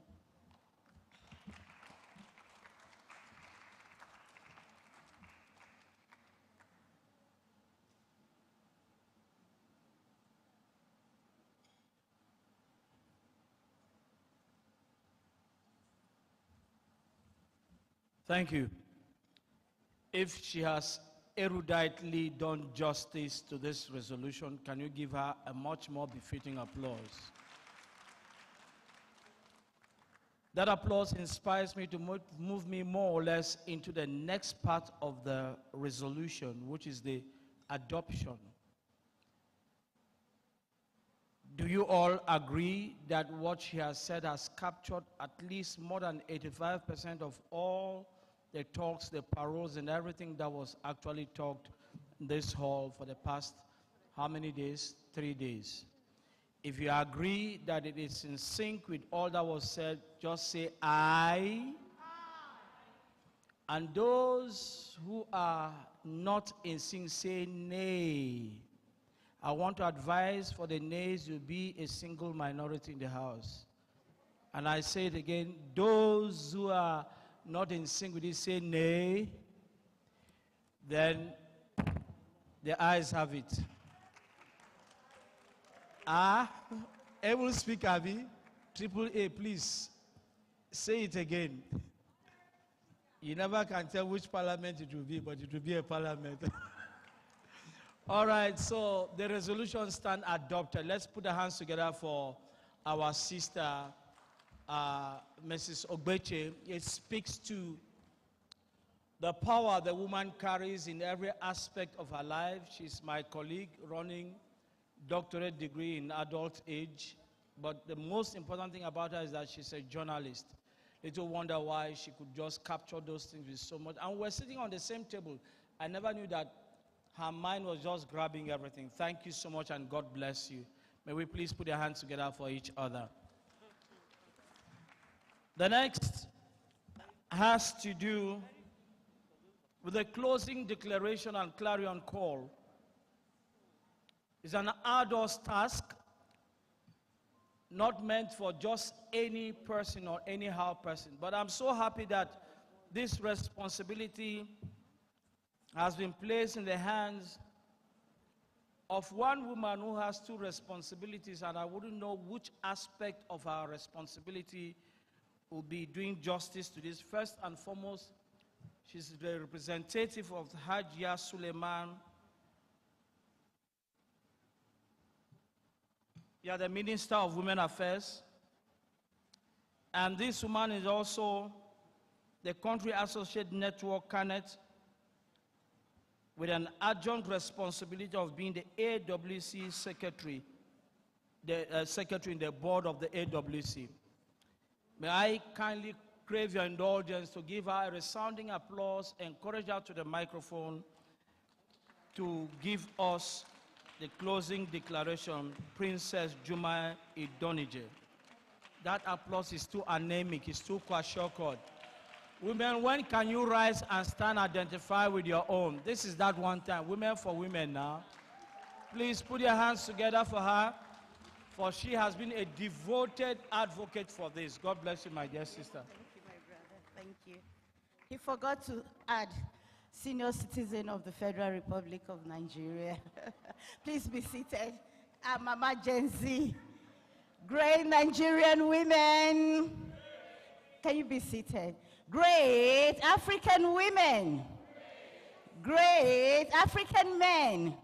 Thank you. If she has eruditely done justice to this resolution, can you give her a much more befitting applause? That applause inspires me to move me more or less into the next part of the resolution, which is the adoption. Do you all agree that what she has said has captured at least more than 85% of all the talks, the paroles, and everything that was actually talked in this hall for the past, how many days? 3 days. If you agree that it is in sync with all that was said, just say aye. And those who are not in sync, say nay. I want to advise for the nays to be a single minority in the house. And I say it again, those who are not in sync with it, say nay. Then the ayes have it. Able speak, Abby. Triple A, please say it again. You never can tell which parliament it will be, but it will be a parliament. All right, so the resolution stand adopted. Let's put our hands together for our sister, Mrs. Ogbeche. It speaks to the power the woman carries in every aspect of her life. She's my colleague running doctorate degree in adult age. But the most important thing about her is that she's a journalist. Little wonder why she could just capture those things with so much. And we're sitting on the same table. I never knew that her mind was just grabbing everything. Thank you so much, and God bless you. May we please put our hands together for each other. The next has to do with the closing declaration and clarion call. It's an arduous task, not meant for just any person or anyhow person. But I'm so happy that this responsibility has been placed in the hands of one woman who has two responsibilities, and I wouldn't know which aspect of her responsibility will be doing justice to this. First and foremost, she's the representative of Hajia Suleiman. You are the Minister of Women Affairs. And this woman is also the Country Associate Network Canet, with an adjunct responsibility of being the AWC secretary, the secretary in the board of the AWC. May I kindly crave your indulgence to give her a resounding applause, encourage her to the microphone to give us the closing declaration, Princess Juma Idonije. That applause is too anemic, it's too kwashiorkor. Women, when can you rise and stand, identify with your own? This is that one time. Women for women now. Please put your hands together for her, for she has been a devoted advocate for this. God bless you, my dear sister. Thank you, my brother. Thank you. He forgot to add senior citizen of the Federal Republic of Nigeria. Please be seated. Mama Gen Z. Great Nigerian women. Can you be seated? Great African women. Great African men.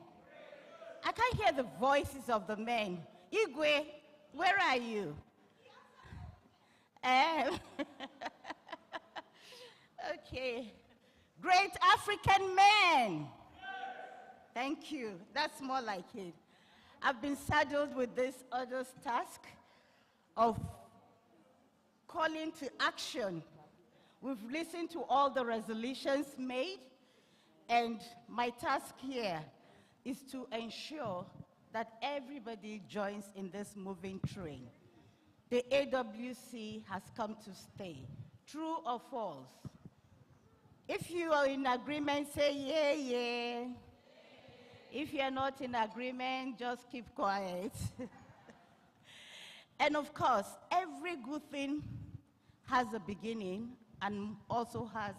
I can't hear the voices of the men. Igwe, where are you? Okay. Great African men. Thank you. That's more like it. I've been saddled with this other task of calling to action. We've listened to all the resolutions made, and my task here is to ensure that everybody joins in this moving train. The AWC has come to stay. True or false? If you are in agreement, say yeah, yeah. If you're not in agreement, just keep quiet. And of course, every good thing has a beginning and also has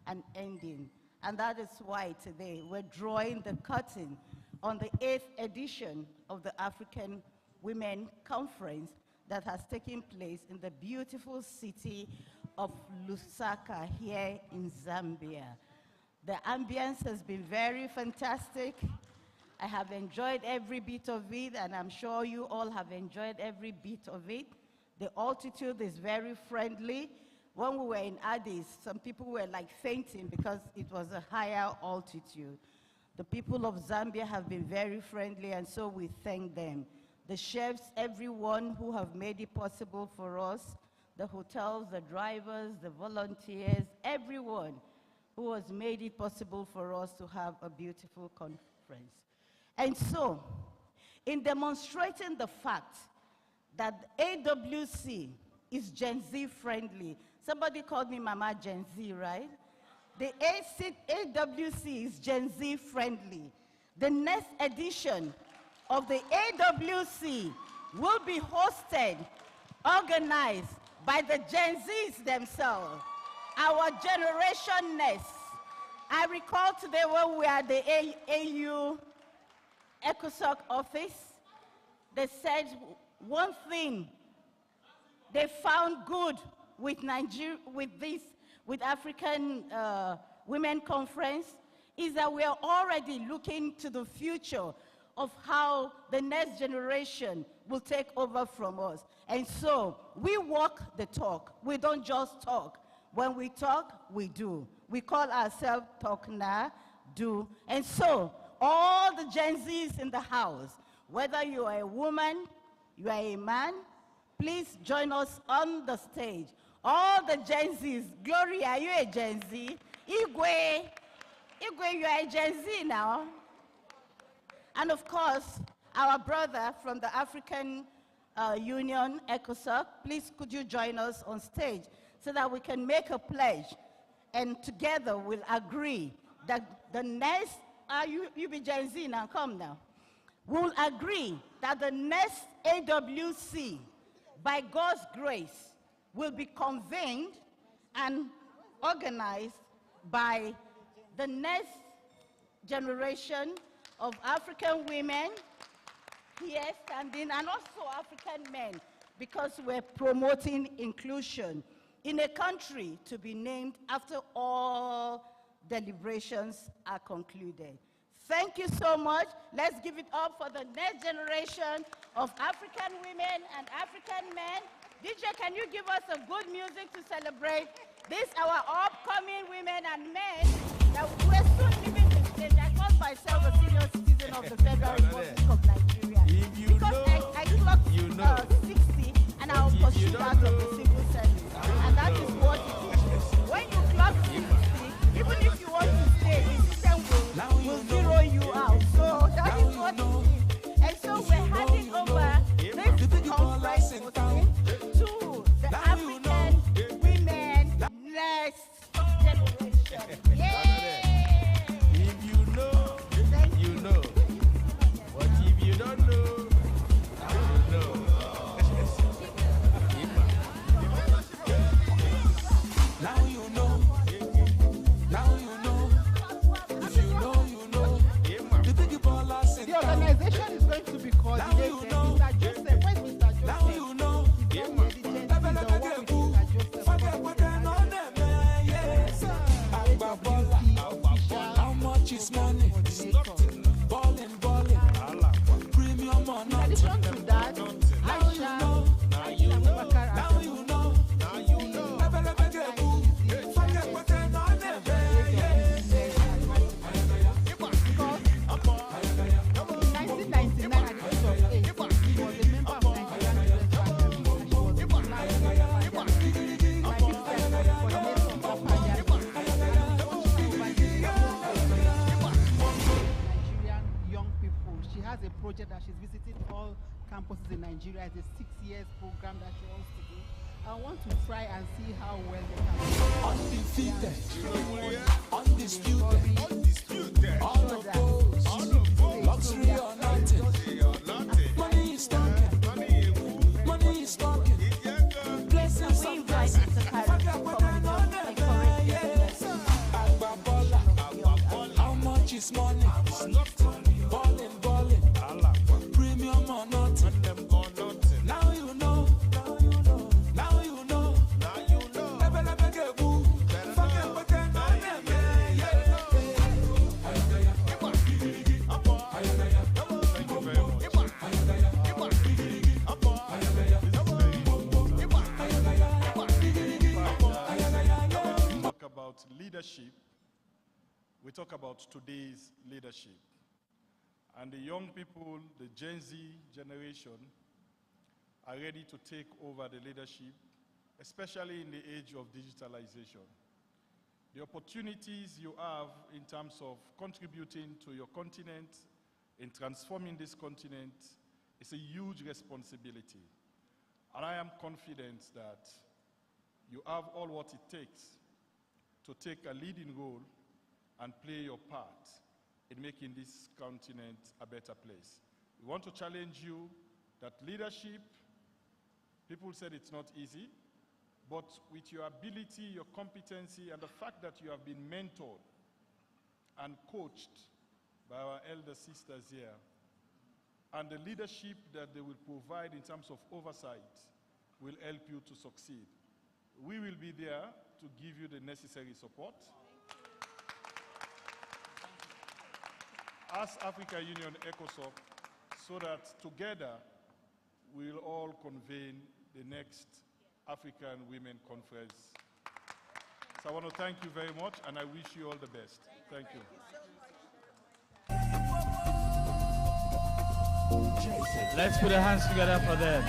an ending. And that is why today we're drawing the curtain on the 8th edition of the African Women Conference that has taken place in the beautiful city of Lusaka here in Zambia. The ambience has been very fantastic. I have enjoyed every bit of it, and I'm sure you all have enjoyed every bit of it. The altitude is very friendly. When we were in Addis, some people were like fainting because it was a higher altitude. The people of Zambia have been very friendly, and so we thank them. The chefs, everyone who have made it possible for us, the hotels, the drivers, the volunteers, everyone who has made it possible for us to have a beautiful conference. And so, in demonstrating the fact that AWC is Gen Z friendly, somebody called me Mama Gen Z, right? The AWC is Gen Z friendly. The next edition of the AWC will be hosted, organized by the Gen Zs themselves, our generation next. I recall today when we were at the AU ECOSOC office, they said one thing they found good with Nigeria, with African Women Conference, is that we are already looking to the future of how the next generation will take over from us. And so we walk the talk. We don't just talk. When we talk, we do. We call ourselves Talk Now, Do. And so all the Gen Zs in the house, whether you are a woman, you are a man, please join us on the stage. All the Gen Zs, Gloria, are you a Gen Z? Igwe, you are a Gen Z now. And of course, our brother from the African Union, ECOSOC, please could you join us on stage so that we can make a pledge and together we'll agree that the next, you be Gen Z now, come now. We'll agree that the next AWC, by God's grace, will be convened and organized by the next generation of African women here standing, and also African men, because we're promoting inclusion in a country to be named after all deliberations are concluded. Thank you so much. Let's give it up for the next generation of African women and African men. DJ, can you give us some good music to celebrate this, our upcoming women and men that we're soon leaving the stage? I call myself a senior citizen of the Federal Republic of Nigeria. Because I clocked 60 and I was pursued out of the civil service. And that is what it is. When you clock 60, even if you want to stay, the system will zero you out. So that is what it is. And so we're handing over this conference to the African women next generation. Yeah! If you know, you know. But if you don't know, you know. to try and see how well they can. Undefeated, undisputed, unopposed, luxury or nothing. Money is talking, money is talking. Blessings and blessings. How much is money? Balling, balling. Premium or nothing. Now you know. Now you know. Talk about leadership. We talk about today's leadership. And the young people, the Gen Z generation, are ready to take over the leadership, especially in the age of digitalization. The opportunities you have in terms of contributing to your continent, in transforming this continent, is a huge responsibility. And I am confident that you have all what it takes to take a leading role and play your part in making this continent a better place. We want to challenge you that leadership, people said it's not easy, but with your ability, your competency, and the fact that you have been mentored and coached by our elder sisters here, and the leadership that they will provide in terms of oversight will help you to succeed. We will be there to give you the necessary support. As Africa Union ECOSOC, so that together we'll all convene the next African Women Conference. So I want to thank you very much, and I wish you all the best. Thank you. Let's put our hands together for them.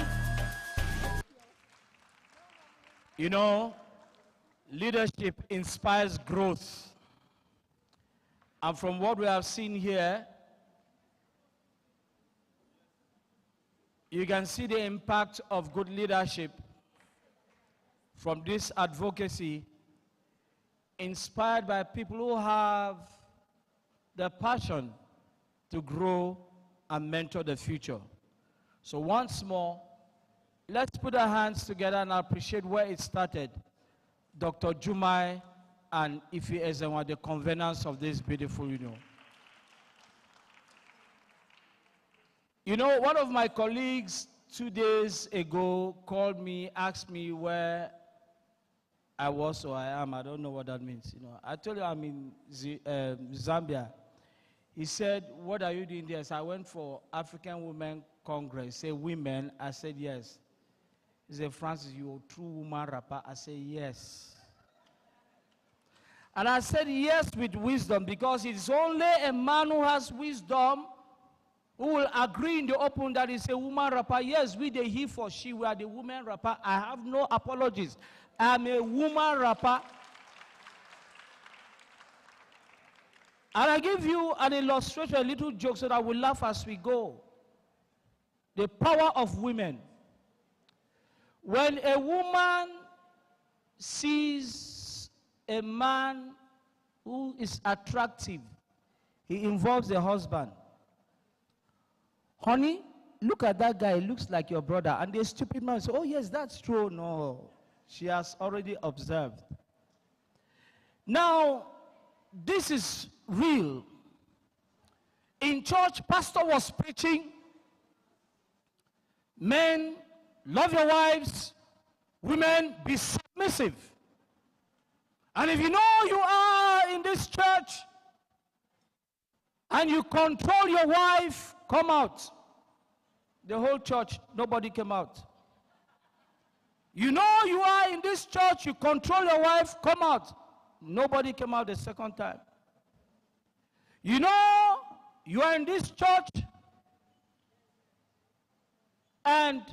You know, leadership inspires growth. And from what we have seen here, you can see the impact of good leadership from this advocacy, inspired by people who have the passion to grow and mentor the future. So once more, let's put our hands together and appreciate where it started. Dr. Jumai and Ife Ezenwa, the conveners of this beautiful union. You know, one of my colleagues 2 days ago called me, asked me where I was or I am. I don't know what that means. You know, I told you I'm in Zambia. He said, "What are you doing there?" So I went for African Women Congress. He said, "Women?" I said, "Yes." He said, "Francis, you're a true woman rapper." I said, "Yes." And I said yes with wisdom, because it's only a man who has wisdom who will agree in the open that he's a woman rapper. Yes, we the he for she, we are the woman rapper. I have no apologies. I'm a woman rapper. And I give you an illustration, a little joke, so that we laugh as we go. The power of women. When a woman sees a man who is attractive, he involves the husband. "Honey, look at that guy, he looks like your brother." And the stupid man says, "Oh yes, that's true." No, she has already observed. Now, this is real. In church, pastor was preaching, "Men, love your wives. Women, be submissive." And if you know you are in this church and you control your wife, come out. The whole church, nobody came out. You know you are in this church, you control your wife, come out. Nobody came out the second time. You know you are in this church and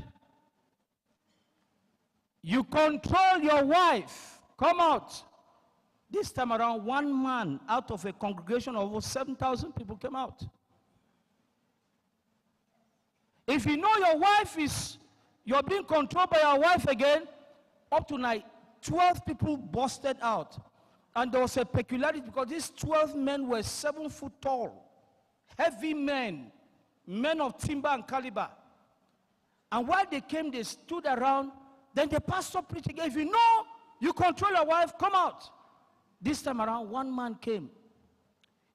you control your wife, come out. This time around, one man out of a congregation of over 7,000 people came out. If you know your wife is, you're being controlled by your wife again, Up to night, 12 people busted out. And there was a peculiarity because these 12 men were 7 foot tall, heavy men, men of timber and caliber. And while they came, they stood around. Then the pastor preached again. If you know you control your wife, come out. This time around, one man came.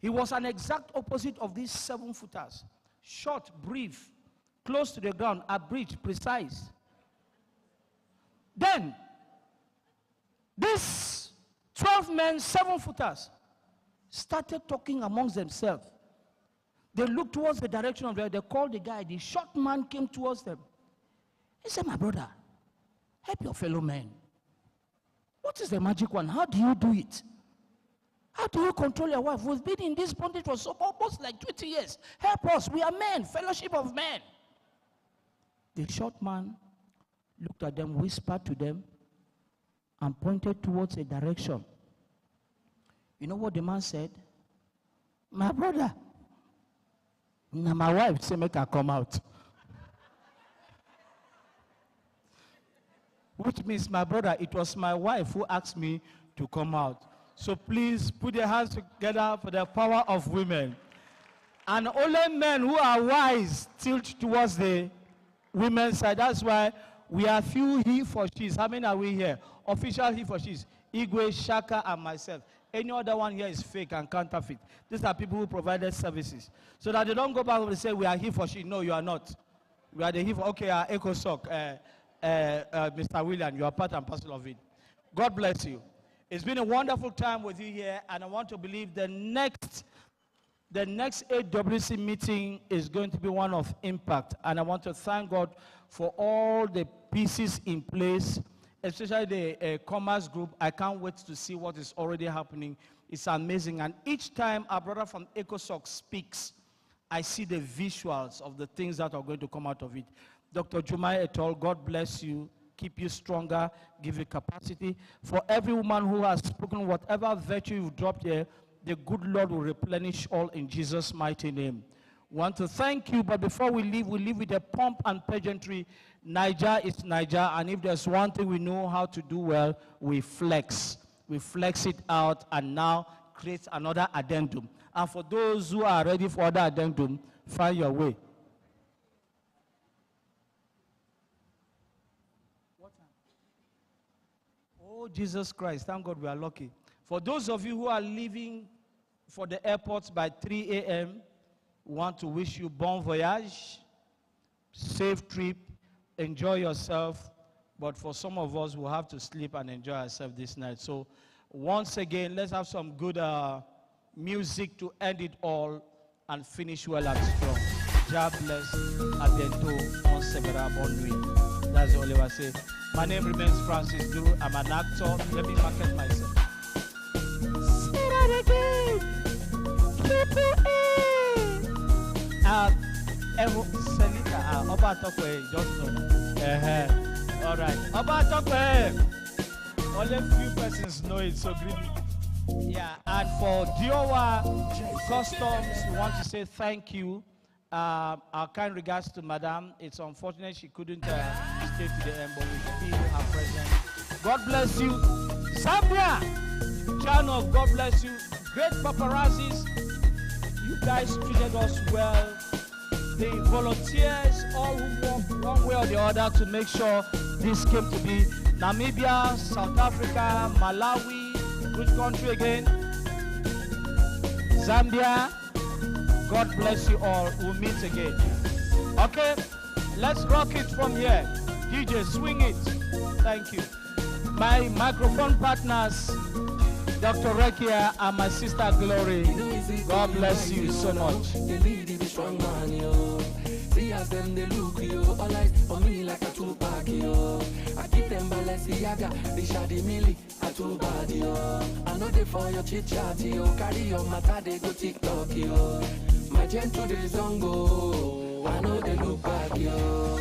He was an exact opposite of these 7-footers. Short, brief, close to the ground, abridged, precise. Then, these 12 men, 7-footers, started talking amongst themselves. They looked towards the direction of they called the guy. The short man came towards them. He said, my brother, help your fellow man. What is the magic one? How do you do it? How do you control your wife? We've been in this bondage for almost like 20 years. Help us. We are men, fellowship of men. The short man looked at them, whispered to them, and pointed towards a direction. You know what the man said? My brother, now my wife say make her come out. Which means, my brother, it was my wife who asked me to come out. So please put your hands together for the power of women. And only men who are wise tilt towards the women's side. That's why we are few he for she's. How many are we here? Official he for she's. Igwe, Shaka, and myself. Any other one here is fake and counterfeit. These are people who provided services. So that they don't go back and say, we are he for she. No, you are not. We are the he for, okay, EcoSoc, Mr. William, you are part and parcel of it. God bless you. It's been a wonderful time with you here, and I want to believe the next AWC meeting is going to be one of impact. And I want to thank God for all the pieces in place, especially the commerce group. I can't wait to see what is already happening. It's amazing. And each time our brother from EcoSoc speaks, I see the visuals of the things that are going to come out of it. Dr. Jumai et al., God bless you. Keep you stronger, give you capacity. For every woman who has spoken, whatever virtue you've dropped here, the good Lord will replenish all in Jesus' mighty name. We want to thank you, but before we leave with a pomp and pageantry. Niger is Niger, and if there's one thing we know how to do well, we flex. We flex it out and now create another addendum. And for those who are ready for other addendum, find your way. Oh, Jesus Christ, thank God we are lucky. For those of you who are leaving for the airports by 3 a.m., we want to wish you bon voyage, safe trip, enjoy yourself. But for some of us, we'll have to sleep and enjoy ourselves this night. So once again, let's have some good music to end it all and finish well and strong. God bless. À bientôt. On se verra. Bonne nuit. That's all I will say. My name remains Francis Duru. I'm an actor. Let me market myself. Say that again. Triple A. Selita. Oba Tokwe. Just know. All right. Oba Tokwe. Only few persons know it, so greet me. Yeah. And for Diowa Customs, we want to say thank you. Our kind regards to Madam. It's unfortunate she couldn't stay to the end, but we feel her presence. God bless you. Zambia, Channel, God bless you. Great paparazzis. You guys treated us well. The volunteers, all who worked one way or the other to make sure this came to be. Namibia, South Africa, Malawi, good country again. Zambia. God bless you all. We'll meet again. Okay? Let's rock it from here. DJ, swing it. Thank you. My microphone partners, Dr. Rekia and my sister Glory. God bless you so much. See as them they look you, all eyes on me like a two-pack yo. I keep them Balenciaga, they shady milli, a two-bad yo. I know they for your chit-chat yo, carry your matter they go TikTok yo. My gentle days don't go, I know they look back yo.